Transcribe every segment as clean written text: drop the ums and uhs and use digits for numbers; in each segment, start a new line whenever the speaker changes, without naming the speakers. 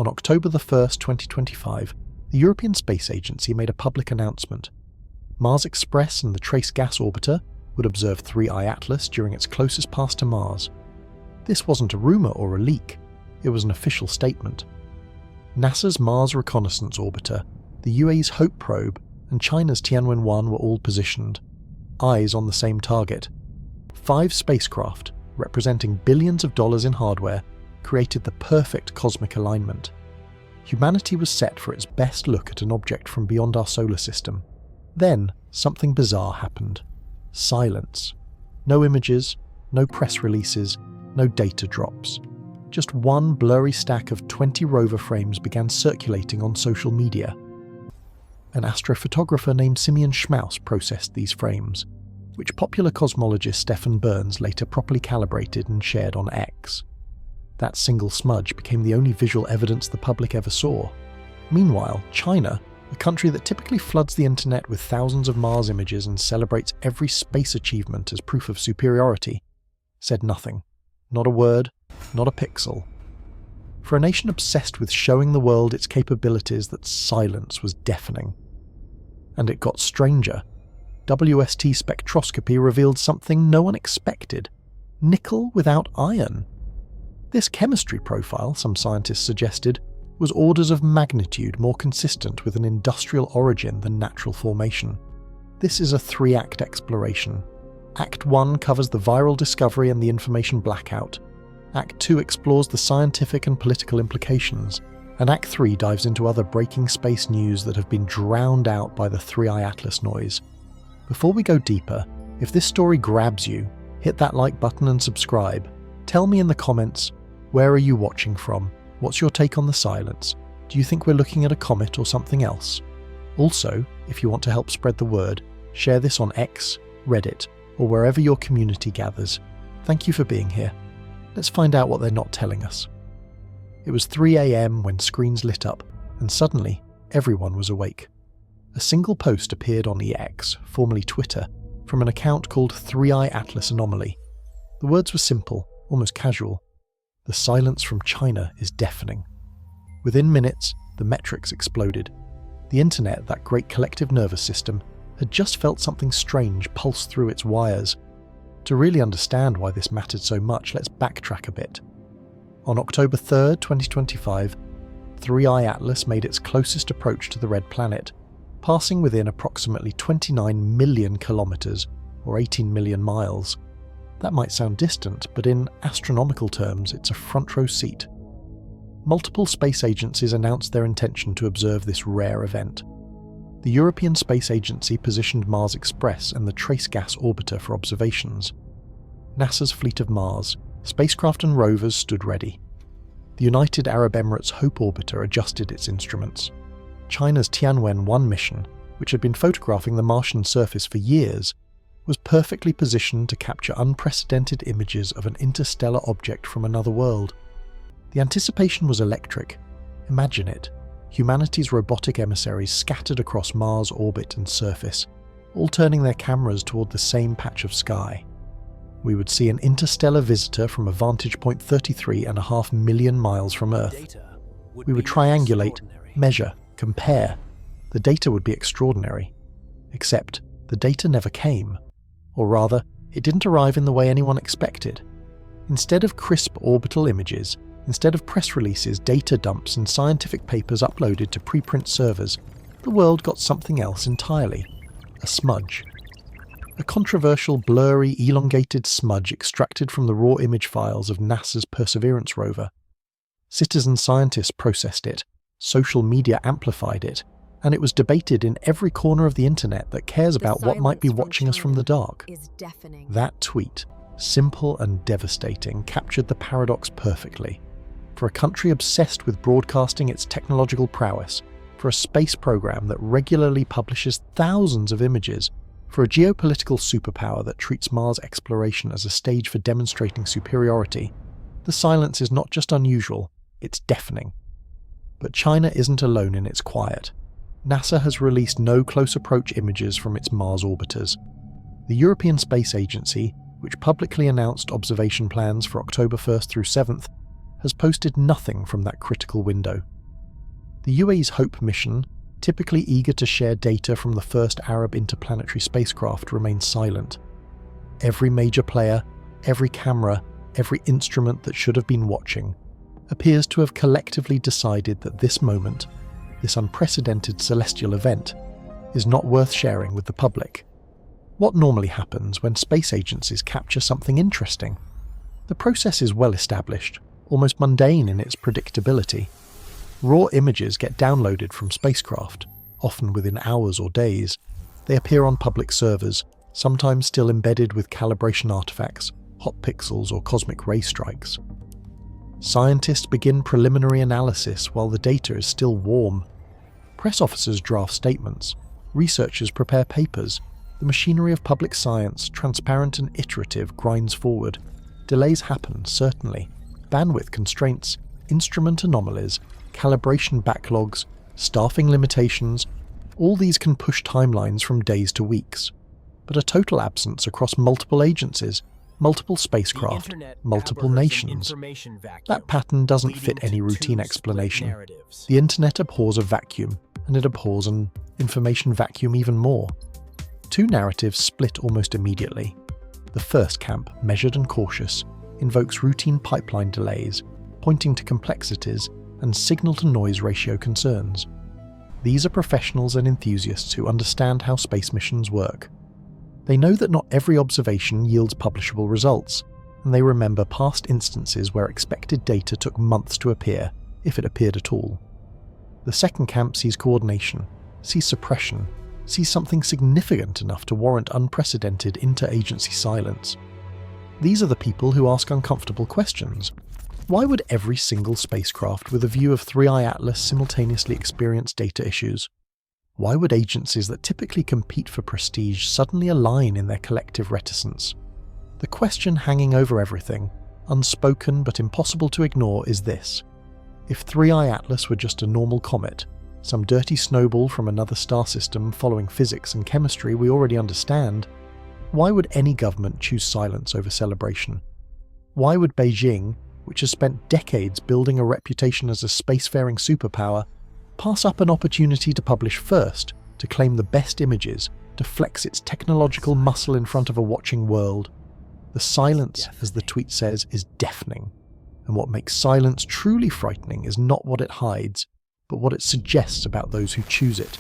On October 1st, 2025, the European Space Agency made a public announcement. Mars Express and the Trace Gas Orbiter would observe 3I Atlas during its closest pass to Mars. This wasn't a rumour or a leak, it was an official statement. NASA's Mars Reconnaissance Orbiter, the UAE's Hope probe, and China's Tianwen-1 were all positioned, eyes on the same target. 5 spacecraft, representing billions of dollars in hardware, created the perfect cosmic alignment. Humanity was set for its best look at an object from beyond our solar system. Then, something bizarre happened. Silence. No images, no press releases, no data drops. Just one blurry stack of 20 rover frames began circulating on social media. An astrophotographer named Simeon Schmaus processed these frames, which popular cosmologist Stephen Burns later properly calibrated and shared on X. That single smudge became the only visual evidence the public ever saw. Meanwhile, China, a country that typically floods the internet with thousands of Mars images and celebrates every space achievement as proof of superiority, said nothing. Not a word, not a pixel. For a nation obsessed with showing the world its capabilities, that silence was deafening. And it got stranger. WST spectroscopy revealed something no one expected. Nickel without iron. This chemistry profile, some scientists suggested, was orders of magnitude more consistent with an industrial origin than natural formation. This is a 3-act exploration. Act 1 covers the viral discovery and the information blackout. Act 2 explores the scientific and political implications, and Act 3 dives into other breaking space news that have been drowned out by the 3I Atlas noise. Before we go deeper, if this story grabs you, hit that like button and subscribe. Tell me in the comments, where are you watching from? What's your take on the silence? Do you think we're looking at a comet or something else? Also, if you want to help spread the word, share this on X, Reddit, or wherever your community gathers. Thank you for being here. Let's find out what they're not telling us. It was 3 a.m. when screens lit up, and suddenly, everyone was awake. A single post appeared on X, formerly Twitter, from an account called 3I Atlas Anomaly. The words were simple, almost casual. The silence from China is deafening. Within minutes, the metrics exploded. The internet, that great collective nervous system, had just felt something strange pulse through its wires. To really understand why this mattered so much, let's backtrack a bit. On October 3rd, 2025, 3I Atlas made its closest approach to the red planet, passing within approximately 29 million kilometers, or 18 million miles. That might sound distant, but in astronomical terms, it's a front row seat. Multiple space agencies announced their intention to observe this rare event. The European Space Agency positioned Mars Express and the Trace Gas Orbiter for observations. NASA's fleet of Mars, spacecraft and rovers stood ready. The United Arab Emirates Hope Orbiter adjusted its instruments. China's Tianwen-1 mission, which had been photographing the Martian surface for years, was perfectly positioned to capture unprecedented images of an interstellar object from another world. The anticipation was electric. Imagine it. Humanity's robotic emissaries scattered across Mars' orbit and surface, all turning their cameras toward the same patch of sky. We would see an interstellar visitor from a vantage point 33.5 million miles from Earth. We would triangulate, measure, compare. The data would be extraordinary. Except, the data never came. Or rather, it didn't arrive in the way anyone expected. Instead of crisp orbital images, instead of press releases, data dumps and scientific papers uploaded to preprint servers, the world got something else entirely. A smudge. A controversial, blurry, elongated smudge extracted from the raw image files of NASA's Perseverance rover. Citizen scientists processed it, social media amplified it, and it was debated in every corner of the internet that cares about what might be watching us from the dark. That tweet, simple and devastating, captured the paradox perfectly. For a country obsessed with broadcasting its technological prowess, for a space program that regularly publishes thousands of images, for a geopolitical superpower that treats Mars exploration as a stage for demonstrating superiority, the silence is not just unusual, it's deafening. But China isn't alone in its quiet. NASA has released no close approach images from its Mars orbiters. The European Space Agency, which publicly announced observation plans for October 1st through 7th, has posted nothing from that critical window. The UAE's Hope mission, typically eager to share data from the first Arab interplanetary spacecraft, remains silent. Every major player, every camera, every instrument that should have been watching, appears to have collectively decided that this moment, this unprecedented celestial event, is not worth sharing with the public. What normally happens when space agencies capture something interesting? The process is well established, almost mundane in its predictability. Raw images get downloaded from spacecraft, often within hours or days. They appear on public servers, sometimes still embedded with calibration artifacts, hot pixels or cosmic ray strikes. Scientists begin preliminary analysis while the data is still warm. Press officers draft statements. Researchers prepare papers. The machinery of public science, transparent and iterative, grinds forward. Delays happen, certainly. Bandwidth constraints, instrument anomalies, calibration backlogs, staffing limitations, all these can push timelines from days to weeks. But a total absence across multiple agencies, multiple spacecraft, multiple nations. That pattern doesn't fit any routine explanation. The internet abhors a vacuum, and it abhors an information vacuum even more. Two narratives split almost immediately. The first camp, measured and cautious, invokes routine pipeline delays, pointing to complexities and signal-to-noise ratio concerns. These are professionals and enthusiasts who understand how space missions work. They know that not every observation yields publishable results, and they remember past instances where expected data took months to appear, if it appeared at all. The second camp sees coordination, sees suppression, sees something significant enough to warrant unprecedented interagency silence. These are the people who ask uncomfortable questions. Why would every single spacecraft with a view of 3i Atlas simultaneously experience data issues? Why would agencies that typically compete for prestige suddenly align in their collective reticence? The question hanging over everything, unspoken but impossible to ignore, is this. If 3i Atlas were just a normal comet, some dirty snowball from another star system following physics and chemistry we already understand, why would any government choose silence over celebration? Why would Beijing, which has spent decades building a reputation as a spacefaring superpower, pass up an opportunity to publish first, to claim the best images, to flex its technological muscle in front of a watching world? The silence, as the tweet says, is deafening. And what makes silence truly frightening is not what it hides, but what it suggests about those who choose it.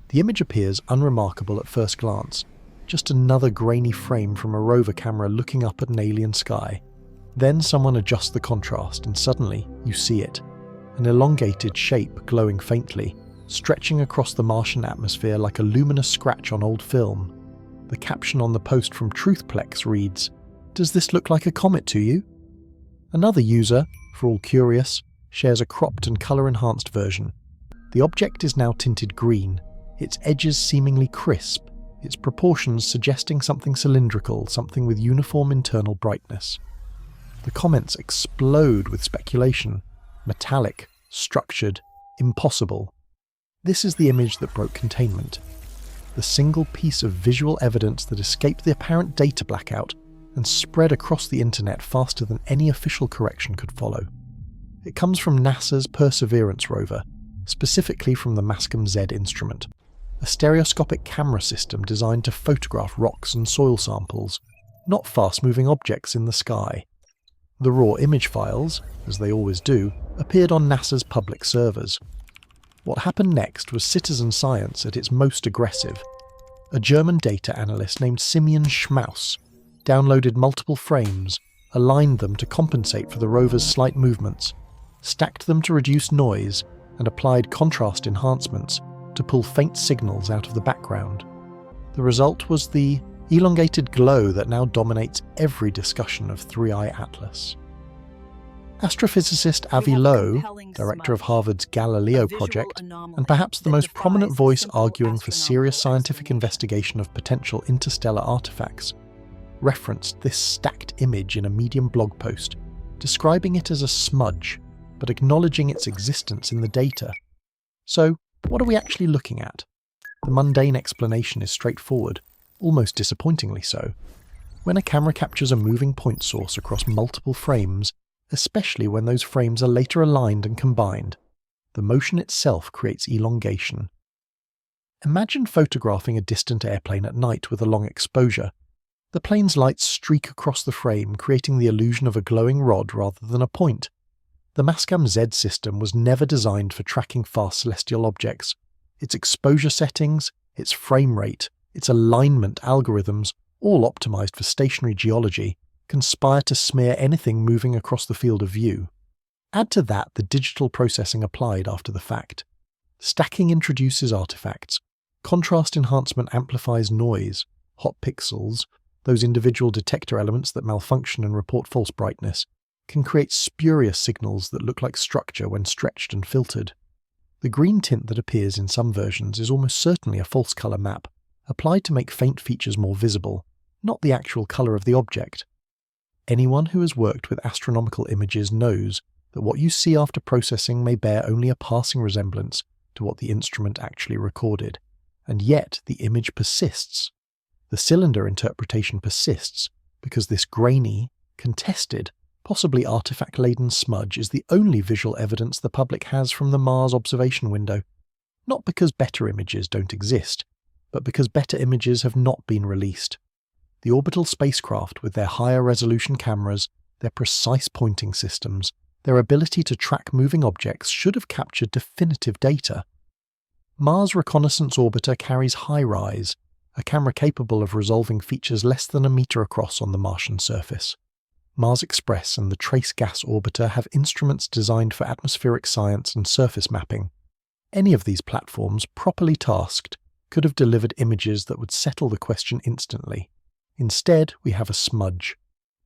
The image appears unremarkable at first glance, just another grainy frame from a rover camera looking up at an alien sky. Then someone adjusts the contrast and suddenly you see it. An elongated shape glowing faintly, stretching across the Martian atmosphere like a luminous scratch on old film. The caption on the post from Truthplex reads, "Does this look like a comet to you?" Another user, for all curious, shares a cropped and colour-enhanced version. The object is now tinted green, its edges seemingly crisp, its proportions suggesting something cylindrical, something with uniform internal brightness. The comments explode with speculation. Metallic, structured, impossible. This is the image that broke containment. The single piece of visual evidence that escaped the apparent data blackout and spread across the internet faster than any official correction could follow. It comes from NASA's Perseverance rover, specifically from the Mascom Z instrument, a stereoscopic camera system designed to photograph rocks and soil samples, not fast-moving objects in the sky. The raw image files, as they always do, appeared on NASA's public servers. What happened next was citizen science at its most aggressive. A German data analyst named Simeon Schmaus downloaded multiple frames, aligned them to compensate for the rover's slight movements, stacked them to reduce noise, and applied contrast enhancements to pull faint signals out of the background. The result was the elongated glow that now dominates every discussion of 3i Atlas. Astrophysicist Avi Loeb, director of Harvard's Galileo project, and perhaps the most prominent voice arguing for serious scientific investigation of potential interstellar artifacts, referenced this stacked image in a Medium blog post, describing it as a smudge, but acknowledging its existence in the data. So, what are we actually looking at? The mundane explanation is straightforward, almost disappointingly so. When a camera captures a moving point source across multiple frames, especially when those frames are later aligned and combined. The motion itself creates elongation. Imagine photographing a distant airplane at night with a long exposure. The plane's lights streak across the frame, creating the illusion of a glowing rod rather than a point. The Mastcam Z system was never designed for tracking fast celestial objects. Its exposure settings, its frame rate, its alignment algorithms, all optimized for stationary geology, conspire to smear anything moving across the field of view. Add to that the digital processing applied after the fact. Stacking introduces artifacts. Contrast enhancement amplifies noise, hot pixels, those individual detector elements that malfunction and report false brightness, can create spurious signals that look like structure when stretched and filtered. The green tint that appears in some versions is almost certainly a false color map, applied to make faint features more visible, not the actual color of the object. Anyone who has worked with astronomical images knows that what you see after processing may bear only a passing resemblance to what the instrument actually recorded, and yet the image persists. The cylinder interpretation persists because this grainy, contested, possibly artifact-laden smudge is the only visual evidence the public has from the Mars observation window, not because better images don't exist, but because better images have not been released. The orbital spacecraft, with their higher resolution cameras, their precise pointing systems, their ability to track moving objects, should have captured definitive data. Mars Reconnaissance Orbiter carries HiRISE, a camera capable of resolving features less than a meter across on the Martian surface. Mars Express and the Trace Gas Orbiter have instruments designed for atmospheric science and surface mapping. Any of these platforms, properly tasked, could have delivered images that would settle the question instantly. Instead, we have a smudge.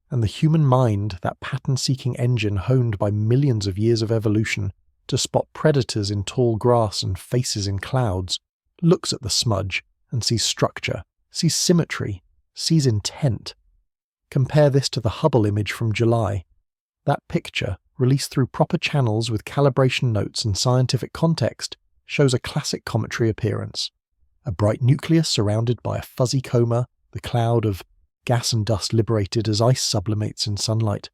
And the human mind, that pattern-seeking engine honed by millions of years of evolution to spot predators in tall grass and faces in clouds, looks at the smudge and sees structure, sees symmetry, sees intent. Compare this to the Hubble image from July. That picture, released through proper channels with calibration notes and scientific context, shows a classic cometary appearance. A bright nucleus surrounded by a fuzzy coma, the cloud of gas and dust liberated as ice sublimates in sunlight.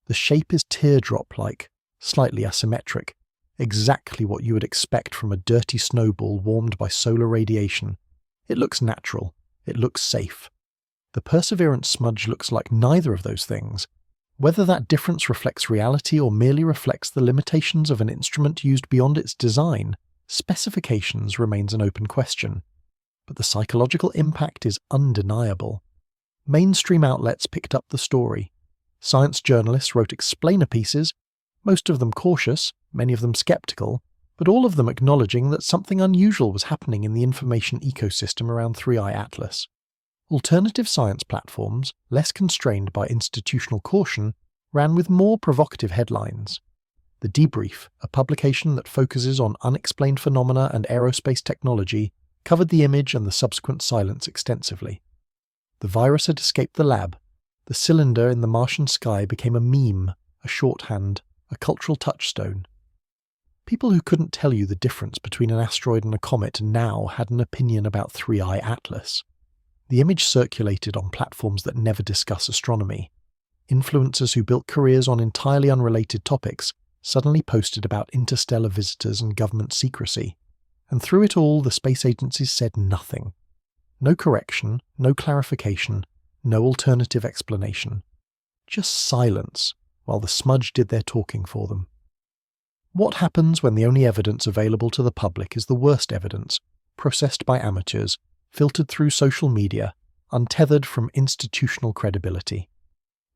The shape is teardrop-like, slightly asymmetric, exactly what you would expect from a dirty snowball warmed by solar radiation. It looks natural. It looks safe. The Perseverance smudge looks like neither of those things. Whether that difference reflects reality or merely reflects the limitations of an instrument used beyond its design, specifications remains an open question. But the psychological impact is undeniable. Mainstream outlets picked up the story. Science journalists wrote explainer pieces, most of them cautious, many of them skeptical, but all of them acknowledging that something unusual was happening in the information ecosystem around 3i Atlas. Alternative science platforms, less constrained by institutional caution, ran with more provocative headlines. The Debrief, a publication that focuses on unexplained phenomena and aerospace technology, covered the image and the subsequent silence extensively. The virus had escaped the lab. The cylinder in the Martian sky became a meme, a shorthand, a cultural touchstone. People who couldn't tell you the difference between an asteroid and a comet now had an opinion about 3i Atlas. The image circulated on platforms that never discuss astronomy. Influencers who built careers on entirely unrelated topics suddenly posted about interstellar visitors and government secrecy. And through it all, the space agencies said nothing. No correction, no clarification, no alternative explanation. Just silence, while the smudge did their talking for them. What happens when the only evidence available to the public is the worst evidence, processed by amateurs, filtered through social media, untethered from institutional credibility?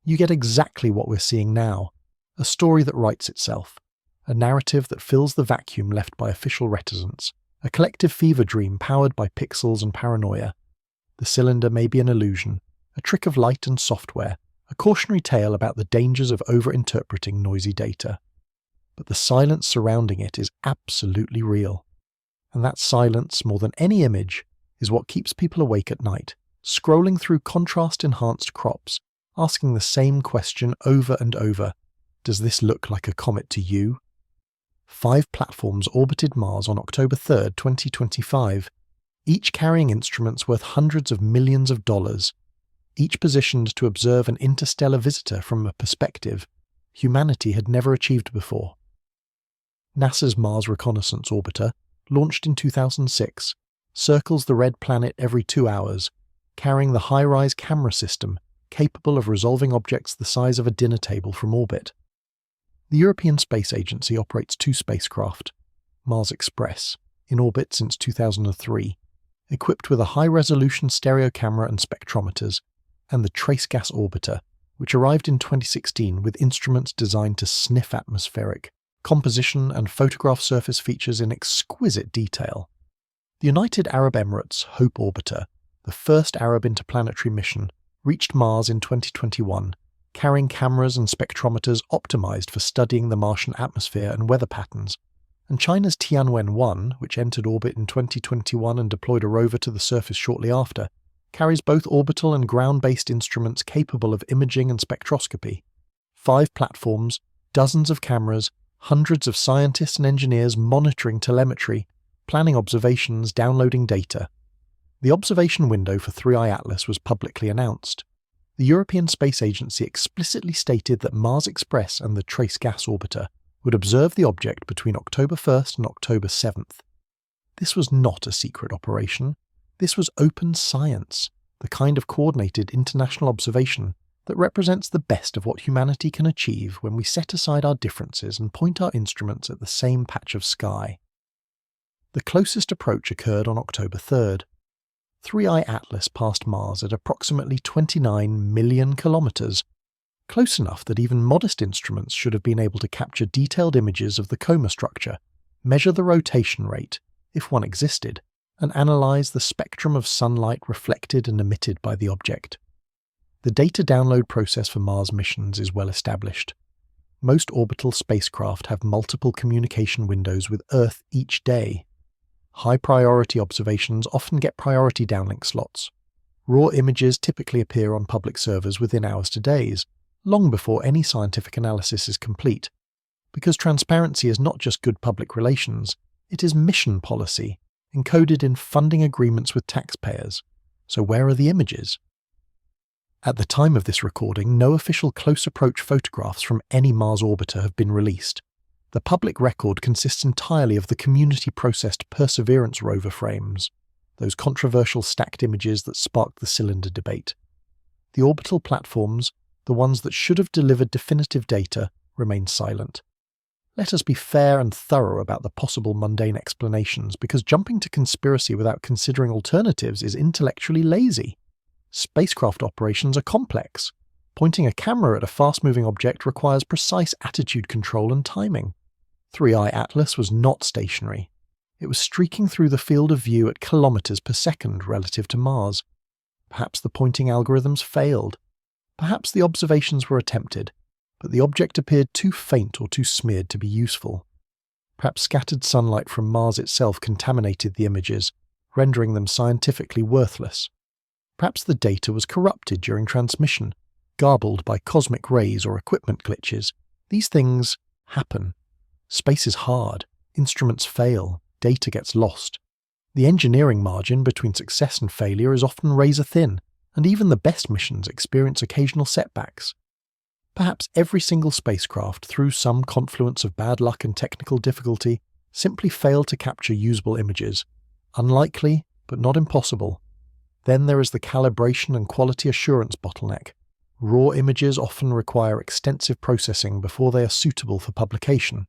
You get exactly what we're seeing now, a story that writes itself, a narrative that fills the vacuum left by official reticence, a collective fever dream powered by pixels and paranoia. The cylinder may be an illusion, a trick of light and software, a cautionary tale about the dangers of over-interpreting noisy data. But the silence surrounding it is absolutely real. And that silence, more than any image, is what keeps people awake at night, scrolling through contrast-enhanced crops, asking the same question over and over. Does this look like a comet to you? 5 platforms orbited Mars on October 3, 2025, each carrying instruments worth hundreds of millions of dollars, each positioned to observe an interstellar visitor from a perspective humanity had never achieved before. NASA's Mars Reconnaissance Orbiter, launched in 2006, circles the red planet every 2 hours, carrying the high-rise camera system capable of resolving objects the size of a dinner table from orbit. The European Space Agency operates 2 spacecraft, Mars Express, in orbit since 2003, equipped with a high-resolution stereo camera and spectrometers, and the Trace Gas Orbiter, which arrived in 2016 with instruments designed to sniff atmospheric, composition and photograph surface features in exquisite detail. The United Arab Emirates Hope Orbiter, the first Arab interplanetary mission, reached Mars in 2021, carrying cameras and spectrometers optimized for studying the Martian atmosphere and weather patterns, and China's Tianwen-1, which entered orbit in 2021 and deployed a rover to the surface shortly after, carries both orbital and ground-based instruments capable of imaging and spectroscopy. 5 platforms, dozens of cameras, hundreds of scientists and engineers monitoring telemetry, planning observations, downloading data. The observation window for 3I Atlas was publicly announced. The European Space Agency explicitly stated that Mars Express and the Trace Gas Orbiter would observe the object between October 1st and October 7th. This was not a secret operation. This was open science, the kind of coordinated international observation that represents the best of what humanity can achieve when we set aside our differences and point our instruments at the same patch of sky. The closest approach occurred on October 3rd. 3I Atlas passed Mars at approximately 29 million kilometers, close enough that even modest instruments should have been able to capture detailed images of the coma structure, measure the rotation rate, if one existed, and analyze the spectrum of sunlight reflected and emitted by the object. The data download process for Mars missions is well established. Most orbital spacecraft have multiple communication windows with Earth each day. High-priority observations often get priority downlink slots. Raw images typically appear on public servers within hours to days, long before any scientific analysis is complete. Because transparency is not just good public relations, it is mission policy, encoded in funding agreements with taxpayers. So where are the images? At the time of this recording, no official close-approach photographs from any Mars orbiter have been released. The public record consists entirely of the community-processed Perseverance rover frames, those controversial stacked images that sparked the cylinder debate. The orbital platforms, the ones that should have delivered definitive data, remain silent. Let us be fair and thorough about the possible mundane explanations, because jumping to conspiracy without considering alternatives is intellectually lazy. Spacecraft operations are complex. Pointing a camera at a fast-moving object requires precise attitude control and timing. 3I Atlas was not stationary. It was streaking through the field of view at kilometers per second relative to Mars. Perhaps the pointing algorithms failed. Perhaps the observations were attempted, but the object appeared too faint or too smeared to be useful. Perhaps scattered sunlight from Mars itself contaminated the images, rendering them scientifically worthless. Perhaps the data was corrupted during transmission, garbled by cosmic rays or equipment glitches. These things happen. Space is hard, instruments fail, data gets lost. The engineering margin between success and failure is often razor-thin, and even the best missions experience occasional setbacks. Perhaps every single spacecraft, through some confluence of bad luck and technical difficulty, simply failed to capture usable images. Unlikely, but not impossible. Then there is the calibration and quality assurance bottleneck. Raw images often require extensive processing before they are suitable for publication.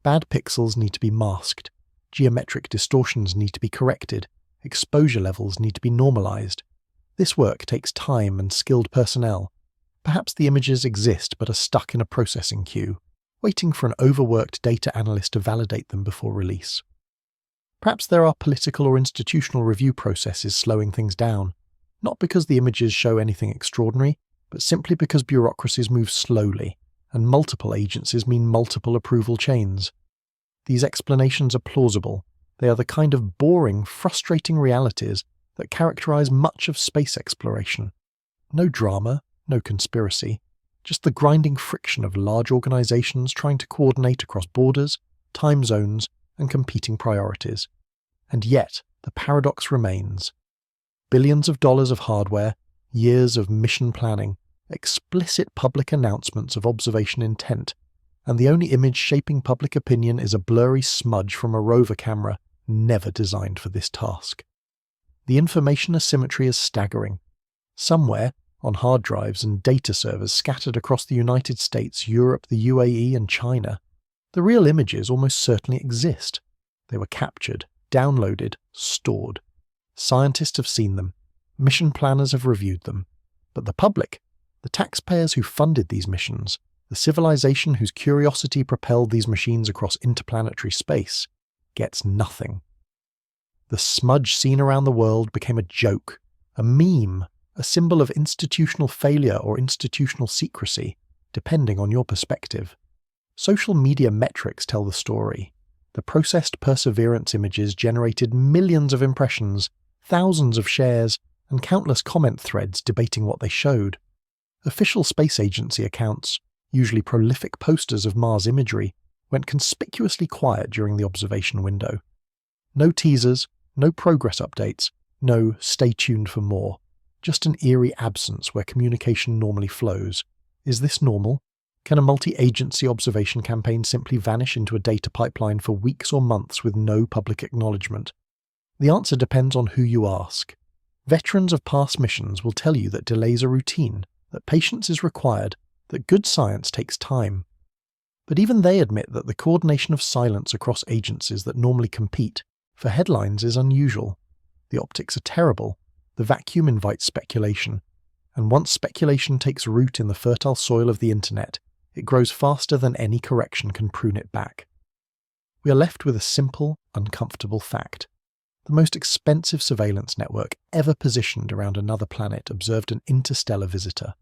Bad pixels need to be masked, geometric distortions need to be corrected, exposure levels need to be normalized. This work takes time and skilled personnel. Perhaps the images exist but are stuck in a processing queue, waiting for an overworked data analyst to validate them before release. Perhaps there are political or institutional review processes slowing things down, not because the images show anything extraordinary, but simply because bureaucracies move slowly, and multiple agencies mean multiple approval chains. These explanations are plausible. They are the kind of boring, frustrating realities that characterize much of space exploration. No drama, no conspiracy, just the grinding friction of large organizations trying to coordinate across borders, time zones, and competing priorities. And yet, the paradox remains. Billions of dollars of hardware, years of mission planning, explicit public announcements of observation intent, and the only image shaping public opinion is a blurry smudge from a rover camera never designed for this task. The information asymmetry is staggering. Somewhere, on hard drives and data servers scattered across the United States, Europe, the UAE and China, the real images almost certainly exist. They were captured, downloaded, stored. Scientists have seen them. Mission planners have reviewed them. But the public, the taxpayers who funded these missions, the civilization whose curiosity propelled these machines across interplanetary space, gets nothing. The smudge seen around the world became a joke, a meme, a symbol of institutional failure or institutional secrecy, depending on your perspective. Social media metrics tell the story. The processed Perseverance images generated millions of impressions, thousands of shares, and countless comment threads debating what they showed. Official space agency accounts, usually prolific posters of Mars imagery, went conspicuously quiet during the observation window. No teasers, no progress updates, no stay tuned for more. Just an eerie absence where communication normally flows. Is this normal? Can a multi-agency observation campaign simply vanish into a data pipeline for weeks or months with no public acknowledgement? The answer depends on who you ask. Veterans of past missions will tell you that delays are routine, that patience is required, that good science takes time. But even they admit that the coordination of silence across agencies that normally compete for headlines is unusual. The optics are terrible, the vacuum invites speculation, and once speculation takes root in the fertile soil of the internet, it grows faster than any correction can prune it back. We are left with a simple, uncomfortable fact. The most expensive surveillance network ever positioned around another planet observed an interstellar visitor,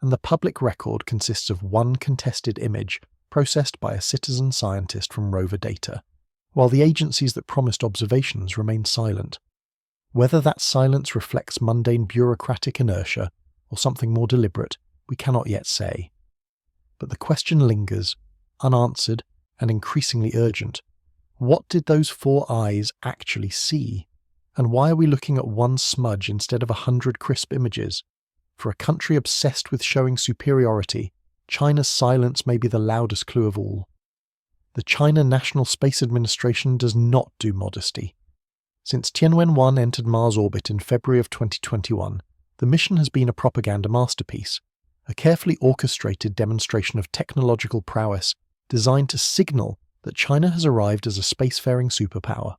and the public record consists of one contested image processed by a citizen scientist from rover data, while the agencies that promised observations remain silent. Whether that silence reflects mundane bureaucratic inertia or something more deliberate, we cannot yet say. But the question lingers, unanswered and increasingly urgent. What did those 4 eyes actually see? And why are we looking at one smudge instead of 100 crisp images? For a country obsessed with showing superiority, China's silence may be the loudest clue of all. The China National Space Administration does not do modesty. Since Tianwen-1 entered Mars orbit in February of 2021, the mission has been a propaganda masterpiece, a carefully orchestrated demonstration of technological prowess designed to signal that China has arrived as a spacefaring superpower.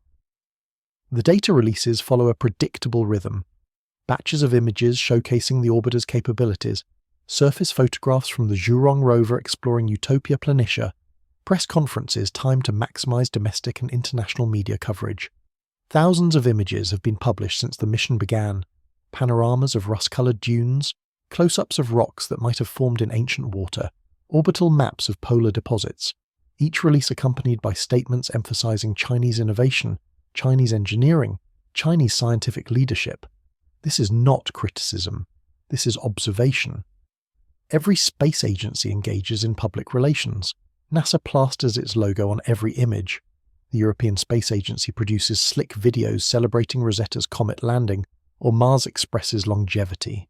The data releases follow a predictable rhythm. Batches of images showcasing the orbiter's capabilities, surface photographs from the Zhurong rover exploring Utopia Planitia, press conferences timed to maximize domestic and international media coverage. Thousands of images have been published since the mission began. Panoramas of rust-coloured dunes, close-ups of rocks that might have formed in ancient water, orbital maps of polar deposits, each release accompanied by statements emphasizing Chinese innovation, Chinese engineering, Chinese scientific leadership. This is not criticism. This is observation. Every space agency engages in public relations. NASA plasters its logo on every image. The European Space Agency produces slick videos celebrating Rosetta's comet landing or Mars Express's longevity.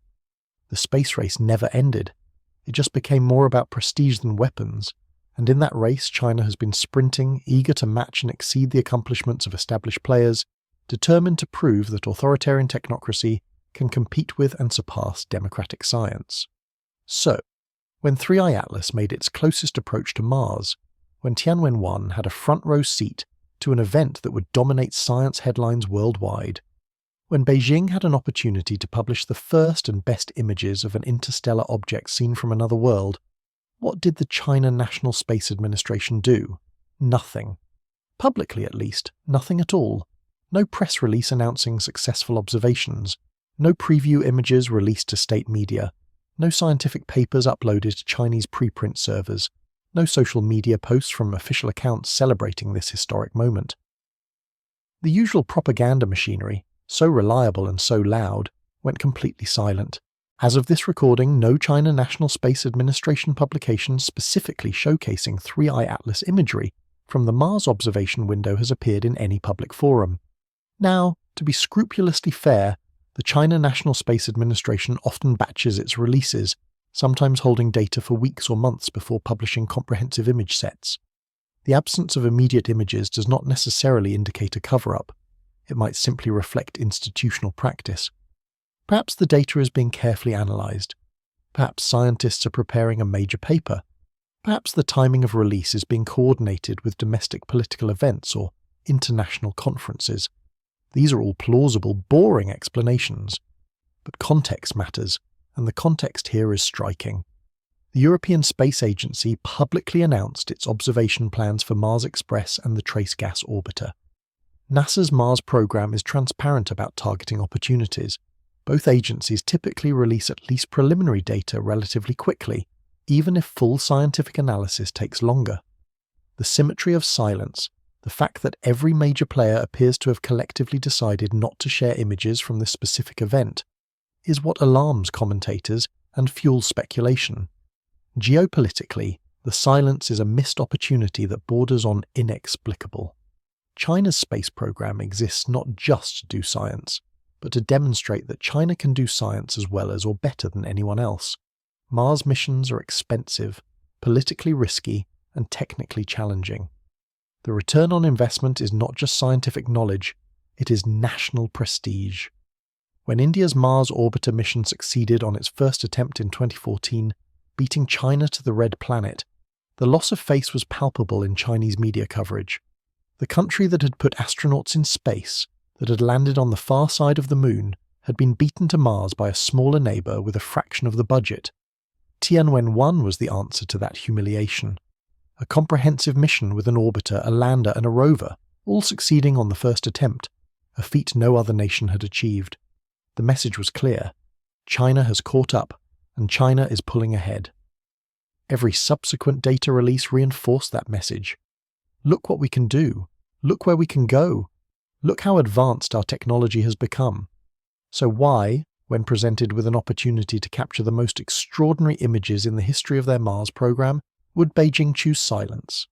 The space race never ended. It just became more about prestige than weapons, and in that race China has been sprinting, eager to match and exceed the accomplishments of established players, determined to prove that authoritarian technocracy can compete with and surpass democratic science. So, when 3i Atlas made its closest approach to Mars, when Tianwen-1 had a front-row seat to an event that would dominate science headlines worldwide, when Beijing had an opportunity to publish the first and best images of an interstellar object seen from another world, what did the China National Space Administration do? Nothing. Publicly at least, nothing at all. No press release announcing successful observations, no preview images released to state media, no scientific papers uploaded to Chinese preprint servers, no social media posts from official accounts celebrating this historic moment. The usual propaganda machinery, so reliable and so loud, went completely silent. As of this recording, no China National Space Administration publication specifically showcasing 3i Atlas imagery from the Mars observation window has appeared in any public forum. Now, to be scrupulously fair, the China National Space Administration often batches its releases, sometimes holding data for weeks or months before publishing comprehensive image sets. The absence of immediate images does not necessarily indicate a cover-up. It might simply reflect institutional practice. Perhaps the data is being carefully analysed. Perhaps scientists are preparing a major paper. Perhaps the timing of release is being coordinated with domestic political events or international conferences. These are all plausible, boring explanations. But context matters, and the context here is striking. The European Space Agency publicly announced its observation plans for Mars Express and the Trace Gas Orbiter. NASA's Mars program is transparent about targeting opportunities. Both agencies typically release at least preliminary data relatively quickly, even if full scientific analysis takes longer. The symmetry of silence, the fact that every major player appears to have collectively decided not to share images from this specific event, is what alarms commentators and fuels speculation. Geopolitically, the silence is a missed opportunity that borders on inexplicable. China's space program exists not just to do science, but to demonstrate that China can do science as well as or better than anyone else. Mars missions are expensive, politically risky, and technically challenging. The return on investment is not just scientific knowledge, it is national prestige. When India's Mars orbiter mission succeeded on its first attempt in 2014, beating China to the red planet, the loss of face was palpable in Chinese media coverage. The country that had put astronauts in space, that had landed on the far side of the moon, had been beaten to Mars by a smaller neighbour with a fraction of the budget. Tianwen-1 was the answer to that humiliation. A comprehensive mission with an orbiter, a lander and a rover, all succeeding on the first attempt, a feat no other nation had achieved. The message was clear. China has caught up, and China is pulling ahead. Every subsequent data release reinforced that message. Look what we can do. Look where we can go. Look how advanced our technology has become. So why, when presented with an opportunity to capture the most extraordinary images in the history of their Mars program, would Beijing choose silence?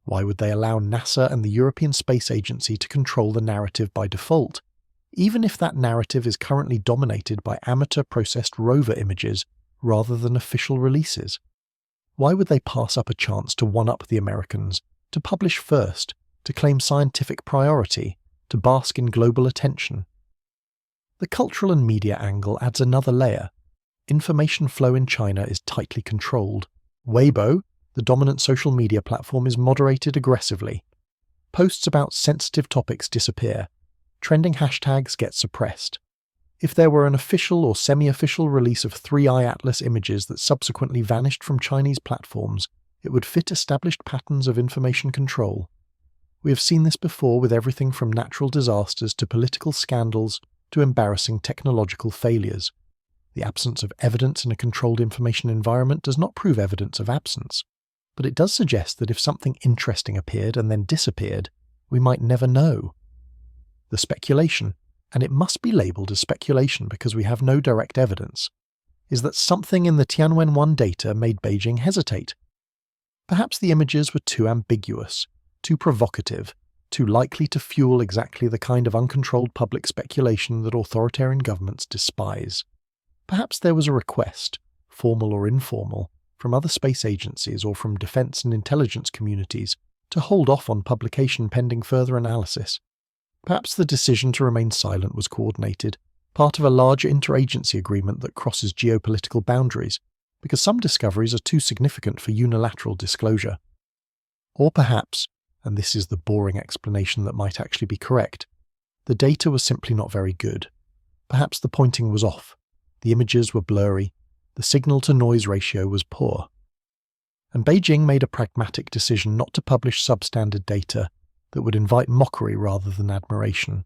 Why would they allow NASA and the European Space Agency to control the narrative by default, even if that narrative is currently dominated by amateur-processed rover images rather than official releases? Why would they pass up a chance to one-up the Americans, to publish first, to claim scientific priority, to bask in global attention? The cultural and media angle adds another layer. Information flow in China is tightly controlled. Weibo, the dominant social media platform, is moderated aggressively. Posts about sensitive topics disappear. Trending hashtags get suppressed. If there were an official or semi-official release of 3i Atlas images that subsequently vanished from Chinese platforms, it would fit established patterns of information control. We have seen this before with everything from natural disasters to political scandals to embarrassing technological failures. The absence of evidence in a controlled information environment does not prove evidence of absence, but it does suggest that if something interesting appeared and then disappeared, we might never know. The speculation, and it must be labelled as speculation because we have no direct evidence, is that something in the Tianwen-1 data made Beijing hesitate. Perhaps the images were too ambiguous, too provocative, too likely to fuel exactly the kind of uncontrolled public speculation that authoritarian governments despise. Perhaps there was a request, formal or informal, from other space agencies or from defence and intelligence communities to hold off on publication pending further analysis. Perhaps the decision to remain silent was coordinated, part of a larger interagency agreement that crosses geopolitical boundaries, because some discoveries are too significant for unilateral disclosure. Or perhaps, and this is the boring explanation that might actually be correct, the data was simply not very good. Perhaps the pointing was off, the images were blurry, the signal-to-noise ratio was poor. And Beijing made a pragmatic decision not to publish substandard data that would invite mockery rather than admiration.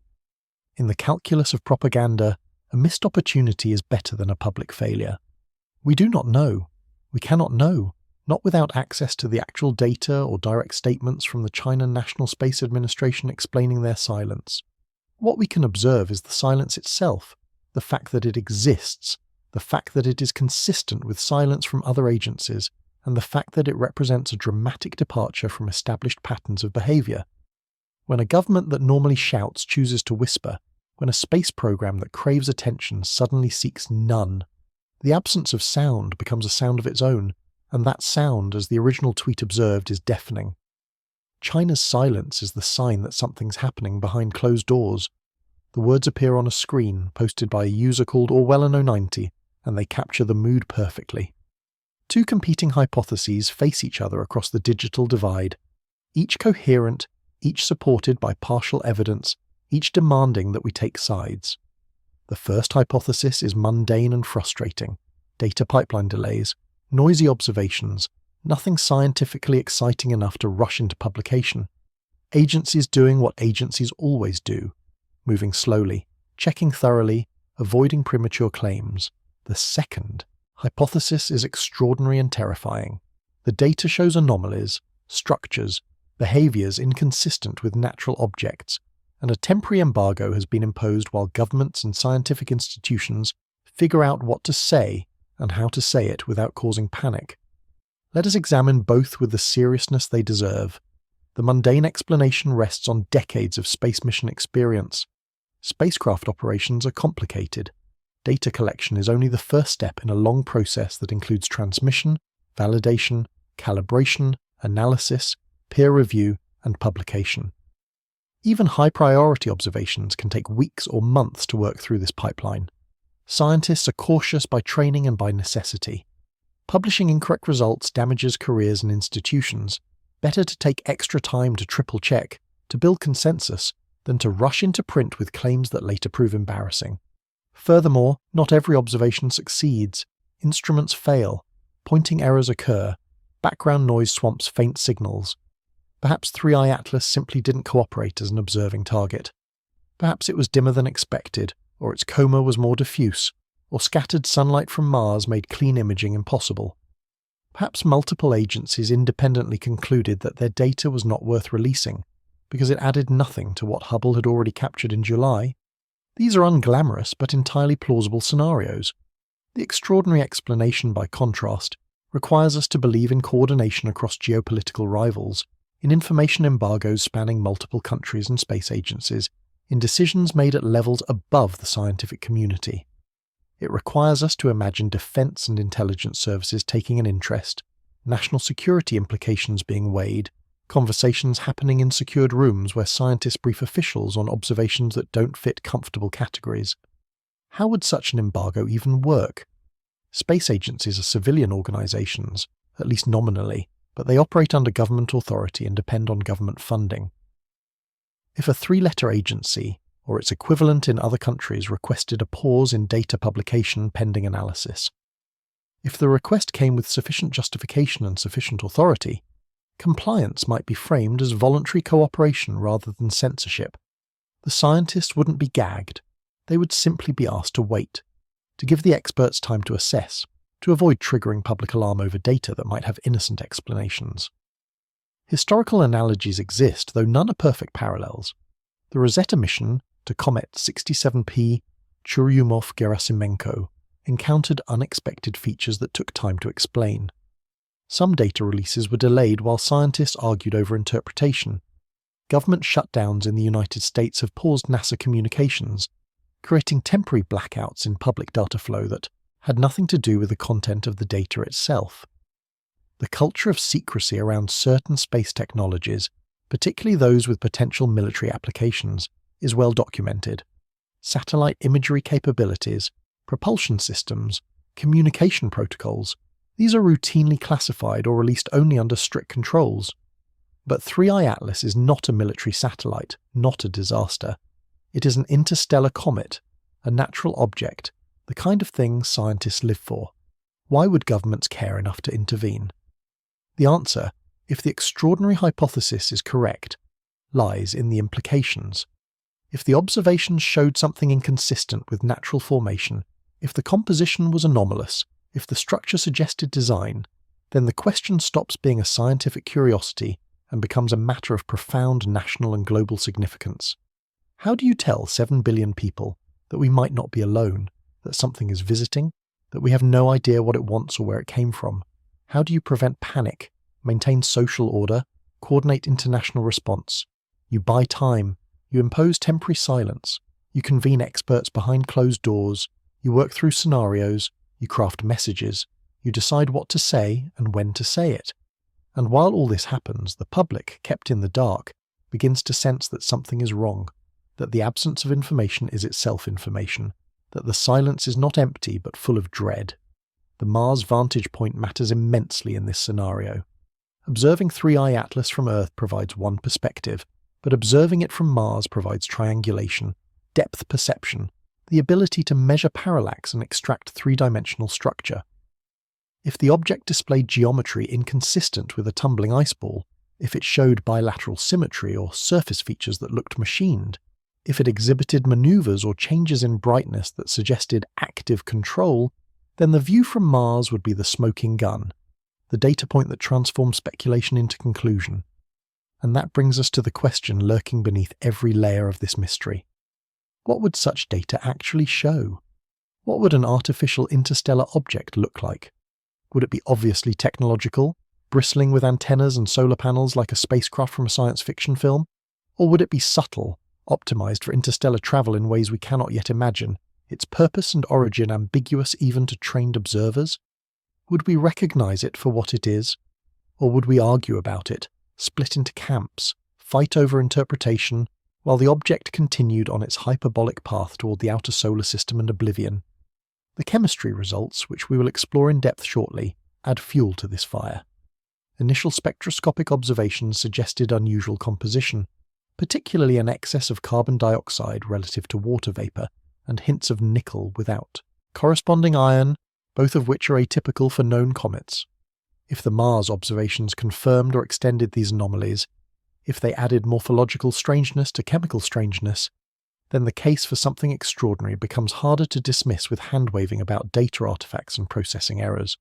In the calculus of propaganda, a missed opportunity is better than a public failure. We do not know. We cannot know, not without access to the actual data or direct statements from the China National Space Administration explaining their silence. What we can observe is the silence itself, the fact that it exists, the fact that it is consistent with silence from other agencies, and the fact that it represents a dramatic departure from established patterns of behaviour. When a government that normally shouts chooses to whisper, when a space program that craves attention suddenly seeks none, The absence of sound becomes a sound of its own, and that sound, as the original tweet observed, is deafening. China's silence is the sign that something's happening behind closed doors. The words appear on a screen posted by a user called Orwellin090, and they capture the mood perfectly. Two competing hypotheses face each other across the digital divide, each coherent, each supported by partial evidence, each demanding that we take sides. The first hypothesis is mundane and frustrating: data pipeline delays, noisy observations, nothing scientifically exciting enough to rush into publication. Agencies doing what agencies always do: moving slowly, checking thoroughly, avoiding premature claims. The second hypothesis is extraordinary and terrifying. The data shows anomalies, structures, behaviours inconsistent with natural objects, and a temporary embargo has been imposed while governments and scientific institutions figure out what to say and how to say it without causing panic. Let us examine both with the seriousness they deserve. The mundane explanation rests on decades of space mission experience. Spacecraft operations are complicated. Data collection is only the first step in a long process that includes transmission, validation, calibration, analysis, peer review, and publication. Even high-priority observations can take weeks or months to work through this pipeline. Scientists are cautious by training and by necessity. Publishing incorrect results damages careers and institutions. Better to take extra time to triple-check, to build consensus, than to rush into print with claims that later prove embarrassing. Furthermore, not every observation succeeds. Instruments fail. Pointing errors occur. Background noise swamps faint signals. Perhaps 3i Atlas simply didn't cooperate as an observing target. Perhaps it was dimmer than expected, or its coma was more diffuse, or scattered sunlight from Mars made clean imaging impossible. Perhaps multiple agencies independently concluded that their data was not worth releasing, because it added nothing to what Hubble had already captured in July. These are unglamorous but entirely plausible scenarios. The extraordinary explanation, by contrast, requires us to believe in coordination across geopolitical rivals, in information embargoes spanning multiple countries and space agencies, in decisions made at levels above the scientific community. It requires us to imagine defense and intelligence services taking an interest, national security implications being weighed, conversations happening in secured rooms where scientists brief officials on observations that don't fit comfortable categories. How would such an embargo even work? Space agencies are civilian organizations, at least nominally, but they operate under government authority and depend on government funding. If a three-letter agency, or its equivalent in other countries, requested a pause in data publication pending analysis, if the request came with sufficient justification and sufficient authority, compliance might be framed as voluntary cooperation rather than censorship. The scientists wouldn't be gagged. They would simply be asked to wait, to give the experts time to assess, to avoid triggering public alarm over data that might have innocent explanations. Historical analogies exist, though none are perfect parallels. The Rosetta mission to Comet 67P Churyumov-Gerasimenko encountered unexpected features that took time to explain. Some data releases were delayed while scientists argued over interpretation. Government shutdowns in the United States have paused NASA communications, creating temporary blackouts in public data flow that had nothing to do with the content of the data itself. The culture of secrecy around certain space technologies, particularly those with potential military applications, is well documented. Satellite imagery capabilities, propulsion systems, communication protocols, these are routinely classified or released only under strict controls. But 3i Atlas is not a military satellite, not a disaster. It is an interstellar comet, a natural object, the kind of thing scientists live for. Why would governments care enough to intervene? The answer, if the extraordinary hypothesis is correct, lies in the implications. If the observations showed something inconsistent with natural formation, if the composition was anomalous, if the structure suggested design, then the question stops being a scientific curiosity and becomes a matter of profound national and global significance. How do you tell 7 billion people that we might not be alone, that something is visiting, that we have no idea what it wants or where it came from? How do you prevent panic, maintain social order, coordinate international response? You buy time, you impose temporary silence, you convene experts behind closed doors, you work through scenarios, you craft messages, you decide what to say and when to say it. And while all this happens, the public, kept in the dark, begins to sense that something is wrong, that the absence of information is itself information, that the silence is not empty but full of dread. The Mars vantage point matters immensely in this scenario. Observing 3i Atlas from Earth provides one perspective, but observing it from Mars provides triangulation, depth perception, the ability to measure parallax and extract three-dimensional structure. If the object displayed geometry inconsistent with a tumbling ice ball, if it showed bilateral symmetry or surface features that looked machined, if it exhibited maneuvers or changes in brightness that suggested active control, then the view from Mars would be the smoking gun, the data point that transforms speculation into conclusion. And that brings us to the question lurking beneath every layer of this mystery. What would such data actually show? What would an artificial interstellar object look like? Would it be obviously technological, bristling with antennas and solar panels like a spacecraft from a science fiction film? Or would it be subtle, optimized for interstellar travel in ways we cannot yet imagine, its purpose and origin ambiguous even to trained observers? Would we recognize it for what it is? Or would we argue about it, split into camps, fight over interpretation, while the object continued on its hyperbolic path toward the outer solar system and oblivion? The chemistry results, which we will explore in depth shortly, add fuel to this fire. Initial spectroscopic observations suggested unusual composition, particularly an excess of carbon dioxide relative to water vapour and hints of nickel without, corresponding iron, both of which are atypical for known comets. If the Mars observations confirmed or extended these anomalies, if they added morphological strangeness to chemical strangeness, then the case for something extraordinary becomes harder to dismiss with hand-waving about data artifacts and processing errors.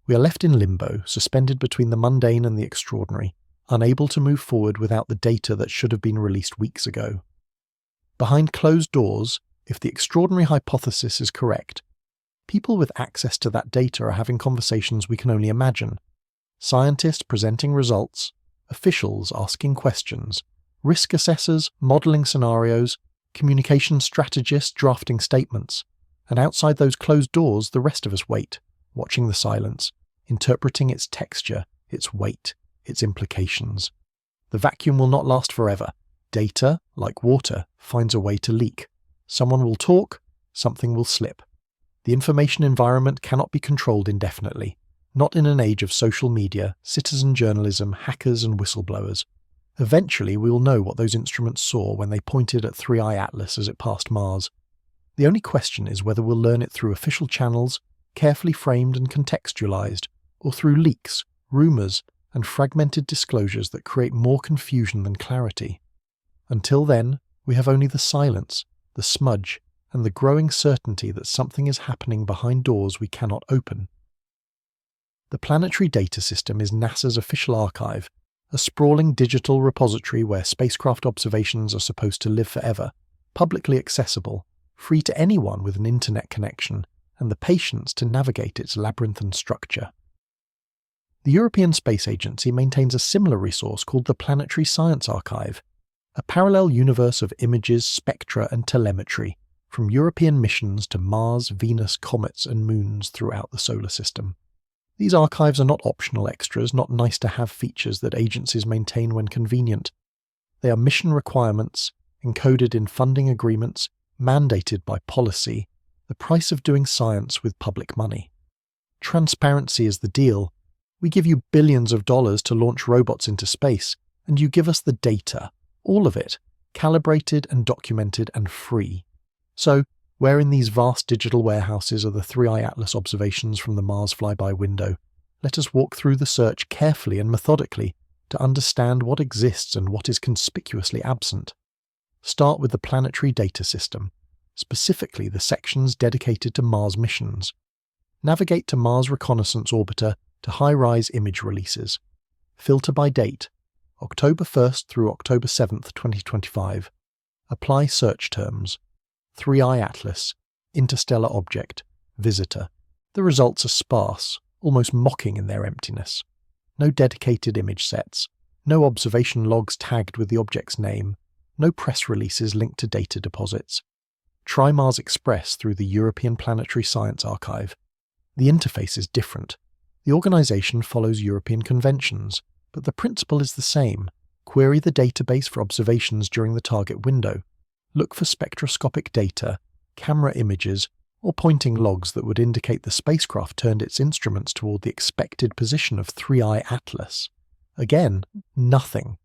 We are left in limbo, suspended between the mundane and the extraordinary, unable to move forward without the data that should have been released weeks ago. Behind closed doors, if the extraordinary hypothesis is correct, people with access to that data are having conversations we can only imagine. Scientists presenting results, officials asking questions, risk assessors modelling scenarios, communication strategists drafting statements, and outside those closed doors the rest of us wait, watching the silence, interpreting its texture, its weight, its implications. The vacuum will not last forever. Data, like water, finds a way to leak. Someone will talk, something will slip. The information environment cannot be controlled indefinitely, not in an age of social media, citizen journalism, hackers and whistleblowers. Eventually we will know what those instruments saw when they pointed at 3i Atlas as it passed Mars. The only question is whether we'll learn it through official channels, carefully framed and contextualized, or through leaks, rumours, and fragmented disclosures that create more confusion than clarity. Until then, we have only the silence, the smudge, and the growing certainty that something is happening behind doors we cannot open. The Planetary Data System is NASA's official archive, a sprawling digital repository where spacecraft observations are supposed to live forever, publicly accessible, free to anyone with an internet connection, and the patience to navigate its labyrinthine structure. The European Space Agency maintains a similar resource called the Planetary Science Archive, a parallel universe of images, spectra and telemetry, from European missions to Mars, Venus, comets and moons throughout the solar system. These archives are not optional extras, not nice-to-have features that agencies maintain when convenient. They are mission requirements, encoded in funding agreements, mandated by policy, the price of doing science with public money. Transparency is the deal. We give you billions of dollars to launch robots into space, and you give us the data, all of it, calibrated and documented and free. So, where in these vast digital warehouses are the 3i Atlas observations from the Mars flyby window? Let us walk through the search carefully and methodically to understand what exists and what is conspicuously absent. Start with the Planetary Data System, specifically the sections dedicated to Mars missions. Navigate to Mars Reconnaissance Orbiter to high-rise image releases. Filter by date, October 1st through October 7th, 2025. Apply search terms. 3i Atlas, interstellar object, visitor. The results are sparse, almost mocking in their emptiness. No dedicated image sets, no observation logs tagged with the object's name, no press releases linked to data deposits. Try Mars Express through the European Planetary Science Archive. The interface is different. The organization follows European conventions, but the principle is the same. Query the database for observations during the target window. Look for spectroscopic data, camera images, or pointing logs that would indicate the spacecraft turned its instruments toward the expected position of 3I Atlas. Again, nothing.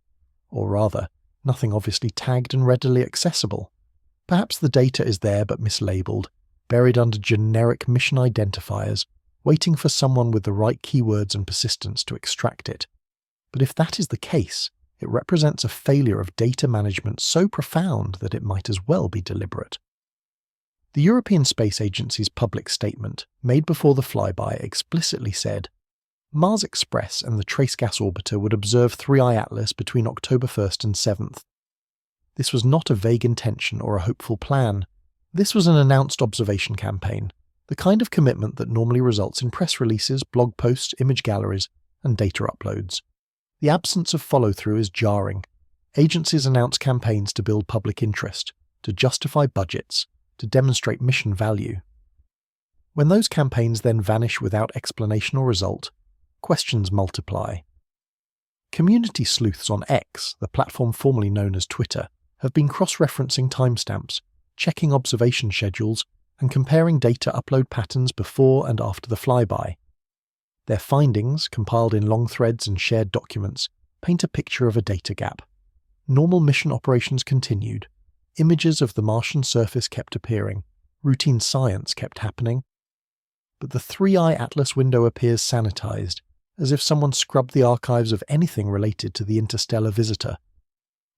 Or rather, nothing obviously tagged and readily accessible. Perhaps the data is there but mislabeled, buried under generic mission identifiers, waiting for someone with the right keywords and persistence to extract it. But if that is the case, it represents a failure of data management so profound that it might as well be deliberate. The European Space Agency's public statement, made before the flyby, explicitly said, Mars Express and the Trace Gas Orbiter would observe 3I Atlas between October 1st and 7th. This was not a vague intention or a hopeful plan. This was an announced observation campaign, the kind of commitment that normally results in press releases, blog posts, image galleries, and data uploads. The absence of follow-through is jarring. Agencies announce campaigns to build public interest, to justify budgets, to demonstrate mission value. When those campaigns then vanish without explanation or result, questions multiply. Community sleuths on X, the platform formerly known as Twitter, have been cross-referencing timestamps, checking observation schedules, and comparing data upload patterns before and after the flyby. Their findings, compiled in long threads and shared documents, paint a picture of a data gap. Normal mission operations continued. Images of the Martian surface kept appearing. Routine science kept happening. But the 3I Atlas window appears sanitized, as if someone scrubbed the archives of anything related to the interstellar visitor.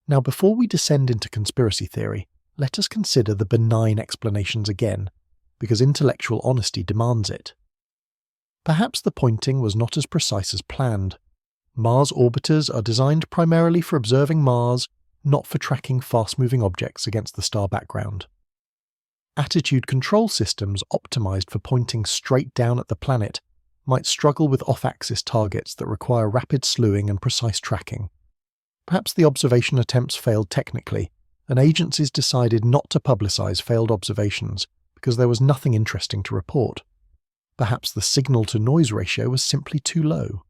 Now, before we descend into conspiracy theory, let us consider the benign explanations again, because intellectual honesty demands it. Perhaps the pointing was not as precise as planned. Mars orbiters are designed primarily for observing Mars, not for tracking fast-moving objects against the star background. Attitude control systems optimized for pointing straight down at the planet might struggle with off-axis targets that require rapid slewing and precise tracking. Perhaps the observation attempts failed technically, and agencies decided not to publicize failed observations because there was nothing interesting to report. Perhaps the signal-to-noise ratio was simply too low.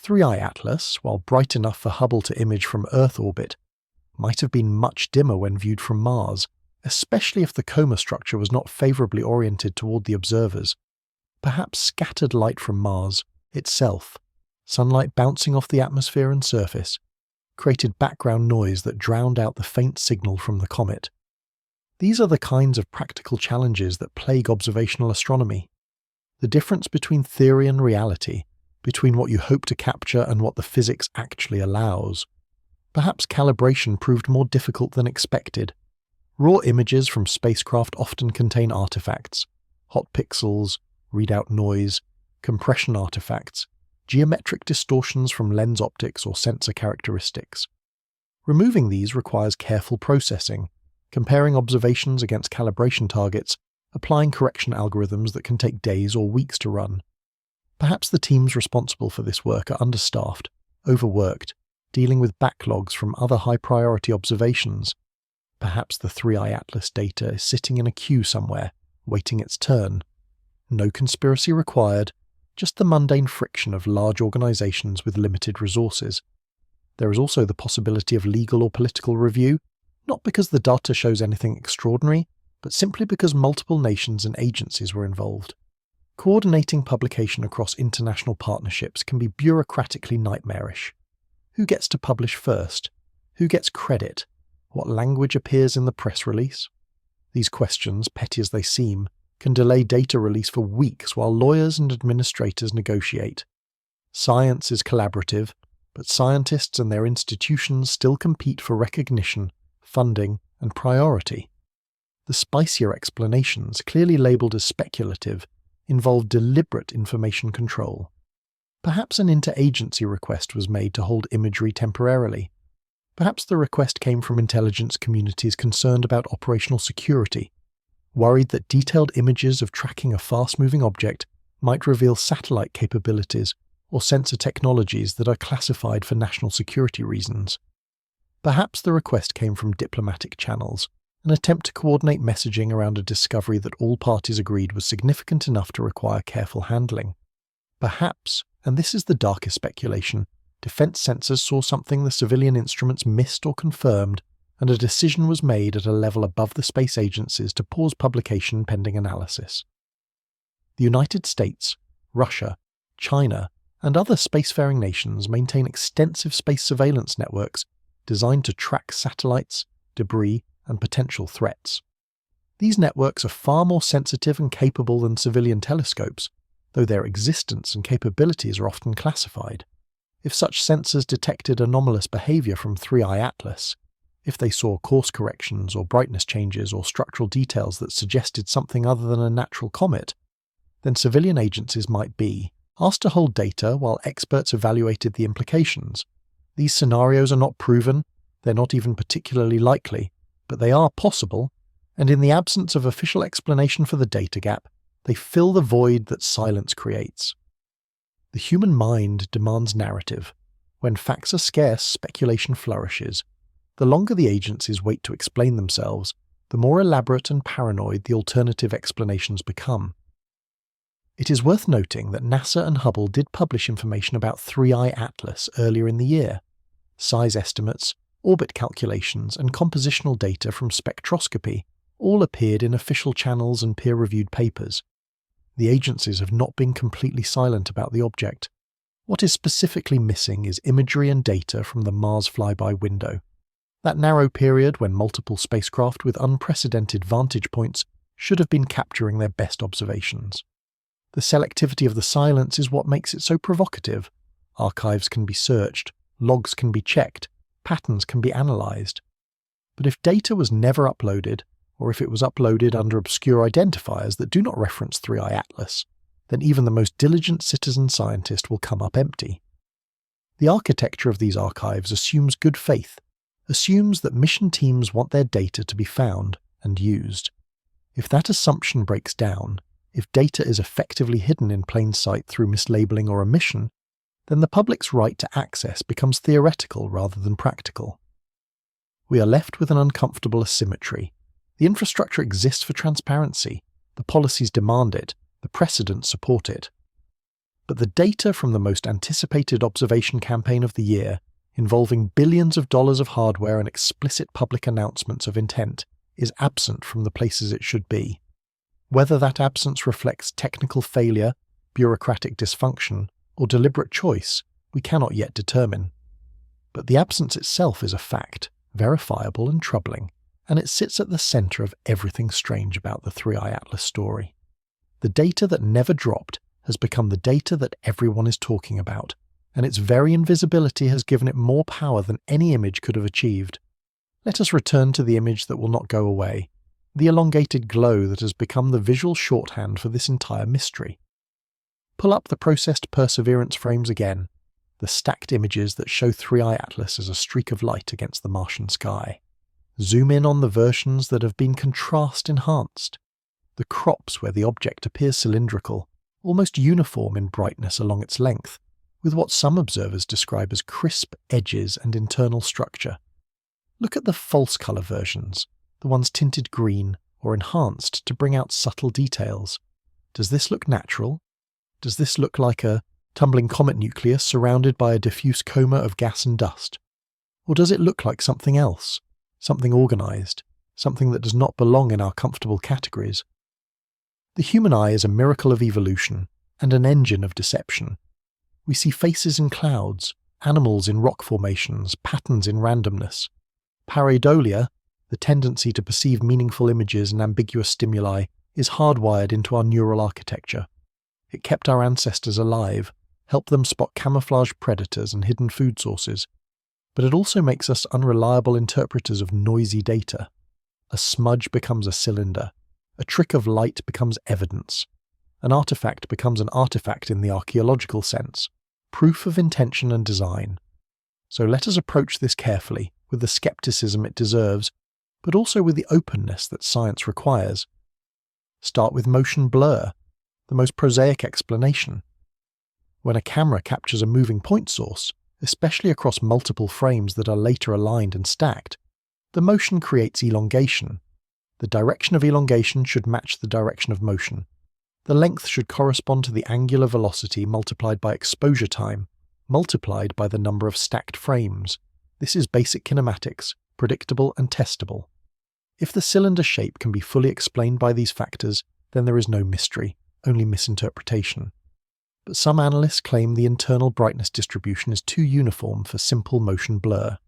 3I Atlas, while bright enough for Hubble to image from Earth orbit, might have been much dimmer when viewed from Mars, especially if the coma structure was not favorably oriented toward the observers. Perhaps scattered light from Mars itself, sunlight bouncing off the atmosphere and surface, created background noise that drowned out the faint signal from the comet. These are the kinds of practical challenges that plague observational astronomy. The difference between theory and reality, between what you hope to capture and what the physics actually allows. Perhaps calibration proved more difficult than expected. Raw images from spacecraft often contain artifacts, hot pixels, readout noise, compression artifacts, geometric distortions from lens optics or sensor characteristics. Removing these requires careful processing, comparing observations against calibration targets, applying correction algorithms that can take days or weeks to run. Perhaps the teams responsible for this work are understaffed, overworked, dealing with backlogs from other high-priority observations. Perhaps the 3I Atlas data is sitting in a queue somewhere, waiting its turn. No conspiracy required, just the mundane friction of large organizations with limited resources. There is also the possibility of legal or political review, not because the data shows anything extraordinary, but simply because multiple nations and agencies were involved. Coordinating publication across international partnerships can be bureaucratically nightmarish. Who gets to publish first? Who gets credit? What language appears in the press release? These questions, petty as they seem, can delay data release for weeks while lawyers and administrators negotiate. Science is collaborative, but scientists and their institutions still compete for recognition, funding, and priority. The spicier explanations, clearly labelled as speculative, involve deliberate information control. Perhaps an interagency request was made to hold imagery temporarily. Perhaps the request came from intelligence communities concerned about operational security, worried that detailed images of tracking a fast-moving object might reveal satellite capabilities or sensor technologies that are classified for national security reasons. Perhaps the request came from diplomatic channels, an attempt to coordinate messaging around a discovery that all parties agreed was significant enough to require careful handling. Perhaps, and this is the darkest speculation, defense censors saw something the civilian instruments missed or confirmed, and a decision was made at a level above the space agencies to pause publication pending analysis. The United States, Russia, China, and other spacefaring nations maintain extensive space surveillance networks designed to track satellites, debris, and potential threats. These networks are far more sensitive and capable than civilian telescopes, though their existence and capabilities are often classified. If such sensors detected anomalous behavior from 3i Atlas, if they saw course corrections or brightness changes or structural details that suggested something other than a natural comet, then civilian agencies might be asked to hold data while experts evaluated the implications. These scenarios are not proven, they're not even particularly likely, but they are possible, and in the absence of official explanation for the data gap, they fill the void that silence creates. The human mind demands narrative. When facts are scarce, speculation flourishes. The longer the agencies wait to explain themselves, the more elaborate and paranoid the alternative explanations become. It is worth noting that NASA and Hubble did publish information about 3i Atlas earlier in the year. Size estimates, orbit calculations, and compositional data from spectroscopy all appeared in official channels and peer-reviewed papers. The agencies have not been completely silent about the object. What is specifically missing is imagery and data from the Mars flyby window. That narrow period when multiple spacecraft with unprecedented vantage points should have been capturing their best observations. The selectivity of the silence is what makes it so provocative. Archives can be searched, logs can be checked, patterns can be analysed. But if data was never uploaded, or if it was uploaded under obscure identifiers that do not reference 3i Atlas, then even the most diligent citizen scientist will come up empty. The architecture of these archives assumes good faith, assumes that mission teams want their data to be found and used. If that assumption breaks down, if data is effectively hidden in plain sight through mislabeling or omission, then the public's right to access becomes theoretical rather than practical. We are left with an uncomfortable asymmetry. The infrastructure exists for transparency, the policies demand it, the precedents support it. But the data from the most anticipated observation campaign of the year, involving billions of dollars of hardware and explicit public announcements of intent, is absent from the places it should be. Whether that absence reflects technical failure, bureaucratic dysfunction, or deliberate choice, we cannot yet determine. But the absence itself is a fact, verifiable and troubling, and it sits at the centre of everything strange about the 3i Atlas story. The data that never dropped has become the data that everyone is talking about, and its very invisibility has given it more power than any image could have achieved. Let us return to the image that will not go away, the elongated glow that has become the visual shorthand for this entire mystery. Pull up the processed Perseverance frames again, the stacked images that show 3i Atlas as a streak of light against the Martian sky. Zoom in on the versions that have been contrast-enhanced, the crops where the object appears cylindrical, almost uniform in brightness along its length, with what some observers describe as crisp edges and internal structure. Look at the false colour versions, the ones tinted green or enhanced to bring out subtle details. Does this look natural? Does this look like a tumbling comet nucleus surrounded by a diffuse coma of gas and dust? Or does it look like something else? Something organised, something that does not belong in our comfortable categories. The human eye is a miracle of evolution and an engine of deception. We see faces in clouds, animals in rock formations, patterns in randomness. Pareidolia, the tendency to perceive meaningful images and ambiguous stimuli, is hardwired into our neural architecture. It kept our ancestors alive, helped them spot camouflaged predators and hidden food sources. But it also makes us unreliable interpreters of noisy data. A smudge becomes a cylinder. A trick of light becomes evidence. An artifact becomes an artifact in the archaeological sense, proof of intention and design. So let us approach this carefully, with the skepticism it deserves, but also with the openness that science requires. Start with motion blur, the most prosaic explanation. When a camera captures a moving point source, especially across multiple frames that are later aligned and stacked, the motion creates elongation, The direction of elongation should match the direction of motion. The length should correspond to the angular velocity multiplied by exposure time, multiplied by the number of stacked frames. This is basic kinematics, predictable and testable. If the cylinder shape can be fully explained by these factors, then there is no mystery, only misinterpretation. But some analysts claim the internal brightness distribution is too uniform for simple motion blur.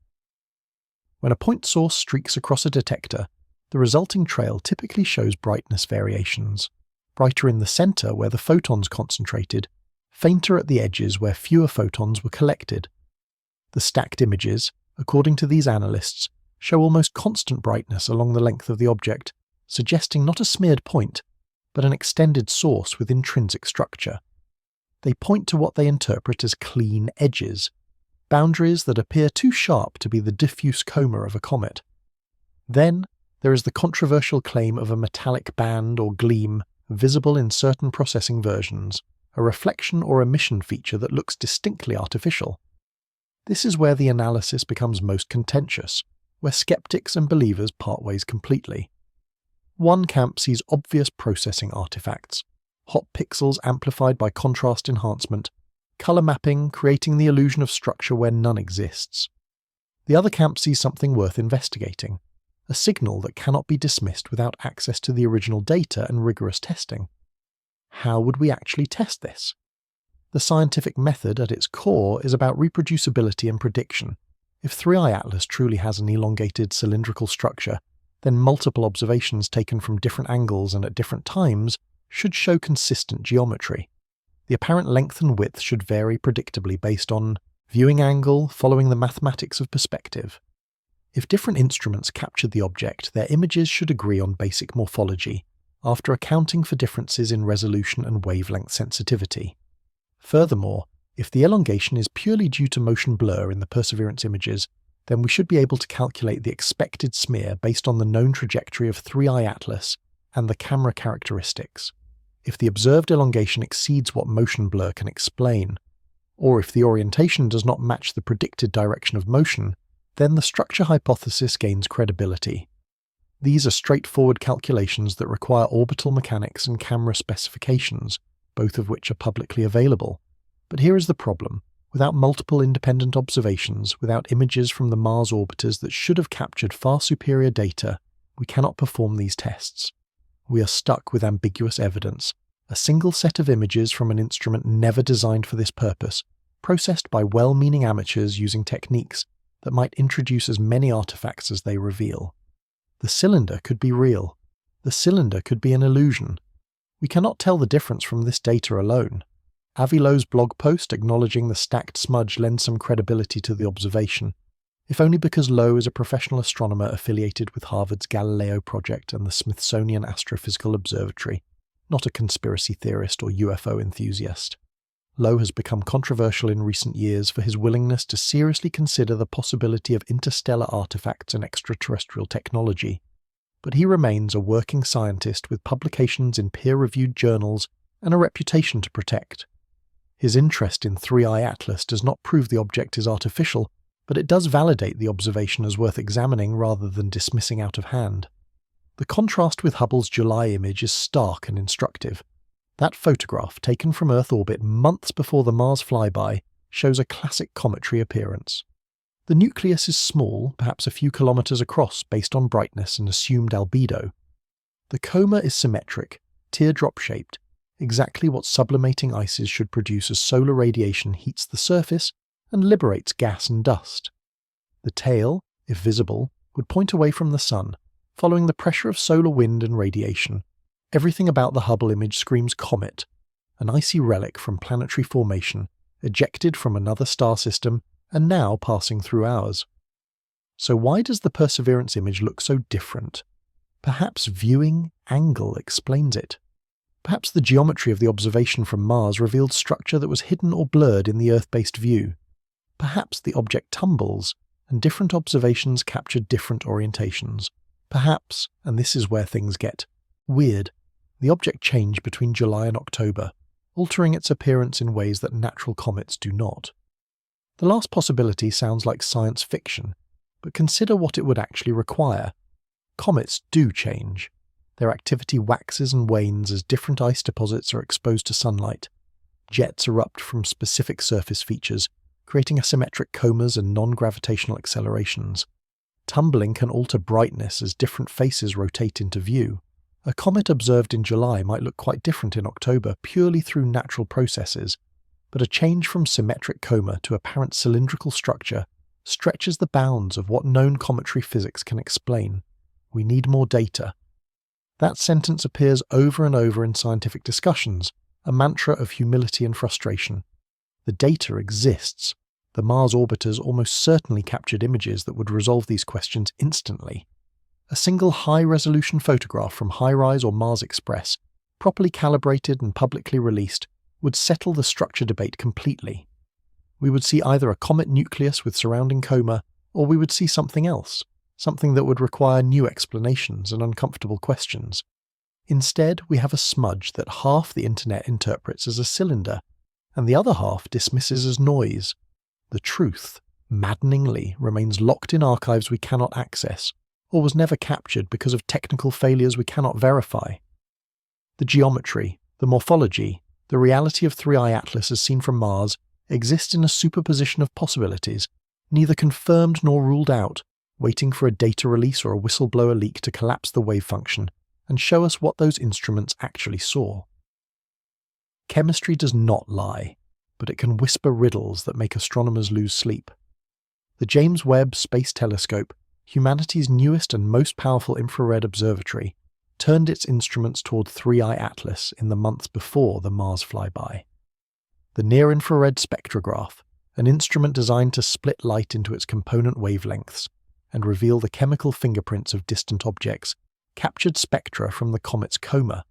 When a point source streaks across a detector, the resulting trail typically shows brightness variations. Brighter in the center where the photons concentrated, fainter at the edges where fewer photons were collected. The stacked images, according to these analysts, show almost constant brightness along the length of the object, suggesting not a smeared point, but an extended source with intrinsic structure. They point to what they interpret as clean edges, boundaries that appear too sharp to be the diffuse coma of a comet. Then, there is the controversial claim of a metallic band or gleam visible in certain processing versions, a reflection or emission feature that looks distinctly artificial. This is where the analysis becomes most contentious, where skeptics and believers part ways completely. One camp sees obvious processing artifacts, hot pixels amplified by contrast enhancement, color mapping creating the illusion of structure where none exists. The other camp sees something worth investigating, a signal that cannot be dismissed without access to the original data and rigorous testing. How would we actually test this? The scientific method at its core is about reproducibility and prediction. If 3i Atlas truly has an elongated cylindrical structure, then multiple observations taken from different angles and at different times should show consistent geometry. The apparent length and width should vary predictably based on viewing angle following the mathematics of perspective. If different instruments captured the object, their images should agree on basic morphology, after accounting for differences in resolution and wavelength sensitivity. Furthermore, if the elongation is purely due to motion blur in the Perseverance images, then we should be able to calculate the expected smear based on the known trajectory of 3i Atlas and the camera characteristics. If the observed elongation exceeds what motion blur can explain, or if the orientation does not match the predicted direction of motion, then the structure hypothesis gains credibility. These are straightforward calculations that require orbital mechanics and camera specifications, both of which are publicly available. But here is the problem. Without multiple independent observations, without images from the Mars orbiters that should have captured far superior data, we cannot perform these tests. We are stuck with ambiguous evidence, a single set of images from an instrument never designed for this purpose, processed by well-meaning amateurs using techniques that might introduce as many artifacts as they reveal. The cylinder could be real. The cylinder could be an illusion. We cannot tell the difference from this data alone. Avi Lowe's blog post acknowledging the stacked smudge lends some credibility to the observation, if only because Lowe is a professional astronomer affiliated with Harvard's Galileo project and the Smithsonian Astrophysical Observatory, not a conspiracy theorist or UFO enthusiast. Lowe has become controversial in recent years for his willingness to seriously consider the possibility of interstellar artifacts and extraterrestrial technology, but he remains a working scientist with publications in peer-reviewed journals and a reputation to protect. His interest in 3i Atlas does not prove the object is artificial, but it does validate the observation as worth examining rather than dismissing out of hand. The contrast with Hubble's July image is stark and instructive. That photograph, taken from Earth orbit months before the Mars flyby, shows a classic cometary appearance. The nucleus is small, perhaps a few kilometers across based on brightness and assumed albedo. The coma is symmetric, teardrop-shaped, exactly what sublimating ices should produce as solar radiation heats the surface and liberates gas and dust. The tail, if visible, would point away from the sun, following the pressure of solar wind and radiation. Everything about the Hubble image screams comet, an icy relic from planetary formation, ejected from another star system and now passing through ours. So why does the Perseverance image look so different? Perhaps viewing angle explains it. Perhaps the geometry of the observation from Mars revealed structure that was hidden or blurred in the Earth-based view. Perhaps the object tumbles, and different observations captured different orientations. Perhaps, and this is where things get weird, the object changed between July and October, altering its appearance in ways that natural comets do not. The last possibility sounds like science fiction, but consider what it would actually require. Comets do change. Their activity waxes and wanes as different ice deposits are exposed to sunlight. Jets erupt from specific surface features, creating asymmetric comas and non-gravitational accelerations. Tumbling can alter brightness as different faces rotate into view. A comet observed in July might look quite different in October purely through natural processes, but a change from symmetric coma to apparent cylindrical structure stretches the bounds of what known cometary physics can explain. We need more data. That sentence appears over and over in scientific discussions, a mantra of humility and frustration. The data exists. The Mars orbiters almost certainly captured images that would resolve these questions instantly. A single high-resolution photograph from HiRISE or Mars Express, properly calibrated and publicly released, would settle the structure debate completely. We would see either a comet nucleus with surrounding coma, or we would see something else, something that would require new explanations and uncomfortable questions. Instead, we have a smudge that half the internet interprets as a cylinder, and the other half dismisses as noise. The truth, maddeningly, remains locked in archives we cannot access, or was never captured because of technical failures we cannot verify. The geometry, the morphology, the reality of Three-Eye Atlas as seen from Mars exist in a superposition of possibilities, neither confirmed nor ruled out, waiting for a data release or a whistleblower leak to collapse the wave function and show us what those instruments actually saw. Chemistry does not lie, but it can whisper riddles that make astronomers lose sleep. The James Webb Space Telescope, humanity's newest and most powerful infrared observatory, turned its instruments toward Three-Eye Atlas in the months before the Mars flyby. The near-infrared spectrograph, an instrument designed to split light into its component wavelengths and reveal the chemical fingerprints of distant objects, captured spectra from the comet's coma,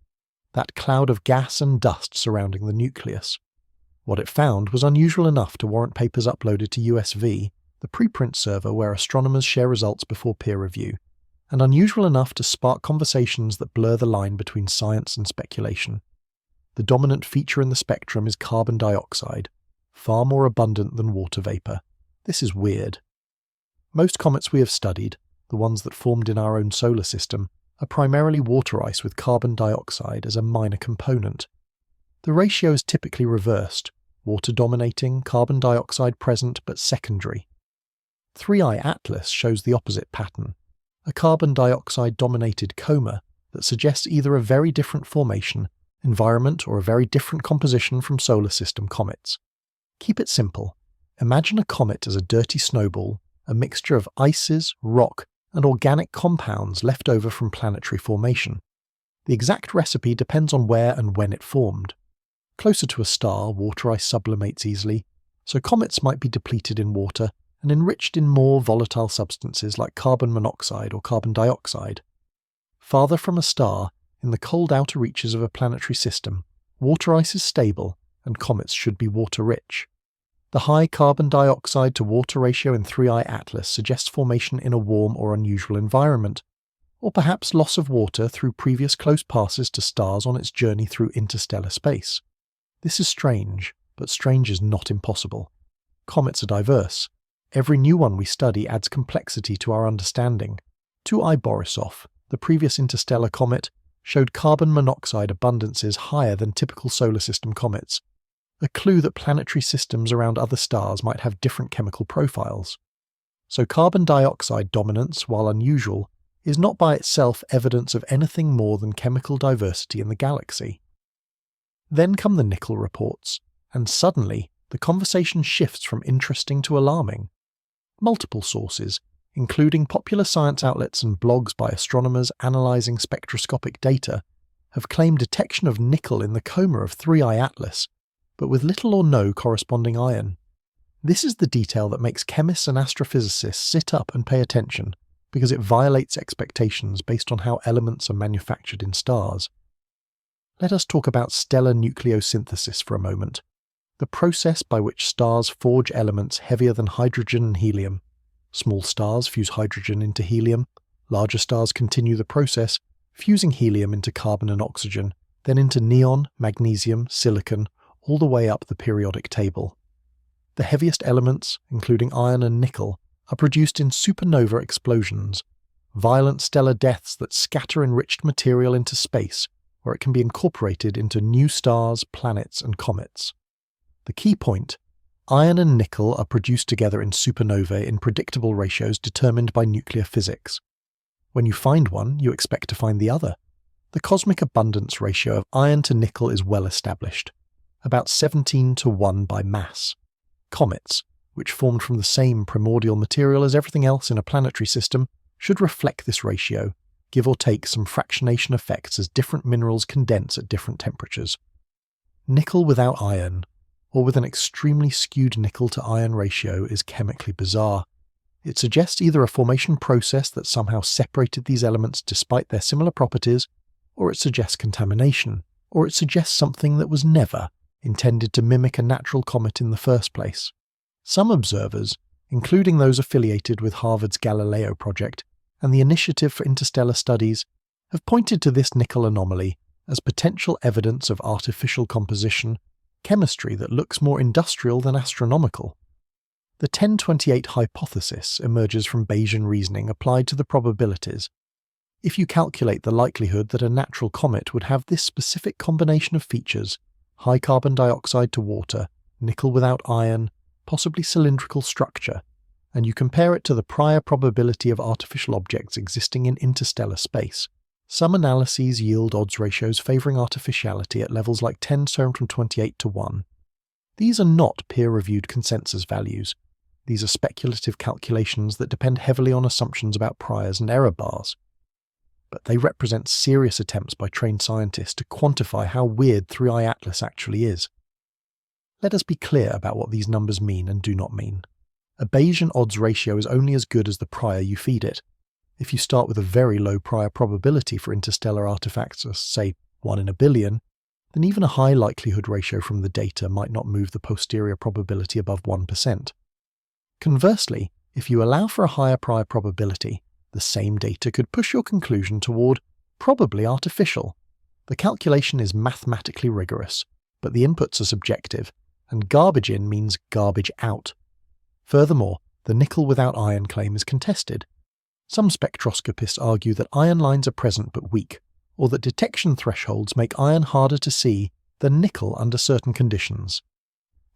that cloud of gas and dust surrounding the nucleus. What it found was unusual enough to warrant papers uploaded to USV, the preprint server where astronomers share results before peer review, and unusual enough to spark conversations that blur the line between science and speculation. The dominant feature in the spectrum is carbon dioxide, far more abundant than water vapor. This is weird. Most comets we have studied, the ones that formed in our own solar system, are primarily water ice with carbon dioxide as a minor component. The ratio is typically reversed, water dominating, carbon dioxide present but secondary. Three-Eye Atlas shows the opposite pattern, a carbon dioxide-dominated coma that suggests either a very different formation, environment, or a very different composition from solar system comets. Keep it simple. Imagine a comet as a dirty snowball, a mixture of ices, rock, and organic compounds left over from planetary formation. The exact recipe depends on where and when it formed. Closer to a star, water ice sublimates easily, so comets might be depleted in water and enriched in more volatile substances like carbon monoxide or carbon dioxide. Farther from a star, in the cold outer reaches of a planetary system, water ice is stable and comets should be water-rich. The high carbon dioxide to water ratio in Three-Eye Atlas suggests formation in a warm or unusual environment, or perhaps loss of water through previous close passes to stars on its journey through interstellar space. This is strange, but strange is not impossible. Comets are diverse. Every new one we study adds complexity to our understanding. 2I Borisov, the previous interstellar comet, showed carbon monoxide abundances higher than typical solar system comets, a clue that planetary systems around other stars might have different chemical profiles. So carbon dioxide dominance, while unusual, is not by itself evidence of anything more than chemical diversity in the galaxy. Then come the nickel reports, and suddenly the conversation shifts from interesting to alarming. Multiple sources, including popular science outlets and blogs by astronomers analysing spectroscopic data, have claimed detection of nickel in the coma of Three-Eye Atlas, but with little or no corresponding iron. This is the detail that makes chemists and astrophysicists sit up and pay attention, because it violates expectations based on how elements are manufactured in stars. Let us talk about stellar nucleosynthesis for a moment, the process by which stars forge elements heavier than hydrogen and helium. Small stars fuse hydrogen into helium, larger stars continue the process, fusing helium into carbon and oxygen, then into neon, magnesium, silicon, all the way up the periodic table. The heaviest elements, including iron and nickel, are produced in supernova explosions. violent stellar deaths that scatter enriched material into space, where it can be incorporated into new stars, planets, and comets. The key point: iron and nickel are produced together in supernovae in predictable ratios determined by nuclear physics. When you find one, you expect to find the other. The cosmic abundance ratio of iron to nickel is well established, about 17:1 by mass. Comets, which formed from the same primordial material as everything else in a planetary system, should reflect this ratio, give or take some fractionation effects as different minerals condense at different temperatures. Nickel without iron, or with an extremely skewed nickel to iron ratio, is chemically bizarre. It suggests either a formation process that somehow separated these elements despite their similar properties, or it suggests contamination, or it suggests something that was never intended to mimic a natural comet in the first place. Some observers, including those affiliated with Harvard's Galileo project and the Initiative for Interstellar Studies, have pointed to this nickel anomaly as potential evidence of artificial composition, chemistry that looks more industrial than astronomical. The 1028 hypothesis emerges from Bayesian reasoning applied to the probabilities. If you calculate the likelihood that a natural comet would have this specific combination of features, high carbon dioxide to water, nickel without iron, possibly cylindrical structure, and you compare it to the prior probability of artificial objects existing in interstellar space, some analyses yield odds ratios favoring artificiality at levels like 10^28 These are not peer-reviewed consensus values. These are speculative calculations that depend heavily on assumptions about priors and error bars. But they represent serious attempts by trained scientists to quantify how weird 3I Atlas actually is. Let us be clear about what these numbers mean and do not mean. A Bayesian odds ratio is only as good as the prior you feed it. If you start with a very low prior probability for interstellar artifacts, say 1 in a billion, then even a high likelihood ratio from the data might not move the posterior probability above 1%. Conversely, if you allow for a higher prior probability, the same data could push your conclusion toward probably artificial. The calculation is mathematically rigorous, but the inputs are subjective, and garbage in means garbage out. Furthermore, the nickel without iron claim is contested. Some spectroscopists argue that iron lines are present but weak, or that detection thresholds make iron harder to see than nickel under certain conditions.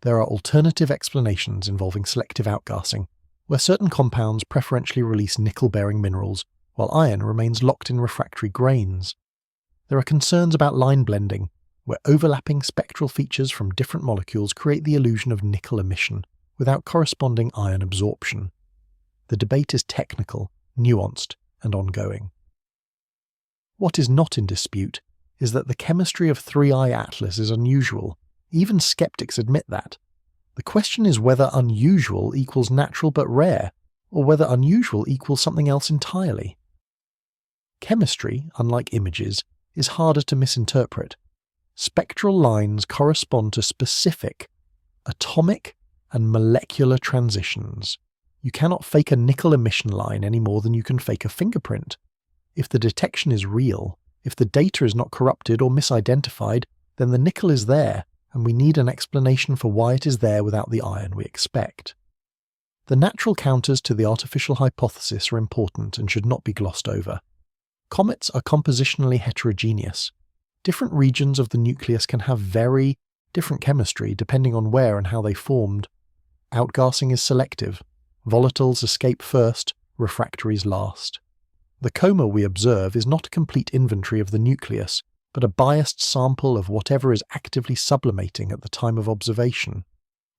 There are alternative explanations involving selective outgassing, where certain compounds preferentially release nickel-bearing minerals, while iron remains locked in refractory grains. There are concerns about line blending, where overlapping spectral features from different molecules create the illusion of nickel emission, without corresponding iron absorption. The debate is technical, nuanced, and ongoing. What is not in dispute is that the chemistry of 3I Atlas is unusual. Even skeptics admit that. The question is whether unusual equals natural but rare, or whether unusual equals something else entirely. Chemistry, unlike images, is harder to misinterpret. Spectral lines correspond to specific, atomic, and molecular transitions. You cannot fake a nickel emission line any more than you can fake a fingerprint. If the detection is real, if the data is not corrupted or misidentified, then the nickel is there, and we need an explanation for why it is there without the iron we expect. The natural counters to the artificial hypothesis are important and should not be glossed over. Comets are compositionally heterogeneous. Different regions of the nucleus can have very different chemistry depending on where and how they formed. Outgassing is selective. Volatiles escape first, refractories last. The coma we observe is not a complete inventory of the nucleus, but a biased sample of whatever is actively sublimating at the time of observation.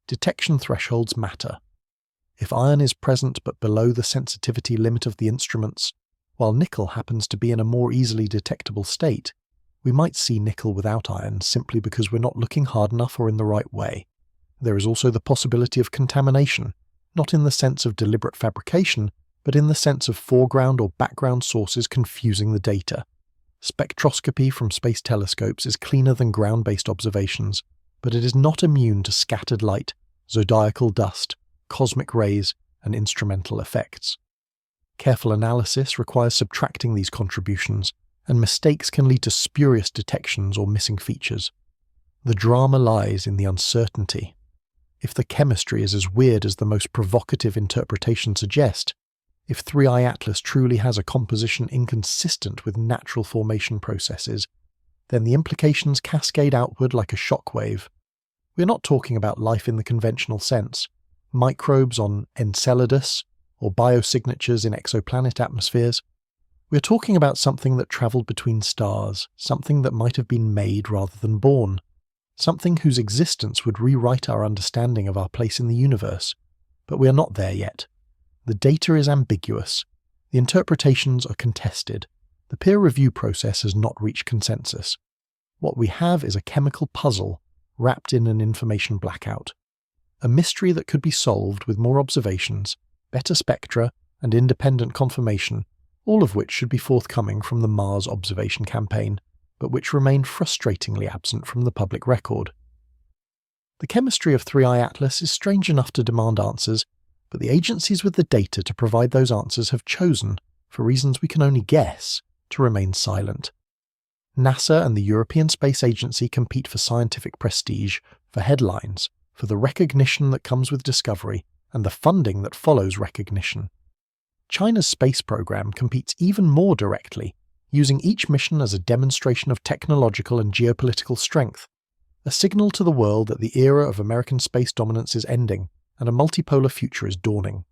Detection thresholds matter. If iron is present but below the sensitivity limit of the instruments, while nickel happens to be in a more easily detectable state, we might see nickel without iron simply because we're not looking hard enough or in the right way. There is also the possibility of contamination, not in the sense of deliberate fabrication, but in the sense of foreground or background sources confusing the data. Spectroscopy from space telescopes is cleaner than ground-based observations, but it is not immune to scattered light, zodiacal dust, cosmic rays, and instrumental effects. Careful analysis requires subtracting these contributions, and mistakes can lead to spurious detections or missing features. The drama lies in the uncertainty. If the chemistry is as weird as the most provocative interpretation suggests, If 3i Atlas truly has a composition inconsistent with natural formation processes, then the implications cascade outward like a shockwave. We're not talking about life in the conventional sense, microbes on Enceladus, or biosignatures in exoplanet atmospheres. We're talking about something that travelled between stars, something that might have been made rather than born, something whose existence would rewrite our understanding of our place in the universe. But we are not there yet. The data is ambiguous, the interpretations are contested, the peer review process has not reached consensus. What we have is a chemical puzzle wrapped in an information blackout, a mystery that could be solved with more observations, better spectra, and independent confirmation, all of which should be forthcoming from the Mars observation campaign, but which remain frustratingly absent from the public record. The chemistry of 3i Atlas is strange enough to demand answers, but the agencies with the data to provide those answers have chosen, for reasons we can only guess, to remain silent. NASA and the European Space Agency compete for scientific prestige, for headlines, for the recognition that comes with discovery, and the funding that follows recognition. China's space program competes even more directly, using each mission as a demonstration of technological and geopolitical strength, a signal to the world that the era of American space dominance is ending, and a multipolar future is dawning.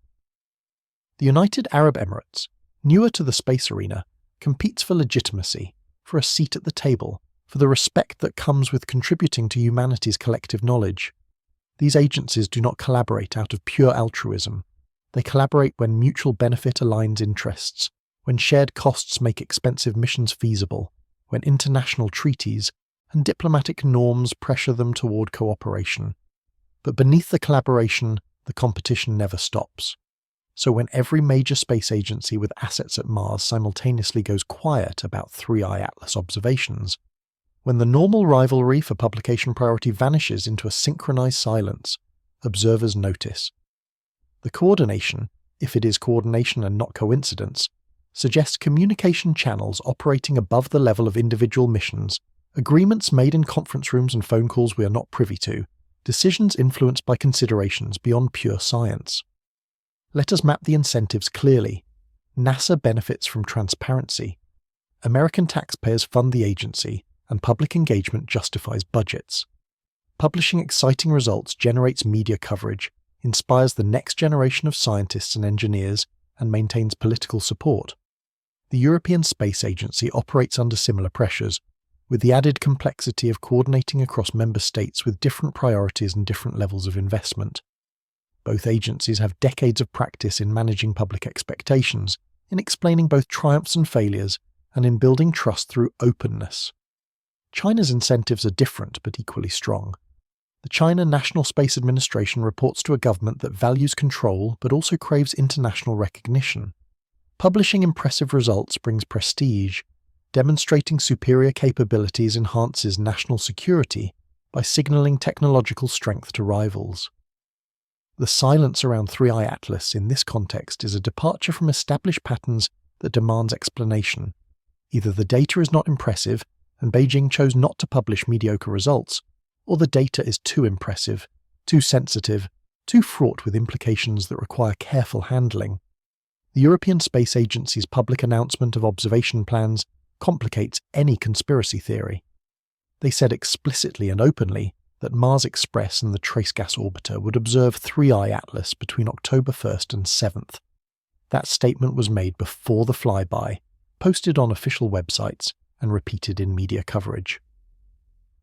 The United Arab Emirates, newer to the space arena, competes for legitimacy, for a seat at the table, for the respect that comes with contributing to humanity's collective knowledge. These agencies do not collaborate out of pure altruism. They collaborate when mutual benefit aligns interests, when shared costs make expensive missions feasible, when international treaties and diplomatic norms pressure them toward cooperation. But beneath the collaboration, the competition never stops. So when every major space agency with assets at Mars simultaneously goes quiet about 3i Atlas observations, when the normal rivalry for publication priority vanishes into a synchronized silence, observers notice. The coordination, if it is coordination and not coincidence, suggests communication channels operating above the level of individual missions, agreements made in conference rooms and phone calls we are not privy to, decisions influenced by considerations beyond pure science. Let us map the incentives clearly. NASA benefits from transparency. American taxpayers fund the agency, and public engagement justifies budgets. Publishing exciting results generates media coverage, inspires the next generation of scientists and engineers, and maintains political support. The European Space Agency operates under similar pressures, with the added complexity of coordinating across member states with different priorities and different levels of investment. Both agencies have decades of practice in managing public expectations, in explaining both triumphs and failures, and in building trust through openness. China's incentives are different but equally strong. The China National Space Administration reports to a government that values control but also craves international recognition. Publishing impressive results brings prestige. Demonstrating superior capabilities enhances national security by signalling technological strength to rivals. The silence around 3i Atlas in this context is a departure from established patterns that demands explanation. Either the data is not impressive, and Beijing chose not to publish mediocre results, or the data is too impressive, too sensitive, too fraught with implications that require careful handling. The European Space Agency's public announcement of observation plans complicates any conspiracy theory. They said explicitly and openly that Mars Express and the Trace Gas Orbiter would observe 3i Atlas between October 1st and 7th. That statement was made before the flyby, posted on official websites, and repeated in media coverage.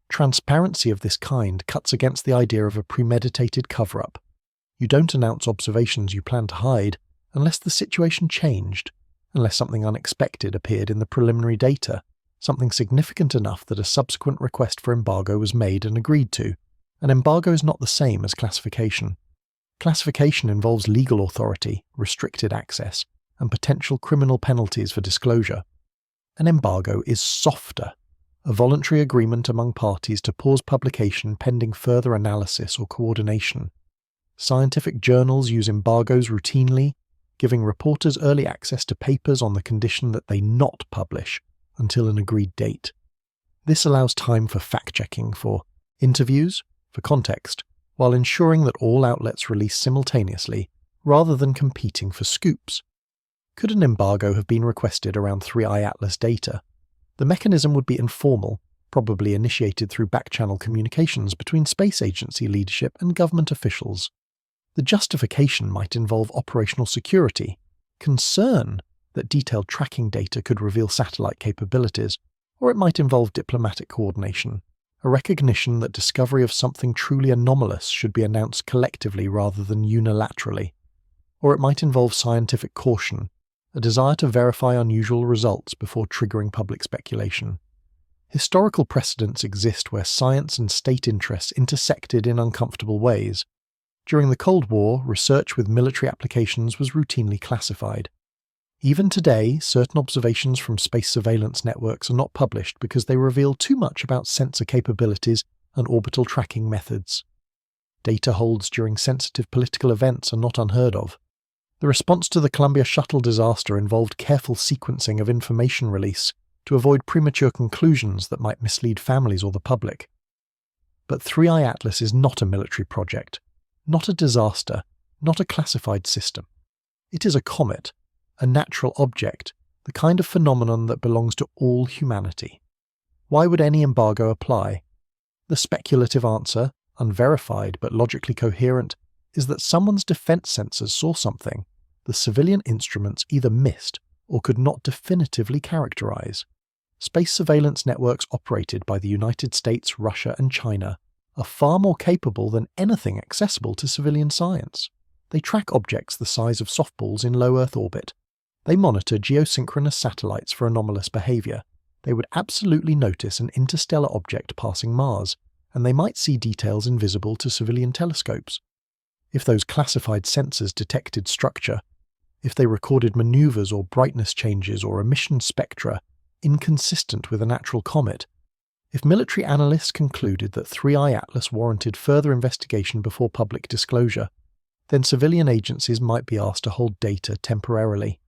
Transparency of this kind cuts against the idea of a premeditated cover-up. You don't announce observations you plan to hide unless the situation changed, unless something unexpected appeared in the preliminary data, something significant enough that a subsequent request for embargo was made and agreed to. An embargo is not the same as classification. Classification involves legal authority, restricted access, and potential criminal penalties for disclosure. An embargo is softer, a voluntary agreement among parties to pause publication pending further analysis or coordination. Scientific journals use embargoes routinely, giving reporters early access to papers on the condition that they not publish until an agreed date. This allows time for fact-checking, for interviews, for context, while ensuring that all outlets release simultaneously rather than competing for scoops. Could an embargo have been requested around 3I Atlas data? The mechanism would be informal, probably initiated through back-channel communications between space agency leadership and government officials. The justification might involve operational security, concern that detailed tracking data could reveal satellite capabilities, or it might involve diplomatic coordination, a recognition that discovery of something truly anomalous should be announced collectively rather than unilaterally, or it might involve scientific caution, a desire to verify unusual results before triggering public speculation. Historical precedents exist where science and state interests intersected in uncomfortable ways. During the Cold War, research with military applications was routinely classified. Even today, certain observations from space surveillance networks are not published because they reveal too much about sensor capabilities and orbital tracking methods. Data holds during sensitive political events are not unheard of. The response to the Columbia Shuttle disaster involved careful sequencing of information release to avoid premature conclusions that might mislead families or the public. But 3I Atlas is not a military project, not a disaster, not a classified system. It is a comet, a natural object, the kind of phenomenon that belongs to all humanity. Why would any embargo apply? The speculative answer, unverified but logically coherent, is that someone's defense sensors saw something the civilian instruments either missed or could not definitively characterize. Space surveillance networks operated by the United States, Russia, and China are far more capable than anything accessible to civilian science. They track objects the size of softballs in low Earth orbit. They monitor geosynchronous satellites for anomalous behavior. They would absolutely notice an interstellar object passing Mars, and they might see details invisible to civilian telescopes. If those classified sensors detected structure, if they recorded maneuvers or brightness changes or emission spectra inconsistent with a natural comet, if military analysts concluded that 3I Atlas warranted further investigation before public disclosure, then civilian agencies might be asked to hold data temporarily.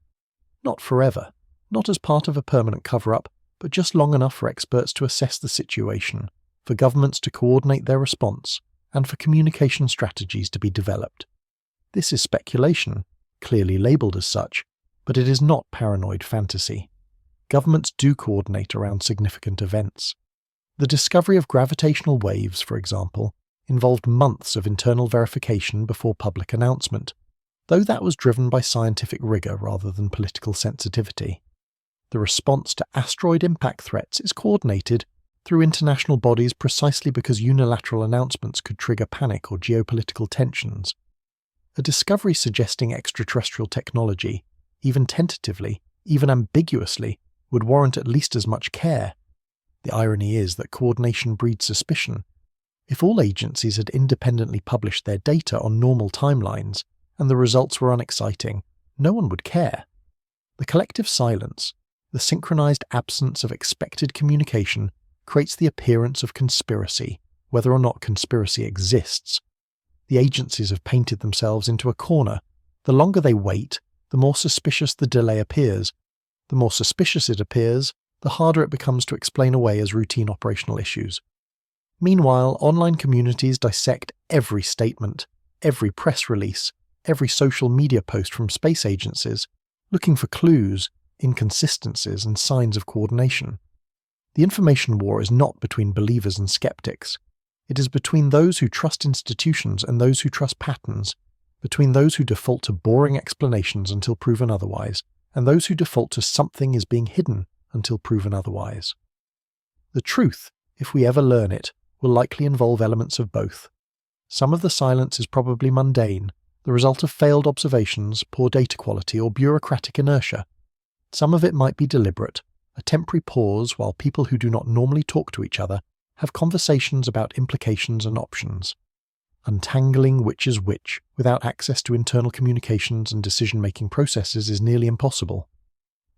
Not forever, not as part of a permanent cover-up, but just long enough for experts to assess the situation, for governments to coordinate their response, and for communication strategies to be developed. This is speculation, clearly labelled as such, but it is not paranoid fantasy. Governments do coordinate around significant events. The discovery of gravitational waves, for example, involved months of internal verification before public announcement, though that was driven by scientific rigour rather than political sensitivity. The response to asteroid impact threats is coordinated through international bodies precisely because unilateral announcements could trigger panic or geopolitical tensions. A discovery suggesting extraterrestrial technology, even tentatively, even ambiguously, would warrant at least as much care. The irony is that coordination breeds suspicion. If all agencies had independently published their data on normal timelines, and the results were unexciting, no one would care. The collective silence, the synchronized absence of expected communication, creates the appearance of conspiracy, whether or not conspiracy exists. The agencies have painted themselves into a corner. The longer they wait, the more suspicious the delay appears. The more suspicious it appears, the harder it becomes to explain away as routine operational issues. Meanwhile, online communities dissect every statement, every press release, every social media post from space agencies, looking for clues, inconsistencies, and signs of coordination. The information war is not between believers and skeptics. It is between those who trust institutions and those who trust patterns, between those who default to boring explanations until proven otherwise, and those who default to something is being hidden until proven otherwise. The truth, if we ever learn it, will likely involve elements of both. Some of the silence is probably mundane, the result of failed observations, poor data quality, or bureaucratic inertia. Some of it might be deliberate, a temporary pause while people who do not normally talk to each other have conversations about implications and options. Untangling which is which without access to internal communications and decision-making processes is nearly impossible.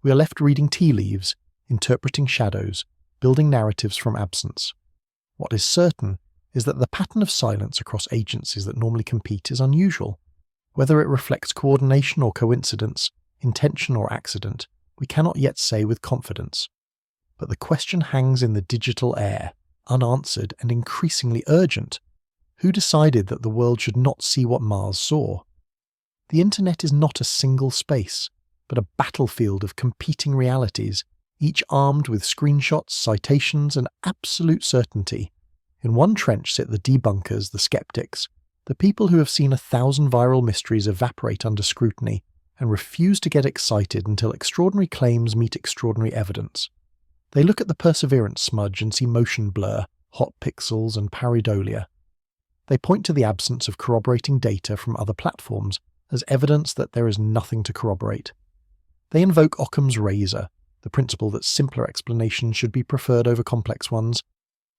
We are left reading tea leaves, interpreting shadows, building narratives from absence. What is certain is that the pattern of silence across agencies that normally compete is unusual. Whether it reflects coordination or coincidence, intention or accident, we cannot yet say with confidence. But the question hangs in the digital air, unanswered and increasingly urgent. Who decided that the world should not see what Mars saw? The internet is not a single space. but a battlefield of competing realities, each armed with screenshots, citations, and absolute certainty. In one trench sit the debunkers, the skeptics, the people who have seen 1,000 viral mysteries evaporate under scrutiny and refuse to get excited until extraordinary claims meet extraordinary evidence. They look at the Perseverance smudge and see motion blur, hot pixels, and pareidolia. They point to the absence of corroborating data from other platforms as evidence that there is nothing to corroborate. They invoke Occam's razor, the principle that simpler explanations should be preferred over complex ones,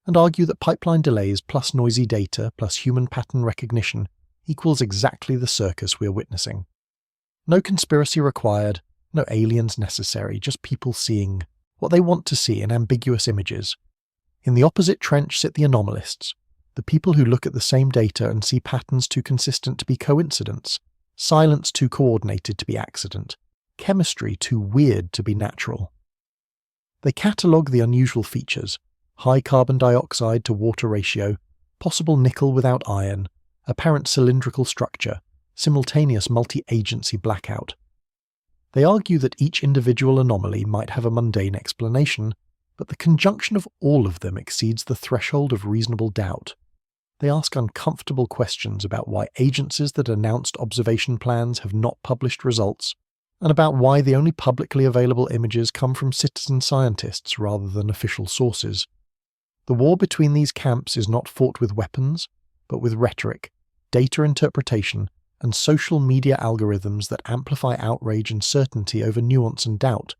and argue that pipeline delays plus noisy data plus human pattern recognition equals exactly the circus we are witnessing. No conspiracy required, no aliens necessary, just people seeing what they want to see in ambiguous images. In the opposite trench sit the anomalists, the people who look at the same data and see patterns too consistent to be coincidence, silence too coordinated to be accident, chemistry too weird to be natural. They catalogue the unusual features: high carbon dioxide to water ratio, possible nickel without iron, apparent cylindrical structure, simultaneous multi-agency blackout. They argue that each individual anomaly might have a mundane explanation, but the conjunction of all of them exceeds the threshold of reasonable doubt. They ask uncomfortable questions about why agencies that announced observation plans have not published results, and about why the only publicly available images come from citizen scientists rather than official sources. The war between these camps is not fought with weapons, but with rhetoric, data interpretation, and social media algorithms that amplify outrage and certainty over nuance and doubt.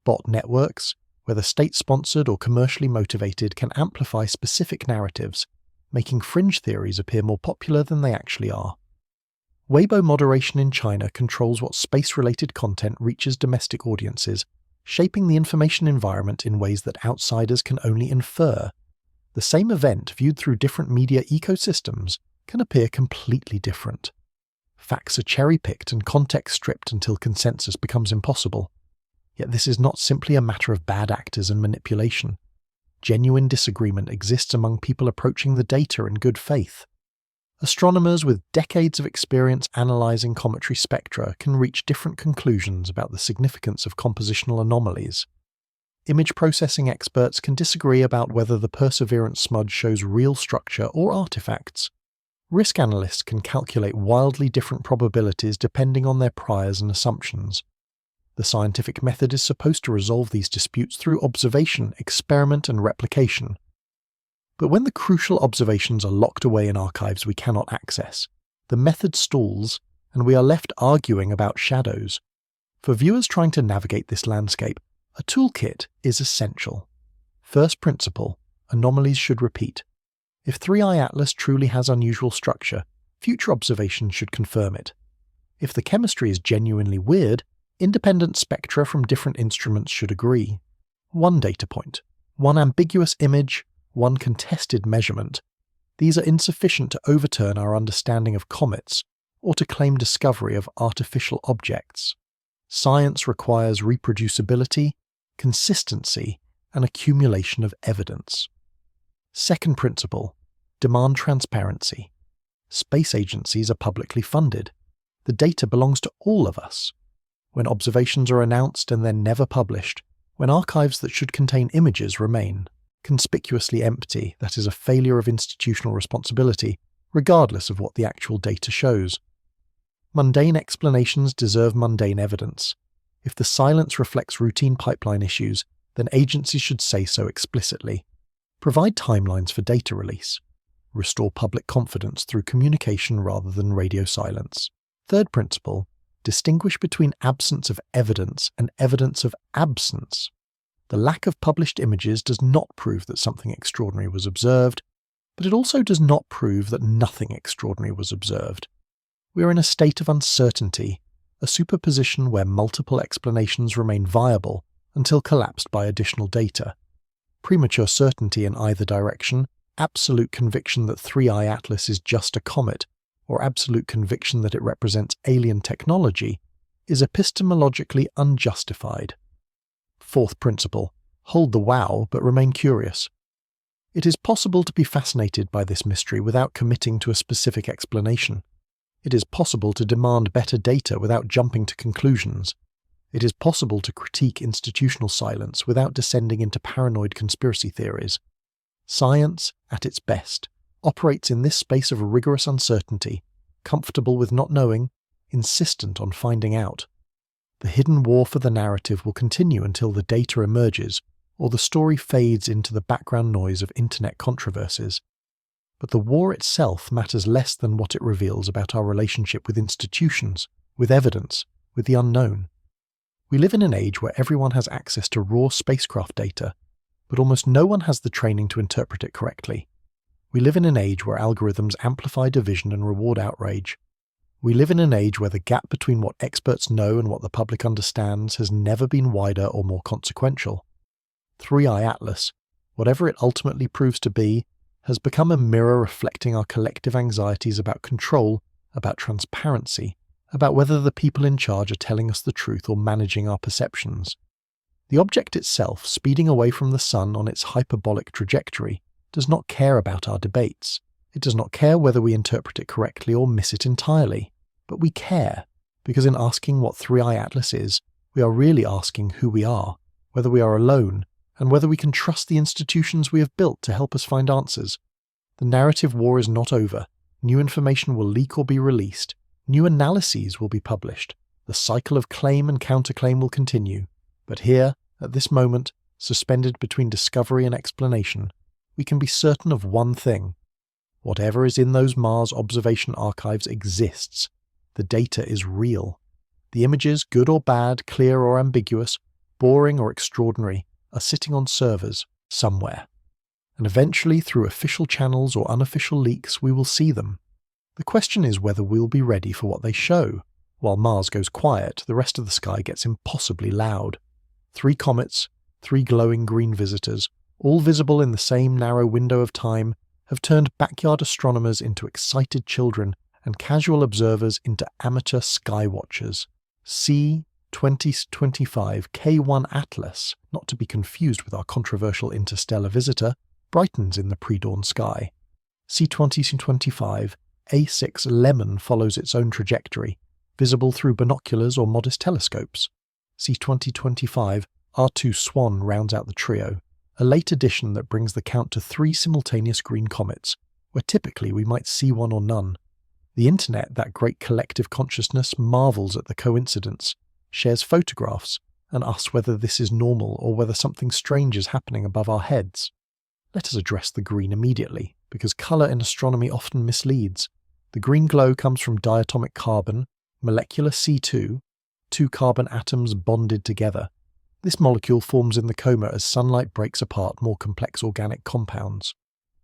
Bot networks, whether state-sponsored or commercially motivated, can amplify specific narratives, making fringe theories appear more popular than they actually are. Weibo moderation in China controls what space-related content reaches domestic audiences, shaping the information environment in ways that outsiders can only infer. The same event viewed through different media ecosystems can appear completely different. Facts are cherry-picked and context stripped until consensus becomes impossible. Yet this is not simply a matter of bad actors and manipulation. Genuine disagreement exists among people approaching the data in good faith. Astronomers with decades of experience analysing cometary spectra can reach different conclusions about the significance of compositional anomalies. Image processing experts can disagree about whether the Perseverance smudge shows real structure or artifacts. Risk analysts can calculate wildly different probabilities depending on their priors and assumptions. The scientific method is supposed to resolve these disputes through observation, experiment, and replication. But when the crucial observations are locked away in archives we cannot access, the method stalls, and we are left arguing about shadows. For viewers trying to navigate this landscape, a toolkit is essential. First principle: anomalies should repeat. If 3i Atlas truly has unusual structure, future observations should confirm it. If the chemistry is genuinely weird, independent spectra from different instruments should agree. One data point, one ambiguous image, one contested measurement. These are insufficient to overturn our understanding of comets or to claim discovery of artificial objects. Science requires reproducibility, consistency, and accumulation of evidence. Second principle: demand transparency. Space agencies are publicly funded. The data belongs to all of us. When observations are announced and then never published, when archives that should contain images remain conspicuously empty, that is a failure of institutional responsibility, regardless of what the actual data shows. Mundane explanations deserve mundane evidence. If the silence reflects routine pipeline issues, then agencies should say so explicitly. Provide timelines for data release. Restore public confidence through communication rather than radio silence. Third principle: distinguish between absence of evidence and evidence of absence. The lack of published images does not prove that something extraordinary was observed, but it also does not prove that nothing extraordinary was observed. We are in a state of uncertainty, a superposition where multiple explanations remain viable until collapsed by additional data. Premature certainty in either direction, absolute conviction that 3i Atlas is just a comet, or absolute conviction that it represents alien technology, is epistemologically unjustified. Fourth principle: hold the wow but remain curious. It is possible to be fascinated by this mystery without committing to a specific explanation. It is possible to demand better data without jumping to conclusions. It is possible to critique institutional silence without descending into paranoid conspiracy theories. Science, at its best, operates in this space of rigorous uncertainty, comfortable with not knowing, insistent on finding out. The hidden war for the narrative will continue until the data emerges, or the story fades into the background noise of internet controversies. But the war itself matters less than what it reveals about our relationship with institutions, with evidence, with the unknown. We live in an age where everyone has access to raw spacecraft data, but almost no one has the training to interpret it correctly. We live in an age where algorithms amplify division and reward outrage. We live in an age where the gap between what experts know and what the public understands has never been wider or more consequential. 3i Atlas, whatever it ultimately proves to be, has become a mirror reflecting our collective anxieties about control, about transparency, about whether the people in charge are telling us the truth or managing our perceptions. The object itself, speeding away from the sun on its hyperbolic trajectory, does not care about our debates. It does not care whether we interpret it correctly or miss it entirely. But we care, because in asking what 3i Atlas is, we are really asking who we are, whether we are alone, and whether we can trust the institutions we have built to help us find answers. The narrative war is not over. New information will leak or be released. New analyses will be published. The cycle of claim and counterclaim will continue. But here, at this moment, suspended between discovery and explanation, we can be certain of one thing. Whatever is in those Mars observation archives exists. The data is real. The images, good or bad, clear or ambiguous, boring or extraordinary, are sitting on servers somewhere. And eventually, through official channels or unofficial leaks, we will see them. The question is whether we'll be ready for what they show. While Mars goes quiet, the rest of the sky gets impossibly loud. 3 comets, 3 glowing green visitors, all visible in the same narrow window of time, have turned backyard astronomers into excited children and casual observers into amateur sky watchers. C-2025 K1 Atlas, not to be confused with our controversial interstellar visitor, brightens in the pre-dawn sky. C-2025 A6 Lemon follows its own trajectory, visible through binoculars or modest telescopes. C-2025 R2 Swan rounds out the trio, a late addition that brings the count to 3 simultaneous green comets, where typically we might see one or none. The internet, that great collective consciousness, marvels at the coincidence, shares photographs, and asks whether this is normal or whether something strange is happening above our heads. Let us address the green immediately, because colour in astronomy often misleads. The green glow comes from diatomic carbon, molecular C2, 2 carbon atoms bonded together. This molecule forms in the coma as sunlight breaks apart more complex organic compounds.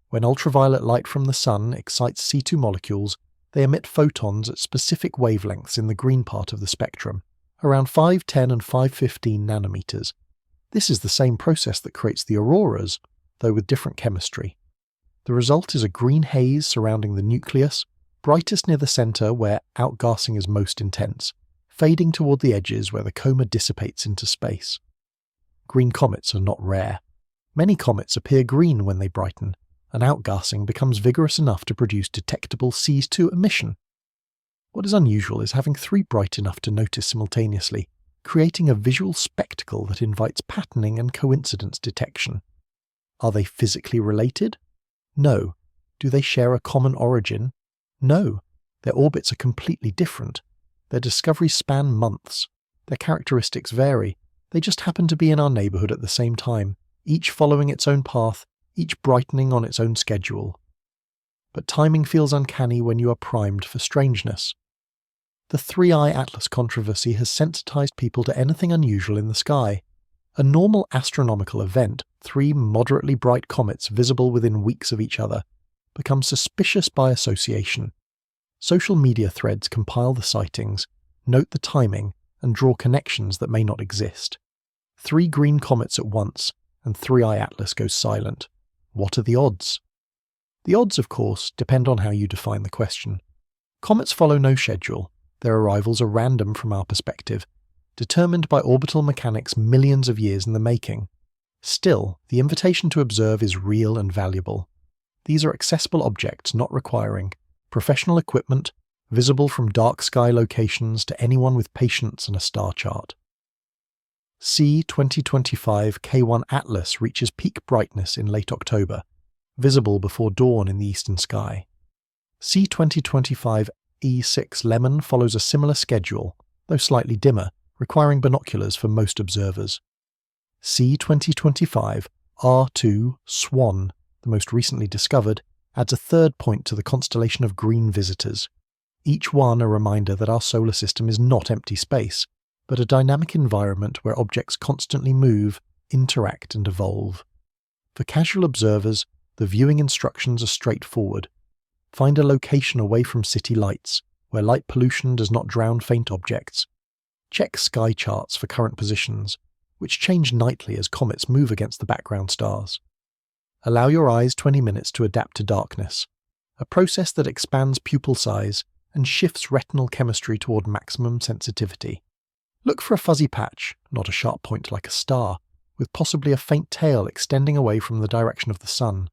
When ultraviolet light from the sun excites C2 molecules, they emit photons at specific wavelengths in the green part of the spectrum, around 510 and 515 nanometers. This is the same process that creates the auroras, though with different chemistry. The result is a green haze surrounding the nucleus, brightest near the center where outgassing is most intense, fading toward the edges where the coma dissipates into space. Green comets are not rare. Many comets appear green when they brighten, and outgassing becomes vigorous enough to produce detectable C2 emission. What is unusual is having 3 bright enough to notice simultaneously, creating a visual spectacle that invites patterning and coincidence detection. Are they physically related? No. Do they share a common origin? No. Their orbits are completely different. Their discoveries span months. Their characteristics vary. They just happen to be in our neighbourhood at the same time, each following its own path, each brightening on its own schedule. But timing feels uncanny when you are primed for strangeness. The 3i Atlas controversy has sensitised people to anything unusual in the sky. A normal astronomical event, 3 moderately bright comets visible within weeks of each other, becomes suspicious by association. Social media threads compile the sightings, note the timing, and draw connections that may not exist. 3 green comets at once, and 3i Atlas goes silent. What are the odds? The odds, of course, depend on how you define the question. Comets follow no schedule. Their arrivals are random from our perspective, determined by orbital mechanics millions of years in the making. Still, the invitation to observe is real and valuable. These are accessible objects not requiring professional equipment, visible from dark sky locations to anyone with patience and a star chart. C 2025 K1 Atlas reaches peak brightness in late October, visible before dawn in the eastern sky. C 2025 E6 Lemon follows a similar schedule, though slightly dimmer, requiring binoculars for most observers. C 2025 R2 Swan, the most recently discovered, adds a third point to the constellation of green visitors, each one a reminder that our solar system is not empty space, but a dynamic environment where objects constantly move, interact and evolve. For casual observers, the viewing instructions are straightforward. Find a location away from city lights, where light pollution does not drown faint objects. Check sky charts for current positions, which change nightly as comets move against the background stars. Allow your eyes 20 minutes to adapt to darkness, a process that expands pupil size and shifts retinal chemistry toward maximum sensitivity. Look for a fuzzy patch, not a sharp point like a star, with possibly a faint tail extending away from the direction of the sun.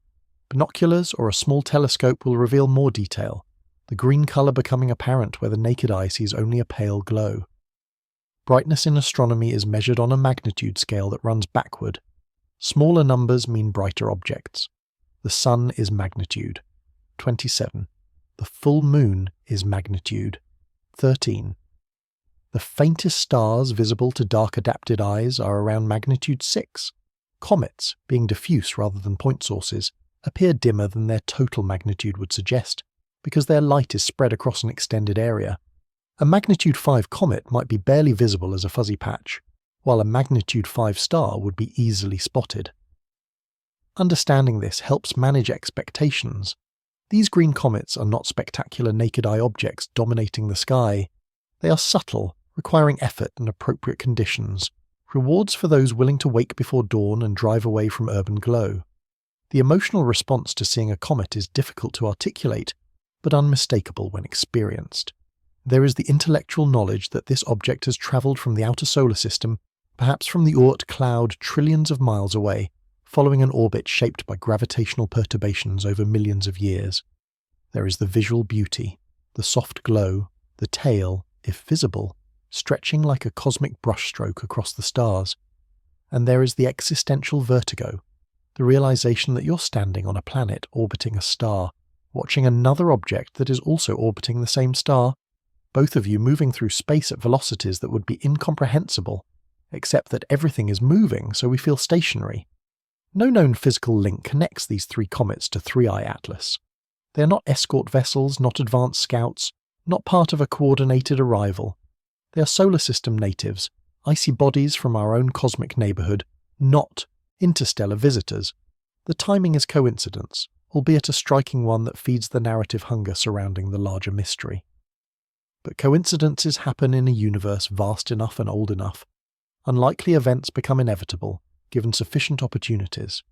Binoculars or a small telescope will reveal more detail, the green colour becoming apparent where the naked eye sees only a pale glow. Brightness in astronomy is measured on a magnitude scale that runs backward. Smaller numbers mean brighter objects. The sun is magnitude, 27. The full moon is magnitude, 13. The faintest stars visible to dark-adapted eyes are around magnitude 6. Comets, being diffuse rather than point sources, appear dimmer than their total magnitude would suggest, because their light is spread across an extended area. A magnitude 5 comet might be barely visible as a fuzzy patch, while a magnitude 5 star would be easily spotted. Understanding this helps manage expectations. These green comets are not spectacular naked-eye objects dominating the sky. They are subtle, requiring effort and appropriate conditions, rewards for those willing to wake before dawn and drive away from urban glow. The emotional response to seeing a comet is difficult to articulate, but unmistakable when experienced. There is the intellectual knowledge that this object has travelled from the outer solar system, perhaps from the Oort cloud trillions of miles away, following an orbit shaped by gravitational perturbations over millions of years. There is the visual beauty, the soft glow, the tail, if visible, stretching like a cosmic brushstroke across the stars. And there is the existential vertigo, the realization that you're standing on a planet orbiting a star, watching another object that is also orbiting the same star, both of you moving through space at velocities that would be incomprehensible, except that everything is moving so we feel stationary. No known physical link connects these three comets to 3i Atlas. They are not escort vessels, not advanced scouts, not part of a coordinated arrival. They are solar system natives, icy bodies from our own cosmic neighbourhood, not interstellar visitors. The timing is coincidence, albeit a striking one that feeds the narrative hunger surrounding the larger mystery. But coincidences happen in a universe vast enough and old enough. Unlikely events become inevitable, given sufficient opportunities.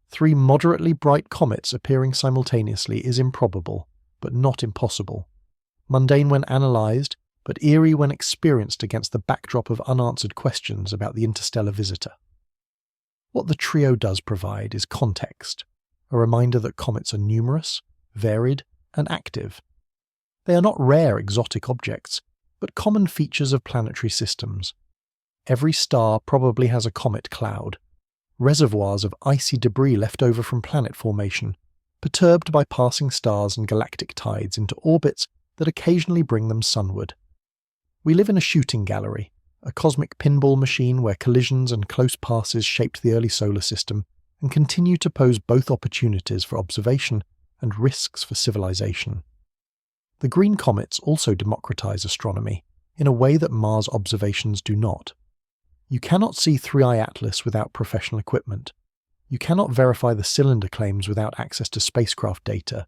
3 moderately bright comets appearing simultaneously is improbable, but not impossible. Mundane when analysed, but eerie when experienced against the backdrop of unanswered questions about the interstellar visitor. What the trio does provide is context, a reminder that comets are numerous, varied, and active. They are not rare exotic objects, but common features of planetary systems. Every star probably has a comet cloud, reservoirs of icy debris left over from planet formation, perturbed by passing stars and galactic tides into orbits that occasionally bring them sunward. We live in a shooting gallery, a cosmic pinball machine where collisions and close passes shaped the early solar system and continue to pose both opportunities for observation and risks for civilization. The green comets also democratize astronomy in a way that Mars observations do not. You cannot see 3i Atlas without professional equipment. You cannot verify the cylinder claims without access to spacecraft data,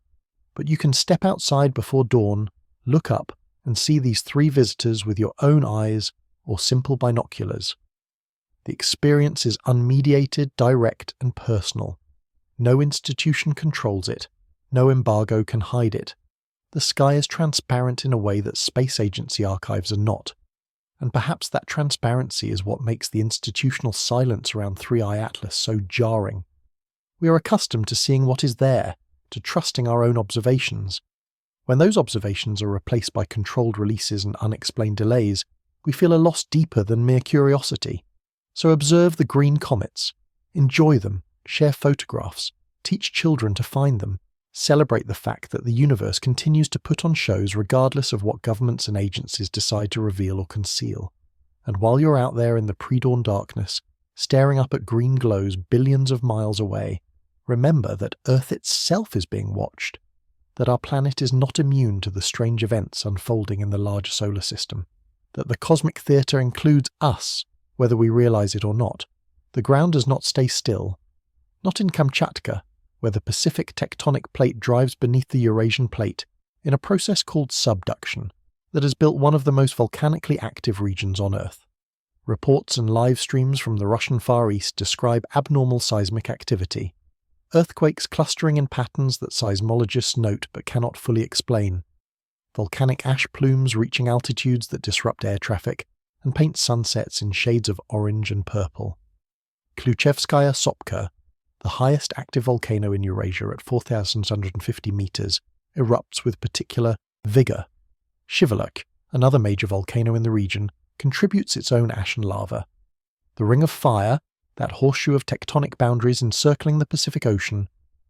but you can step outside before dawn, look up, and see these 3 visitors with your own eyes or simple binoculars. The experience is unmediated, direct, and personal. No institution controls it. No embargo can hide it. The sky is transparent in a way that space agency archives are not, and perhaps that transparency is what makes the institutional silence around 3i Atlas so jarring. We are accustomed to seeing what is there, to trusting our own observations. When those observations are replaced by controlled releases and unexplained delays, we feel a loss deeper than mere curiosity. So observe the green comets, enjoy them, share photographs, teach children to find them, celebrate the fact that the universe continues to put on shows regardless of what governments and agencies decide to reveal or conceal. And while you're out there in the pre-dawn darkness, staring up at green glows billions of miles away, remember that Earth itself is being watched, that our planet is not immune to the strange events unfolding in the larger solar system, that the cosmic theatre includes us, whether we realize it or not. The ground does not stay still. Not in Kamchatka, where the Pacific tectonic plate drives beneath the Eurasian plate in a process called subduction that has built one of the most volcanically active regions on Earth. Reports and live streams from the Russian Far East describe abnormal seismic activity, earthquakes clustering in patterns that seismologists note but cannot fully explain, volcanic ash plumes reaching altitudes that disrupt air traffic and paint sunsets in shades of orange and purple. Kluchevskaya Sopka, the highest active volcano in Eurasia at 4,150 meters, erupts with particular vigor. Shivaluk, another major volcano in the region, contributes its own ash and lava. The Ring of Fire, that horseshoe of tectonic boundaries encircling the Pacific Ocean,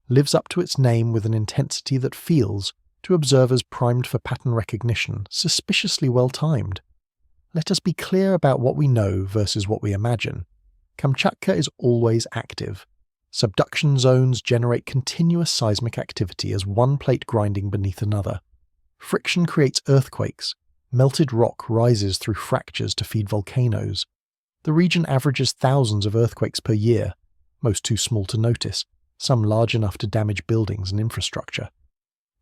lives up to its name with an intensity that feels, to observers primed for pattern recognition, suspiciously well-timed. Let us be clear about what we know versus what we imagine. Kamchatka is always active. Subduction zones generate continuous seismic activity as one plate grinding beneath another. Friction creates earthquakes. Melted rock rises through fractures to feed volcanoes. The region averages thousands of earthquakes per year, most too small to notice, some large enough to damage buildings and infrastructure.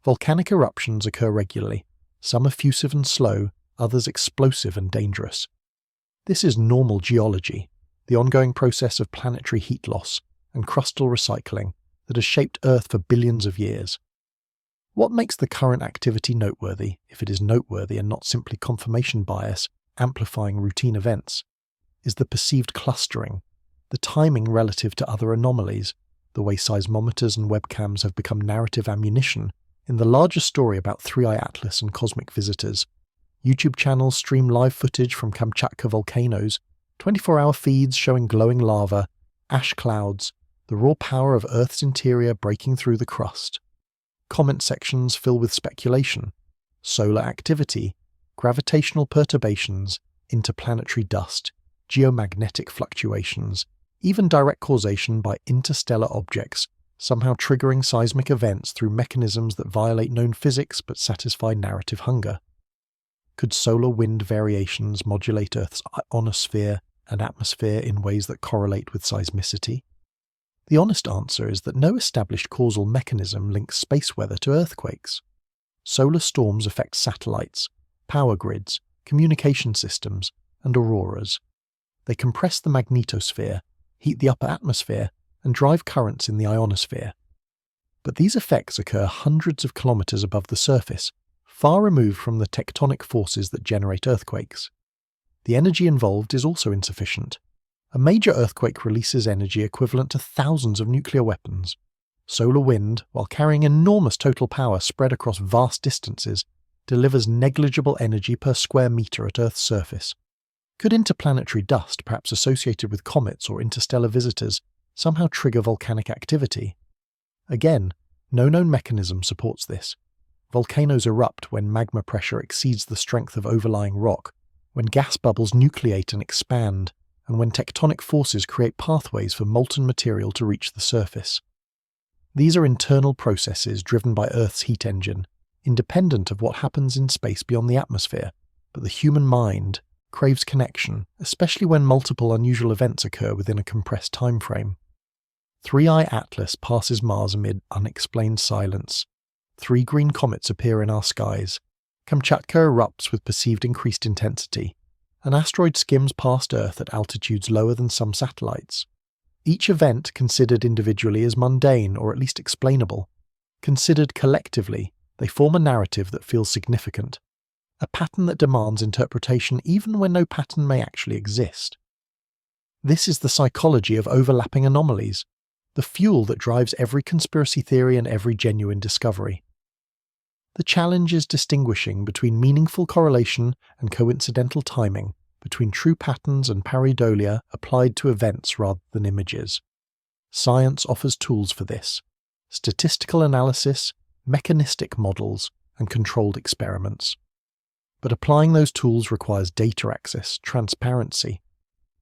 Volcanic eruptions occur regularly, some effusive and slow, others explosive and dangerous. This is normal geology, the ongoing process of planetary heat loss and crustal recycling that has shaped Earth for billions of years. What makes the current activity noteworthy, if it is noteworthy and not simply confirmation bias amplifying routine events, is the perceived clustering, the timing relative to other anomalies, the way seismometers and webcams have become narrative ammunition in the larger story about 3i Atlas and cosmic visitors. YouTube channels stream live footage from Kamchatka volcanoes, 24-hour feeds showing glowing lava, ash clouds, the raw power of Earth's interior breaking through the crust. Comment sections fill with speculation, solar activity, gravitational perturbations, interplanetary dust, geomagnetic fluctuations, even direct causation by interstellar objects, somehow triggering seismic events through mechanisms that violate known physics but satisfy narrative hunger. Could solar wind variations modulate Earth's ionosphere and atmosphere in ways that correlate with seismicity? The honest answer is that no established causal mechanism links space weather to earthquakes. Solar storms affect satellites, power grids, communication systems, and auroras. They compress the magnetosphere, heat the upper atmosphere, and drive currents in the ionosphere. But these effects occur hundreds of kilometers above the surface, far removed from the tectonic forces that generate earthquakes. The energy involved is also insufficient. A major earthquake releases energy equivalent to thousands of nuclear weapons. Solar wind, while carrying enormous total power spread across vast distances, delivers negligible energy per square meter at Earth's surface. Could interplanetary dust, perhaps associated with comets or interstellar visitors, somehow trigger volcanic activity? Again, no known mechanism supports this. Volcanoes erupt when magma pressure exceeds the strength of overlying rock, when gas bubbles nucleate and expand, and when tectonic forces create pathways for molten material to reach the surface. These are internal processes driven by Earth's heat engine, independent of what happens in space beyond the atmosphere, but the human mind craves connection, especially when multiple unusual events occur within a compressed time frame. 3i Atlas passes Mars amid unexplained silence. 3 green comets appear in our skies. Kamchatka erupts with perceived increased intensity. An asteroid skims past Earth at altitudes lower than some satellites. Each event considered individually is mundane or at least explainable. Considered collectively, they form a narrative that feels significant. A pattern that demands interpretation even when no pattern may actually exist. This is the psychology of overlapping anomalies, the fuel that drives every conspiracy theory and every genuine discovery. The challenge is distinguishing between meaningful correlation and coincidental timing, between true patterns and pareidolia applied to events rather than images. Science offers tools for this: statistical analysis, mechanistic models, and controlled experiments. But applying those tools requires data access, transparency.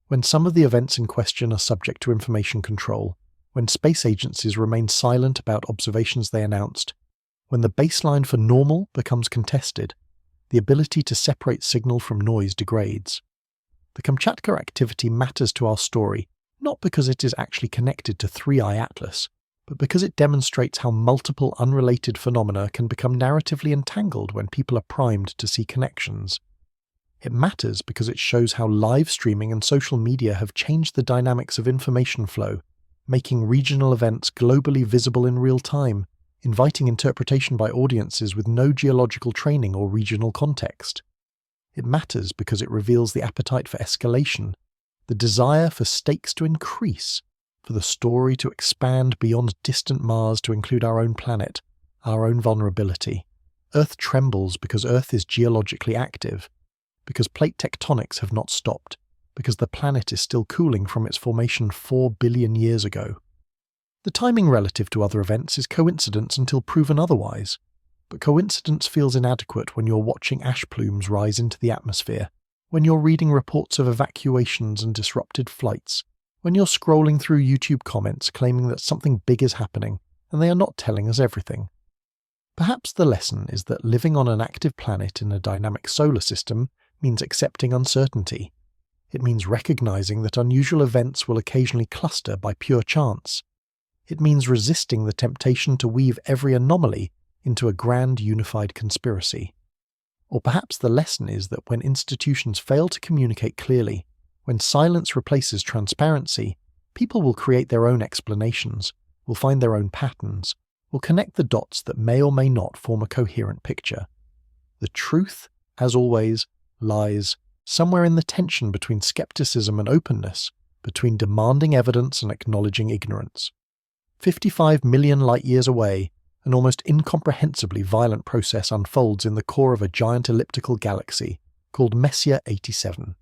When some of the events in question are subject to information control, when space agencies remain silent about observations they announced, when the baseline for normal becomes contested, the ability to separate signal from noise degrades. The Kamchatka activity matters to our story, not because it is actually connected to 3i Atlas, but because it demonstrates how multiple unrelated phenomena can become narratively entangled when people are primed to see connections. It matters because it shows how live streaming and social media have changed the dynamics of information flow, making regional events globally visible in real time, inviting interpretation by audiences with no geological training or regional context. It matters because it reveals the appetite for escalation, the desire for stakes to increase, for the story to expand beyond distant Mars to include our own planet, our own vulnerability. Earth trembles because Earth is geologically active, because plate tectonics have not stopped, because the planet is still cooling from its formation 4 billion years ago. The timing relative to other events is coincidence until proven otherwise, but coincidence feels inadequate when you're watching ash plumes rise into the atmosphere, when you're reading reports of evacuations and disrupted flights, when you're scrolling through YouTube comments claiming that something big is happening and they are not telling us everything. Perhaps the lesson is that living on an active planet in a dynamic solar system means accepting uncertainty. It means recognizing that unusual events will occasionally cluster by pure chance. It means resisting the temptation to weave every anomaly into a grand unified conspiracy. Or perhaps the lesson is that when institutions fail to communicate clearly, when silence replaces transparency, people will create their own explanations, will find their own patterns, will connect the dots that may or may not form a coherent picture. The truth, as always, lies somewhere in the tension between skepticism and openness, between demanding evidence and acknowledging ignorance. 55 million light-years away, an almost incomprehensibly violent process unfolds in the core of a giant elliptical galaxy called Messier 87.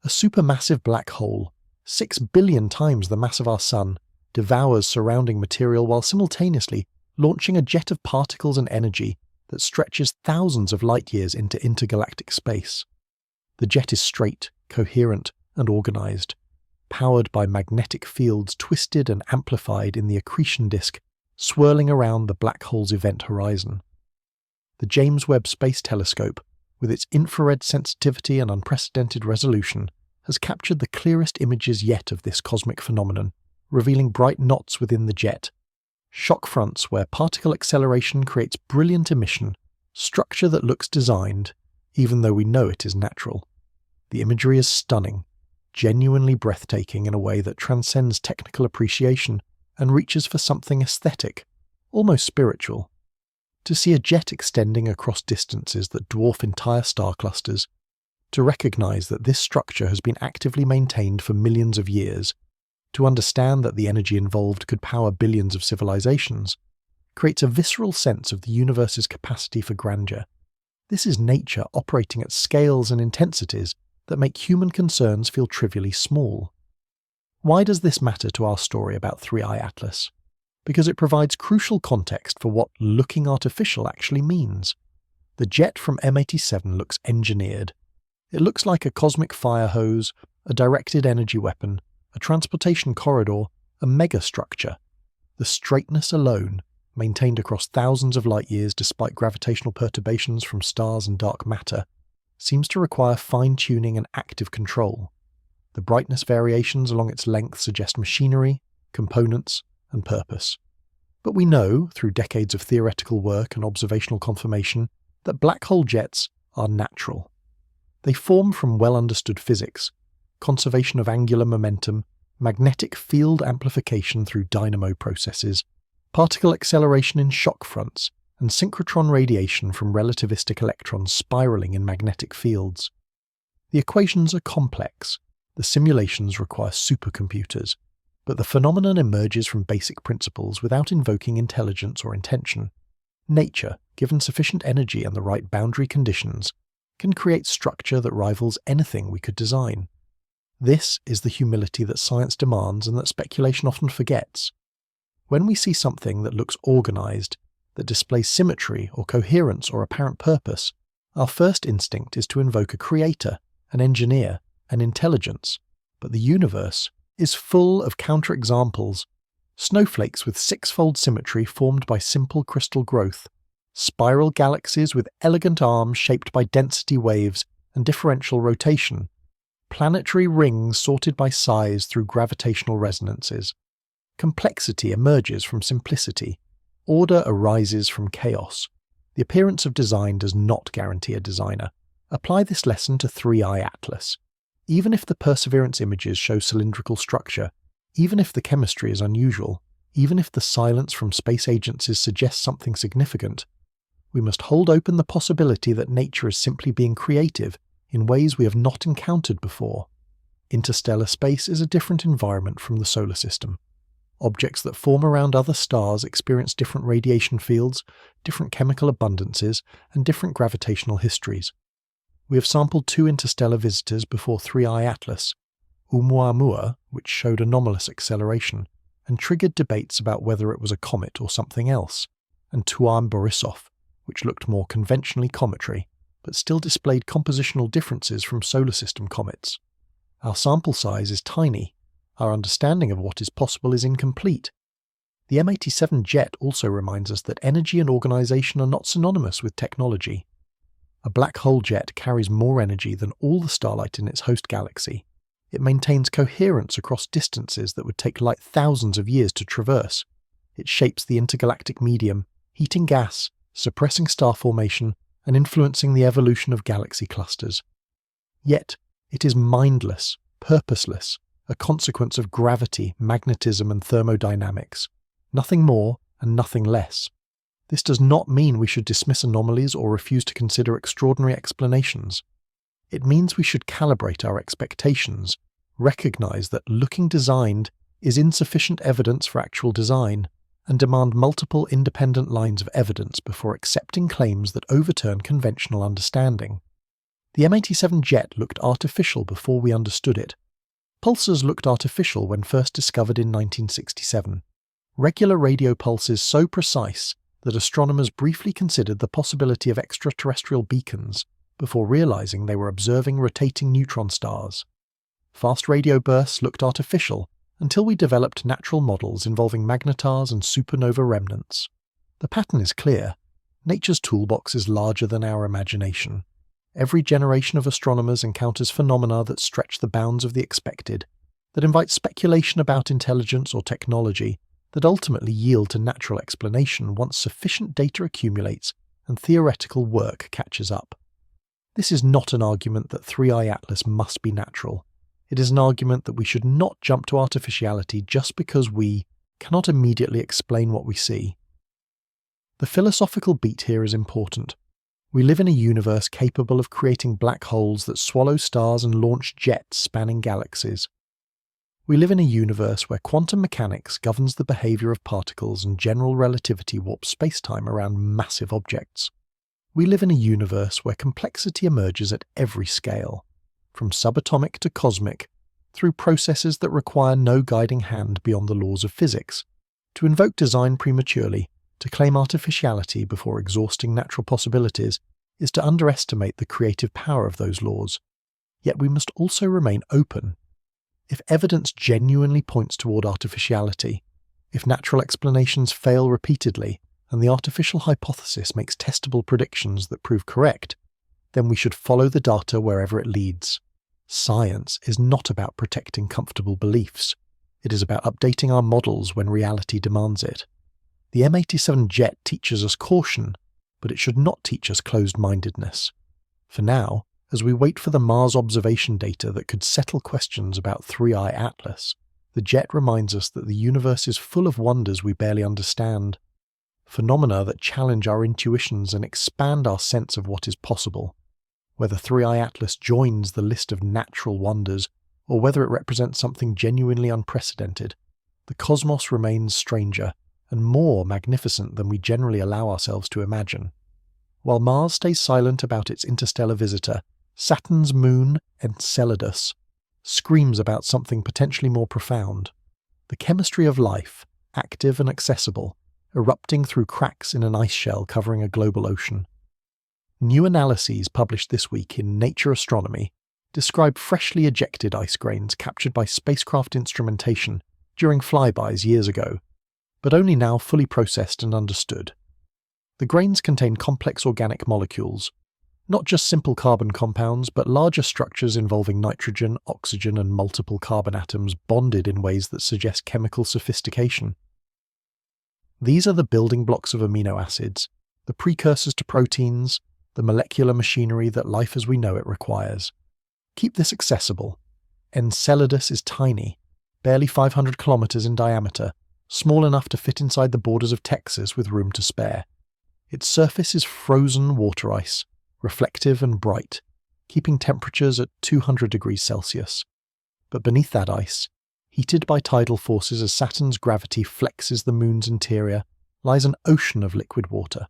A supermassive black hole, 6 billion times the mass of our Sun, devours surrounding material while simultaneously launching a jet of particles and energy that stretches thousands of light-years into intergalactic space. The jet is straight, coherent, and organized, powered by magnetic fields twisted and amplified in the accretion disk swirling around the black hole's event horizon. The James Webb Space Telescope, with its infrared sensitivity and unprecedented resolution, has captured the clearest images yet of this cosmic phenomenon, revealing bright knots within the jet, shock fronts where particle acceleration creates brilliant emission, structure that looks designed, even though we know it is natural. The imagery is stunning, genuinely breathtaking in a way that transcends technical appreciation and reaches for something aesthetic, almost spiritual. To see a jet extending across distances that dwarf entire star clusters, to recognize that this structure has been actively maintained for millions of years, to understand that the energy involved could power billions of civilizations, creates a visceral sense of the universe's capacity for grandeur. This is nature operating at scales and intensities that make human concerns feel trivially small. Why does this matter to our story about 3i Atlas? Because it provides crucial context for what looking artificial actually means. The jet from M87 looks engineered. It looks like a cosmic fire hose, a directed energy weapon, a transportation corridor, a megastructure. The straightness alone, maintained across thousands of light-years despite gravitational perturbations from stars and dark matter, seems to require fine-tuning and active control. The brightness variations along its length suggest machinery, components, and purpose. But we know, through decades of theoretical work and observational confirmation, that black hole jets are natural. They form from well-understood physics, conservation of angular momentum, magnetic field amplification through dynamo processes, particle acceleration in shock fronts, and synchrotron radiation from relativistic electrons spiraling in magnetic fields. The equations are complex. The simulations require supercomputers, but the phenomenon emerges from basic principles without invoking intelligence or intention. Nature, given sufficient energy and the right boundary conditions, can create structure that rivals anything we could design. This is the humility that science demands and that speculation often forgets. When we see something that looks organized, that displays symmetry or coherence or apparent purpose, our first instinct is to invoke a creator, an engineer, an intelligence. But the universe is full of counterexamples: snowflakes with six-fold symmetry formed by simple crystal growth, spiral galaxies with elegant arms shaped by density waves and differential rotation, planetary rings sorted by size through gravitational resonances. Complexity emerges from simplicity. Order arises from chaos. The appearance of design does not guarantee a designer. Apply this lesson to 3i Atlas. Even if the Perseverance images show cylindrical structure, even if the chemistry is unusual, even if the silence from space agencies suggests something significant, we must hold open the possibility that nature is simply being creative in ways we have not encountered before. Interstellar space is a different environment from the solar system. Objects that form around other stars experience different radiation fields, different chemical abundances, and different gravitational histories. We have sampled 2 interstellar visitors before 3i Atlas: Oumuamua, which showed anomalous acceleration, and triggered debates about whether it was a comet or something else, and Tuam-Borisov, which looked more conventionally cometary, but still displayed compositional differences from solar system comets. Our sample size is tiny. Our understanding of what is possible is incomplete. The M87 jet also reminds us that energy and organization are not synonymous with technology. A black hole jet carries more energy than all the starlight in its host galaxy. It maintains coherence across distances that would take light thousands of years to traverse. It shapes the intergalactic medium, heating gas, suppressing star formation, and influencing the evolution of galaxy clusters. Yet, it is mindless, purposeless, a consequence of gravity, magnetism, and thermodynamics. Nothing more and nothing less. This does not mean we should dismiss anomalies or refuse to consider extraordinary explanations. It means we should calibrate our expectations, recognize that looking designed is insufficient evidence for actual design, and demand multiple independent lines of evidence before accepting claims that overturn conventional understanding. The M87 jet looked artificial before we understood it. Pulsars looked artificial when first discovered in 1967. Regular radio pulses so precise that astronomers briefly considered the possibility of extraterrestrial beacons before realizing they were observing rotating neutron stars. Fast radio bursts looked artificial until we developed natural models involving magnetars and supernova remnants. The pattern is clear. Nature's toolbox is larger than our imagination. Every generation of astronomers encounters phenomena that stretch the bounds of the expected, that invite speculation about intelligence or technology, that ultimately yield to natural explanation once sufficient data accumulates and theoretical work catches up. This is not an argument that 3i Atlas must be natural. It is an argument that we should not jump to artificiality just because we cannot immediately explain what we see. The philosophical beat here is important. We live in a universe capable of creating black holes that swallow stars and launch jets spanning galaxies. We live in a universe where quantum mechanics governs the behavior of particles and general relativity warps spacetime around massive objects. We live in a universe where complexity emerges at every scale, from subatomic to cosmic, through processes that require no guiding hand beyond the laws of physics. To invoke design prematurely, to claim artificiality before exhausting natural possibilities, is to underestimate the creative power of those laws. Yet we must also remain open. If evidence genuinely points toward artificiality, if natural explanations fail repeatedly, and the artificial hypothesis makes testable predictions that prove correct, then we should follow the data wherever it leads. Science is not about protecting comfortable beliefs. It is about updating our models when reality demands it. The M87 jet teaches us caution, but it should not teach us closed-mindedness. For now, as we wait for the Mars observation data that could settle questions about 3i Atlas, the jet reminds us that the universe is full of wonders we barely understand, phenomena that challenge our intuitions and expand our sense of what is possible. Whether 3i Atlas joins the list of natural wonders, or whether it represents something genuinely unprecedented, the cosmos remains stranger and more magnificent than we generally allow ourselves to imagine. While Mars stays silent about its interstellar visitor, Saturn's moon, Enceladus, screams about something potentially more profound. The chemistry of life, active and accessible, erupting through cracks in an ice shell covering a global ocean. New analyses published this week in Nature Astronomy describe freshly ejected ice grains captured by spacecraft instrumentation during flybys years ago, but only now fully processed and understood. The grains contain complex organic molecules, not just simple carbon compounds, but larger structures involving nitrogen, oxygen, and multiple carbon atoms bonded in ways that suggest chemical sophistication. These are the building blocks of amino acids, the precursors to proteins, the molecular machinery that life as we know it requires. Keep this accessible. Enceladus is tiny, barely 500 kilometers in diameter, small enough to fit inside the borders of Texas with room to spare. Its surface is frozen water ice, reflective and bright, keeping temperatures at 200 degrees Celsius. But beneath that ice, heated by tidal forces as Saturn's gravity flexes the moon's interior, lies an ocean of liquid water.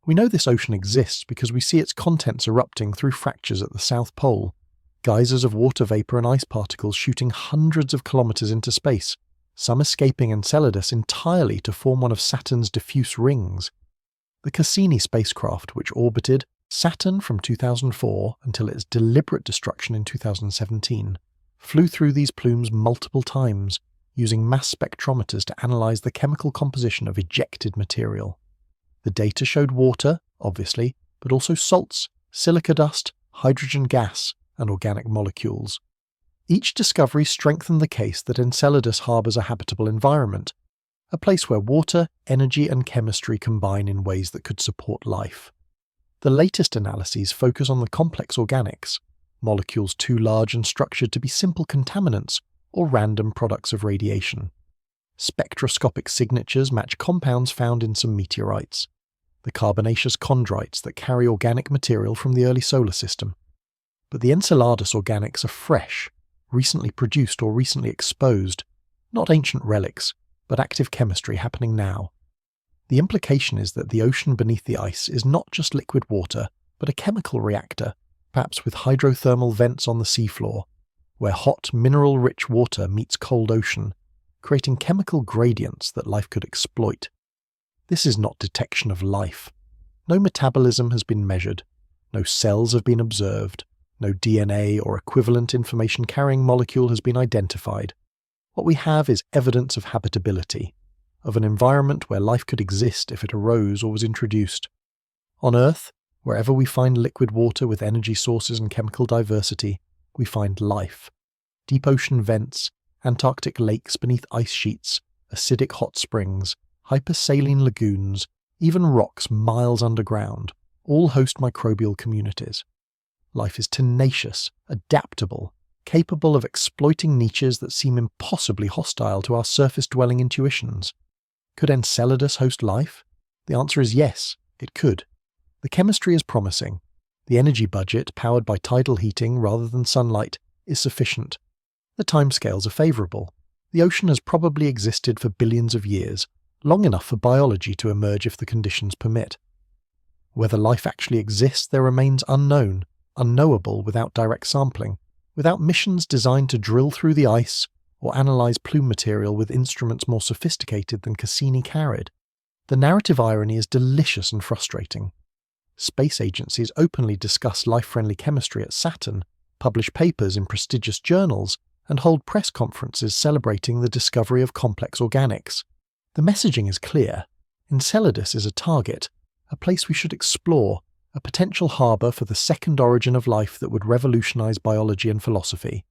We know this ocean exists because we see its contents erupting through fractures at the South Pole, geysers of water vapor and ice particles shooting hundreds of kilometers into space, some escaping Enceladus entirely to form one of Saturn's diffuse rings. The Cassini spacecraft, which orbited Saturn from 2004 until its deliberate destruction in 2017, flew through these plumes multiple times, using mass spectrometers to analyze the chemical composition of ejected material. The data showed water, obviously, but also salts, silica dust, hydrogen gas, and organic molecules. Each discovery strengthened the case that Enceladus harbors a habitable environment, a place where water, energy, and chemistry combine in ways that could support life. The latest analyses focus on the complex organics, molecules too large and structured to be simple contaminants or random products of radiation. Spectroscopic signatures match compounds found in some meteorites, the carbonaceous chondrites that carry organic material from the early solar system. But the Enceladus organics are fresh, recently produced or recently exposed, not ancient relics, but active chemistry happening now. The implication is that the ocean beneath the ice is not just liquid water, but a chemical reactor, perhaps with hydrothermal vents on the seafloor, where hot, mineral-rich water meets cold ocean, creating chemical gradients that life could exploit. This is not detection of life. No metabolism has been measured, no cells have been observed, no DNA or equivalent information-carrying molecule has been identified. What we have is evidence of habitability, of an environment where life could exist if it arose or was introduced. On Earth, wherever we find liquid water with energy sources and chemical diversity, we find life. Deep ocean vents, Antarctic lakes beneath ice sheets, acidic hot springs, hypersaline lagoons, even rocks miles underground, all host microbial communities. Life is tenacious, adaptable, capable of exploiting niches that seem impossibly hostile to our surface-dwelling intuitions. Could Enceladus host life? The answer is yes, it could. The chemistry is promising. The energy budget, powered by tidal heating rather than sunlight, is sufficient. The timescales are favourable. The ocean has probably existed for billions of years, long enough for biology to emerge if the conditions permit. Whether life actually exists there remains unknown, unknowable without direct sampling, without missions designed to drill through the ice or analyze plume material with instruments more sophisticated than Cassini carried. The narrative irony is delicious and frustrating. Space agencies openly discuss life-friendly chemistry at Saturn, publish papers in prestigious journals, and hold press conferences celebrating the discovery of complex organics. The messaging is clear. Enceladus is a target, a place we should explore, a potential harbour for the second origin of life that would revolutionize biology and philosophy.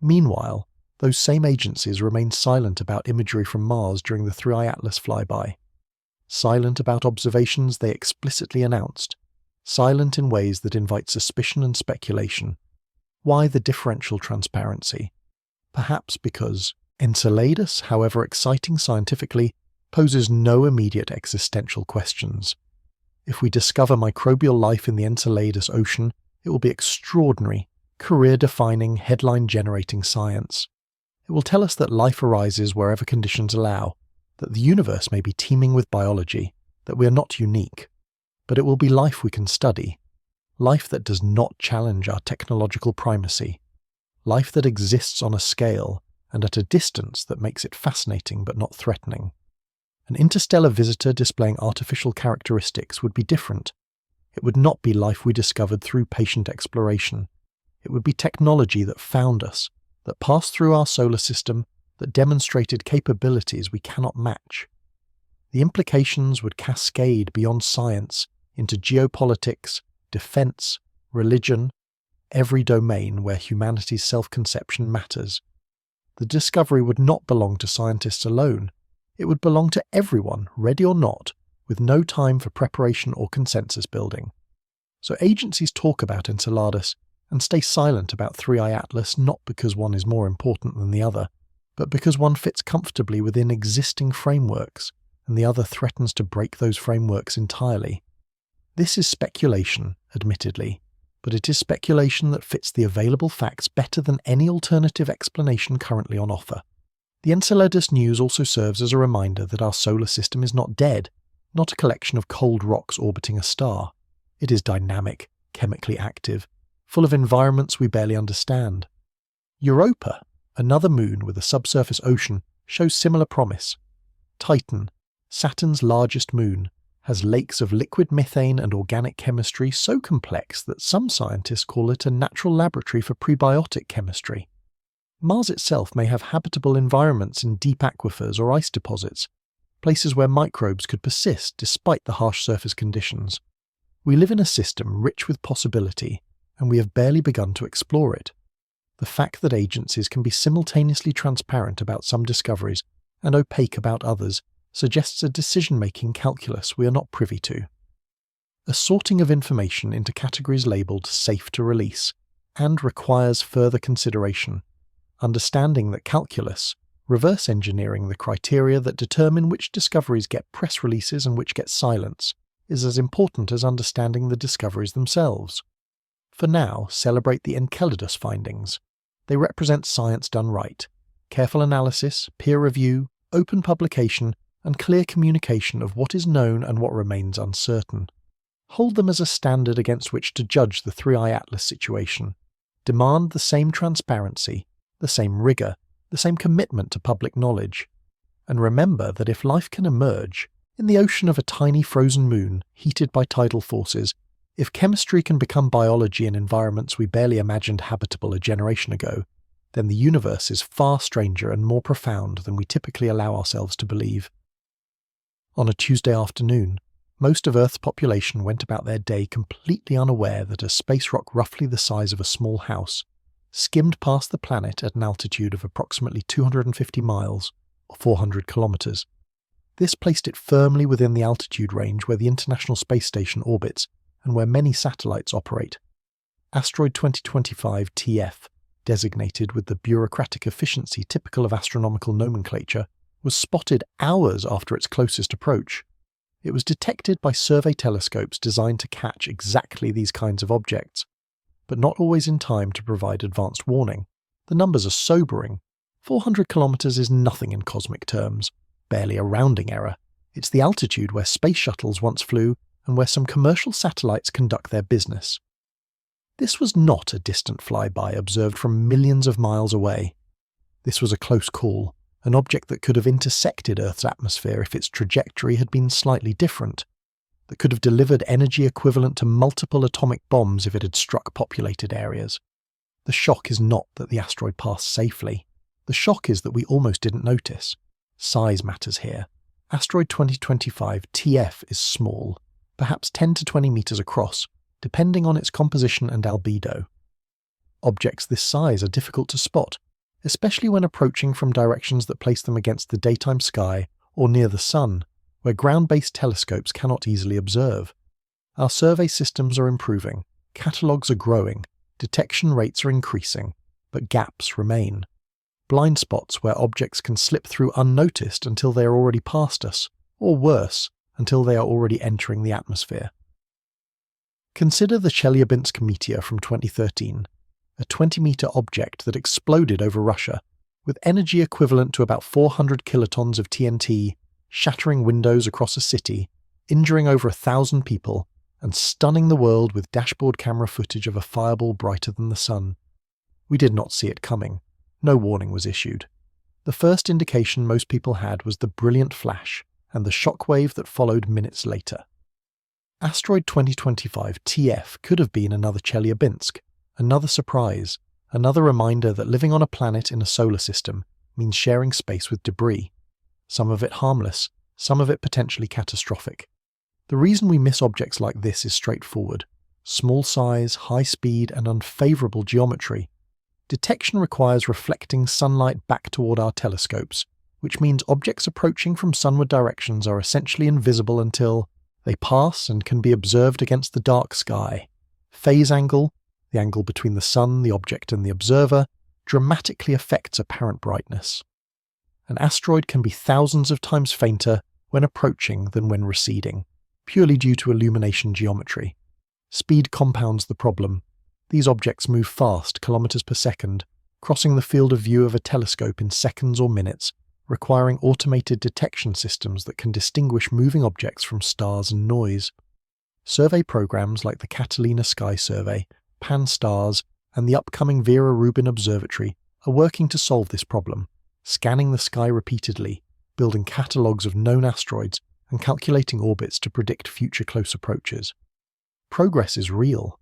Meanwhile, those same agencies remain silent about imagery from Mars during the 3I Atlas flyby. Silent about observations they explicitly announced. Silent in ways that invite suspicion and speculation. Why the differential transparency? Perhaps because Enceladus, however exciting scientifically, poses no immediate existential questions. If we discover microbial life in the Enceladus ocean, it will be extraordinary, career-defining, headline-generating science. It will tell us that life arises wherever conditions allow, that the universe may be teeming with biology, that we are not unique. but it will be life we can study, life that does not challenge our technological primacy, life that exists on a scale and at a distance that makes it fascinating but not threatening. An interstellar visitor displaying artificial characteristics would be different. It would not be life we discovered through patient exploration. It would be technology that found us, that passed through our solar system, that demonstrated capabilities we cannot match. The implications would cascade beyond science into geopolitics, defense, religion, every domain where humanity's self-conception matters. The discovery would not belong to scientists alone. It would belong to everyone, ready or not, with no time for preparation or consensus building. So agencies talk about Enceladus and stay silent about 3i Atlas not because one is more important than the other, but because one fits comfortably within existing frameworks, and the other threatens to break those frameworks entirely. This is speculation, admittedly, but it is speculation that fits the available facts better than any alternative explanation currently on offer. The Enceladus news also serves as a reminder that our solar system is not dead, not a collection of cold rocks orbiting a star. It is dynamic, chemically active, full of environments we barely understand. Europa, another moon with a subsurface ocean, shows similar promise. Titan, Saturn's largest moon, has lakes of liquid methane and organic chemistry so complex that some scientists call it a natural laboratory for prebiotic chemistry. Mars itself may have habitable environments in deep aquifers or ice deposits, places where microbes could persist despite the harsh surface conditions. We live in a system rich with possibility, and we have barely begun to explore it. The fact that agencies can be simultaneously transparent about some discoveries and opaque about others suggests a decision-making calculus we are not privy to. A sorting of information into categories labelled safe to release, and requires further consideration. Understanding that calculus, reverse engineering the criteria that determine which discoveries get press releases and which get silence, is as important as understanding the discoveries themselves. For now, celebrate the Enceladus findings. They represent science done right. Careful analysis, peer review, open publication, and clear communication of what is known and what remains uncertain. Hold them as a standard against which to judge the 3i Atlas situation. Demand the same transparency, the same rigour, the same commitment to public knowledge. And remember that if life can emerge, in the ocean of a tiny frozen moon, heated by tidal forces, if chemistry can become biology in environments we barely imagined habitable a generation ago, then the universe is far stranger and more profound than we typically allow ourselves to believe. On a Tuesday afternoon, most of Earth's population went about their day completely unaware that a space rock roughly the size of a small house skimmed past the planet at an altitude of approximately 250 miles, or 400 kilometers. This placed it firmly within the altitude range where the International Space Station orbits and where many satellites operate. Asteroid 2025 TF, designated with the bureaucratic efficiency typical of astronomical nomenclature, was spotted hours after its closest approach. It was detected by survey telescopes designed to catch exactly these kinds of objects, but not always in time to provide advanced warning. The numbers are sobering. 400 kilometers is nothing in cosmic terms, barely a rounding error. It's the altitude where space shuttles once flew and where some commercial satellites conduct their business. This was not a distant flyby observed from millions of miles away. This was a close call, an object that could have intersected Earth's atmosphere if its trajectory had been slightly different, that could have delivered energy equivalent to multiple atomic bombs if it had struck populated areas. The shock is not that the asteroid passed safely. The shock is that we almost didn't notice. Size matters here. Asteroid 2025 TF is small, perhaps 10 to 20 meters across, depending on its composition and albedo. Objects this size are difficult to spot, especially when approaching from directions that place them against the daytime sky or near the sun, where ground-based telescopes cannot easily observe. Our survey systems are improving, catalogues are growing, detection rates are increasing, but gaps remain. Blind spots where objects can slip through unnoticed until they are already past us, or worse, until they are already entering the atmosphere. Consider the Chelyabinsk meteor from 2013, a 20-meter object that exploded over Russia, with energy equivalent to about 400 kilotons of TNT, shattering windows across a city, injuring over 1,000 people, and stunning the world with dashboard camera footage of a fireball brighter than the sun. We did not see it coming. No warning was issued. The first indication most people had was the brilliant flash and the shockwave that followed minutes later. Asteroid 2025 TF could have been another Chelyabinsk, another surprise, another reminder that living on a planet in a solar system means sharing space with debris, some of it harmless, some of it potentially catastrophic. The reason we miss objects like this is straightforward: small size, high speed, and unfavourable geometry. Detection requires reflecting sunlight back toward our telescopes, which means objects approaching from sunward directions are essentially invisible until they pass and can be observed against the dark sky. Phase angle, the angle between the sun, the object, and the observer, dramatically affects apparent brightness. An asteroid can be thousands of times fainter when approaching than when receding, purely due to illumination geometry. Speed compounds the problem. These objects move fast, kilometers per second, crossing the field of view of a telescope in seconds or minutes, requiring automated detection systems that can distinguish moving objects from stars and noise. Survey programs like the Catalina Sky Survey, Pan-STARRS, and the upcoming Vera Rubin Observatory are working to solve this problem, scanning the sky repeatedly, building catalogues of known asteroids, and calculating orbits to predict future close approaches. Progress is real.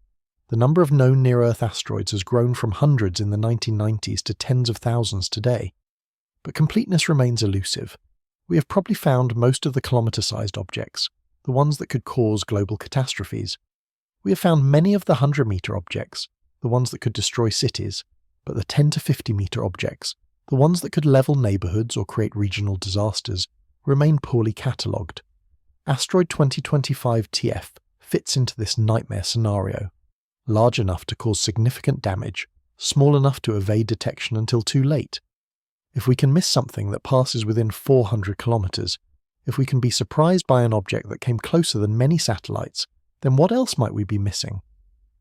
The number of known near-Earth asteroids has grown from hundreds in the 1990s to tens of thousands today. But completeness remains elusive. We have probably found most of the kilometre-sized objects, the ones that could cause global catastrophes. We have found many of the 100-metre objects, the ones that could destroy cities, but the 10 to 50-metre objects, the ones that could level neighbourhoods or create regional disasters, remain poorly catalogued. Asteroid 2025 TF fits into this nightmare scenario. Large enough to cause significant damage, small enough to evade detection until too late. If we can miss something that passes within 400 kilometres, if we can be surprised by an object that came closer than many satellites, then what else might we be missing?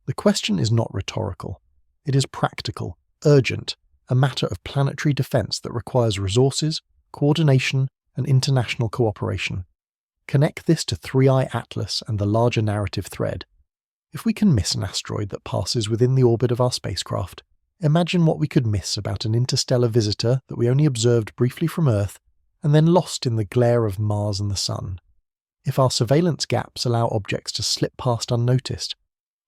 The question is not rhetorical. It is practical, urgent, a matter of planetary defence that requires resources, coordination, and international cooperation. Connect this to 3i Atlas and the larger narrative thread. If we can miss an asteroid that passes within the orbit of our spacecraft, imagine what we could miss about an interstellar visitor that we only observed briefly from Earth and then lost in the glare of Mars and the Sun. If our surveillance gaps allow objects to slip past unnoticed,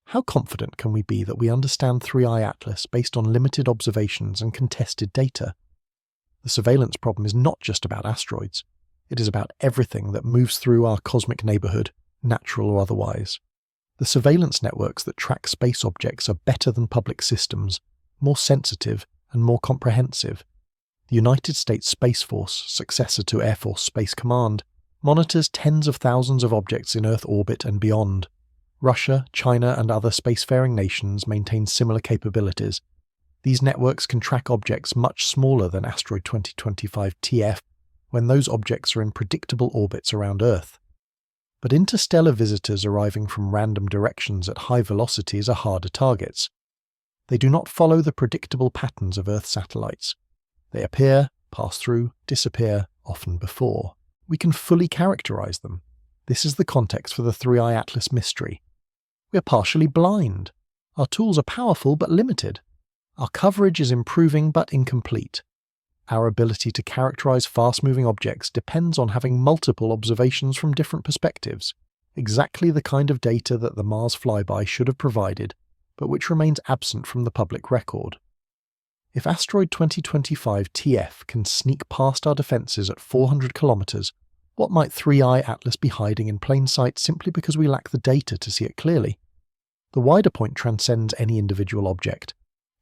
how confident can we be that we understand 3i Atlas based on limited observations and contested data? The surveillance problem is not just about asteroids. It is about everything that moves through our cosmic neighbourhood, natural or otherwise. The surveillance networks that track space objects are better than public systems, more sensitive and more comprehensive. The United States Space Force, successor to Air Force Space Command, monitors tens of thousands of objects in Earth orbit and beyond. Russia, China, and other spacefaring nations maintain similar capabilities. These networks can track objects much smaller than Asteroid 2025 TF when those objects are in predictable orbits around Earth. But interstellar visitors arriving from random directions at high velocities are harder targets. They do not follow the predictable patterns of Earth satellites. They appear, pass through, disappear, often before. We can fully characterize them. This is the context for the 3i Atlas mystery. We are partially blind. Our tools are powerful but limited. Our coverage is improving but incomplete. Our ability to characterize fast-moving objects depends on having multiple observations from different perspectives, exactly the kind of data that the Mars flyby should have provided, but which remains absent from the public record. If Asteroid 2025 TF can sneak past our defences at 400 kilometres, what might 3i Atlas be hiding in plain sight simply because we lack the data to see it clearly? The wider point transcends any individual object.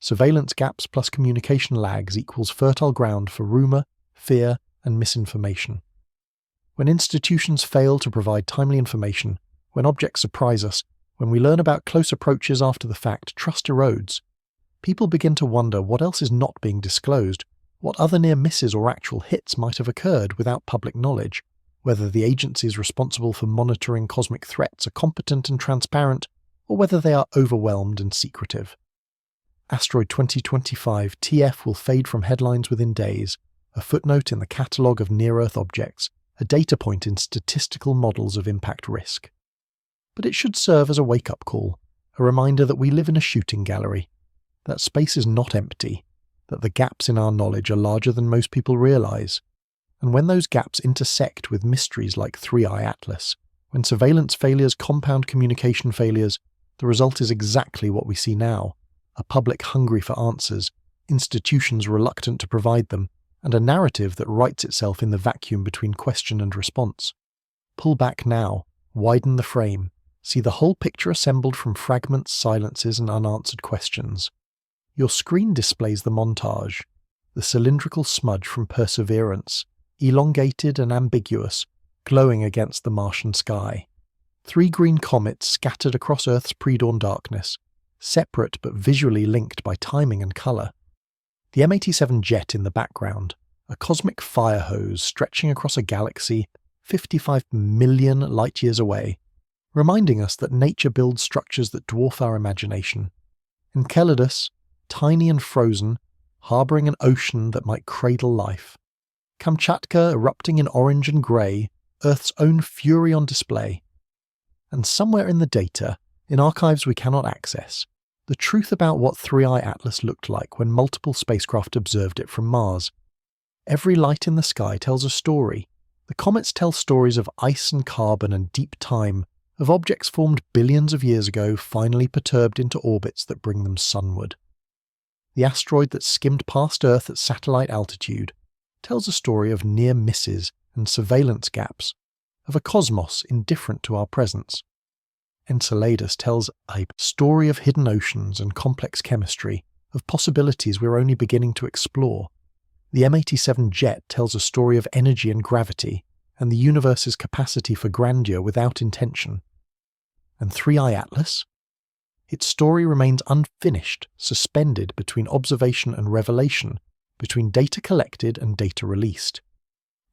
Surveillance gaps plus communication lags equals fertile ground for rumour, fear, and misinformation. When institutions fail to provide timely information, when objects surprise us, when we learn about close approaches after the fact, trust erodes. People begin to wonder what else is not being disclosed, what other near misses or actual hits might have occurred without public knowledge, whether the agencies responsible for monitoring cosmic threats are competent and transparent, or whether they are overwhelmed and secretive. Asteroid 2025 TF will fade from headlines within days, a footnote in the catalogue of near-Earth objects, a data point in statistical models of impact risk. But it should serve as a wake-up call, a reminder that we live in a shooting gallery, that space is not empty, that the gaps in our knowledge are larger than most people realise. And when those gaps intersect with mysteries like 3i Atlas, when surveillance failures compound communication failures, the result is exactly what we see now: a public hungry for answers, institutions reluctant to provide them, and a narrative that writes itself in the vacuum between question and response. Pull back now, widen the frame, see the whole picture assembled from fragments, silences, and unanswered questions. Your screen displays the montage, the cylindrical smudge from Perseverance, elongated and ambiguous, glowing against the Martian sky. 3 green comets scattered across Earth's pre-dawn darkness, separate but visually linked by timing and colour. The M87 jet in the background, a cosmic fire hose stretching across a galaxy 55 million light-years away, reminding us that nature builds structures that dwarf our imagination. Enceladus, tiny and frozen, harbouring an ocean that might cradle life. Kamchatka erupting in orange and grey, Earth's own fury on display. And somewhere in the data, in archives we cannot access, the truth about what 3i Atlas looked like when multiple spacecraft observed it from Mars. Every light in the sky tells a story. The comets tell stories of ice and carbon and deep time, of objects formed billions of years ago finally perturbed into orbits that bring them sunward. The asteroid that skimmed past Earth at satellite altitude tells a story of near misses and surveillance gaps, of a cosmos indifferent to our presence. Enceladus tells a story of hidden oceans and complex chemistry, of possibilities we're only beginning to explore. The M87 jet tells a story of energy and gravity, and the universe's capacity for grandeur without intention. And 3i Atlas? Its story remains unfinished, suspended between observation and revelation, between data collected and data released.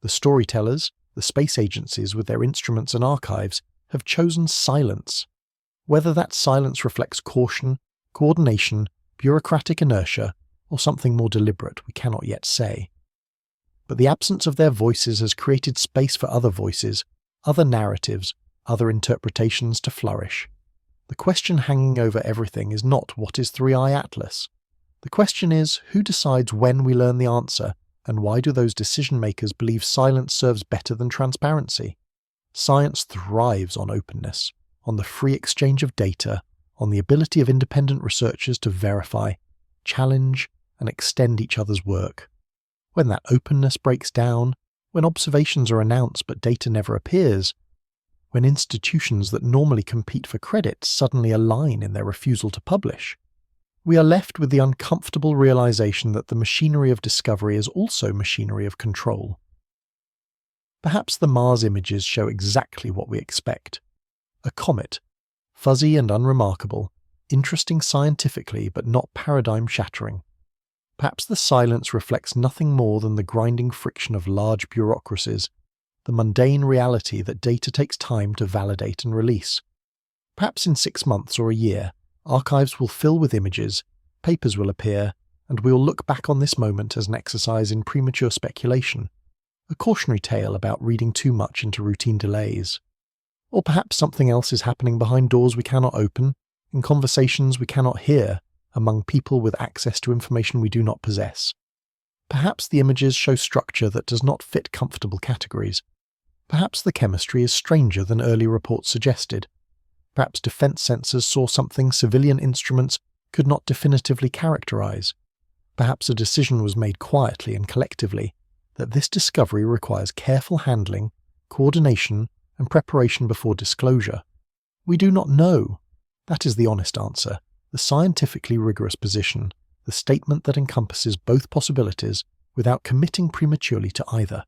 The storytellers, the space agencies with their instruments and archives, have chosen silence. Whether that silence reflects caution, coordination, bureaucratic inertia, or something more deliberate, we cannot yet say. But the absence of their voices has created space for other voices, other narratives, other interpretations to flourish. The question hanging over everything is not what is 3i Atlas. The question is who decides when we learn the answer, and why do those decision makers believe silence serves better than transparency? Science thrives on openness, on the free exchange of data, on the ability of independent researchers to verify, challenge, and extend each other's work. When that openness breaks down, when observations are announced but data never appears, when institutions that normally compete for credit suddenly align in their refusal to publish, we are left with the uncomfortable realization that the machinery of discovery is also machinery of control. Perhaps the Mars images show exactly what we expect. A comet, fuzzy and unremarkable, interesting scientifically but not paradigm-shattering. Perhaps the silence reflects nothing more than the grinding friction of large bureaucracies, the mundane reality that data takes time to validate and release. Perhaps in 6 months or a year, archives will fill with images, papers will appear, and we will look back on this moment as an exercise in premature speculation, a cautionary tale about reading too much into routine delays. Or perhaps something else is happening behind doors we cannot open, in conversations we cannot hear, among people with access to information we do not possess. Perhaps the images show structure that does not fit comfortable categories. Perhaps the chemistry is stranger than early reports suggested. Perhaps defense sensors saw something civilian instruments could not definitively characterize. Perhaps a decision was made quietly and collectively that this discovery requires careful handling, coordination, and preparation before disclosure. We do not know. That is the honest answer, the scientifically rigorous position, the statement that encompasses both possibilities without committing prematurely to either.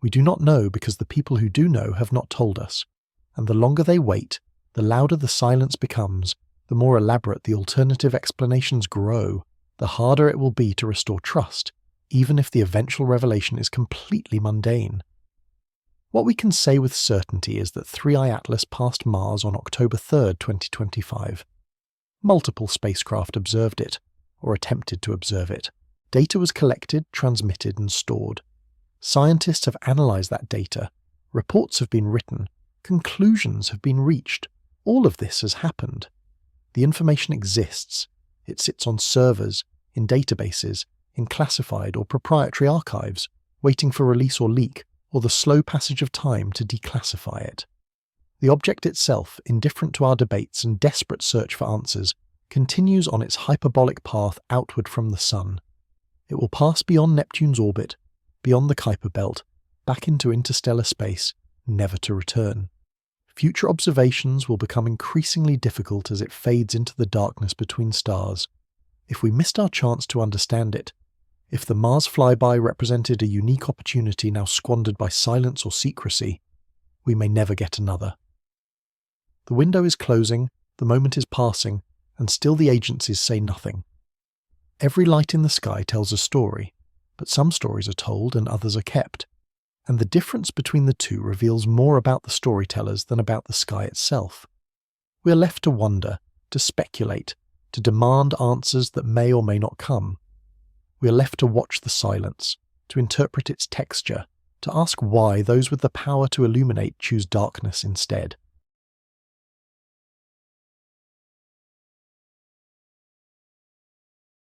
We do not know because the people who do know have not told us, and the longer they wait, the louder the silence becomes, the more elaborate the alternative explanations grow, the harder it will be to restore trust, even if the eventual revelation is completely mundane. What we can say with certainty is that 3i Atlas passed Mars on October 3, 2025. Multiple spacecraft observed it, or attempted to observe it. Data was collected, transmitted, and stored. Scientists have analysed that data, reports have been written, conclusions have been reached, All of this has happened. The information exists. It sits on servers, in databases, in classified or proprietary archives, waiting for release or leak, or the slow passage of time to declassify it. The object itself, indifferent to our debates and desperate search for answers, continues on its hyperbolic path outward from the Sun. It will pass beyond Neptune's orbit, beyond the Kuiper belt, back into interstellar space, never to return. Future observations will become increasingly difficult as it fades into the darkness between stars. If we missed our chance to understand it, if the Mars flyby represented a unique opportunity now squandered by silence or secrecy, we may never get another. The window is closing, the moment is passing, and still the agencies say nothing. Every light in the sky tells a story, but some stories are told and others are kept, and the difference between the two reveals more about the storytellers than about the sky itself. We are left to wonder, to speculate, to demand answers that may or may not come. We are left to watch the silence, to interpret its texture, to ask why those with the power to illuminate choose darkness instead.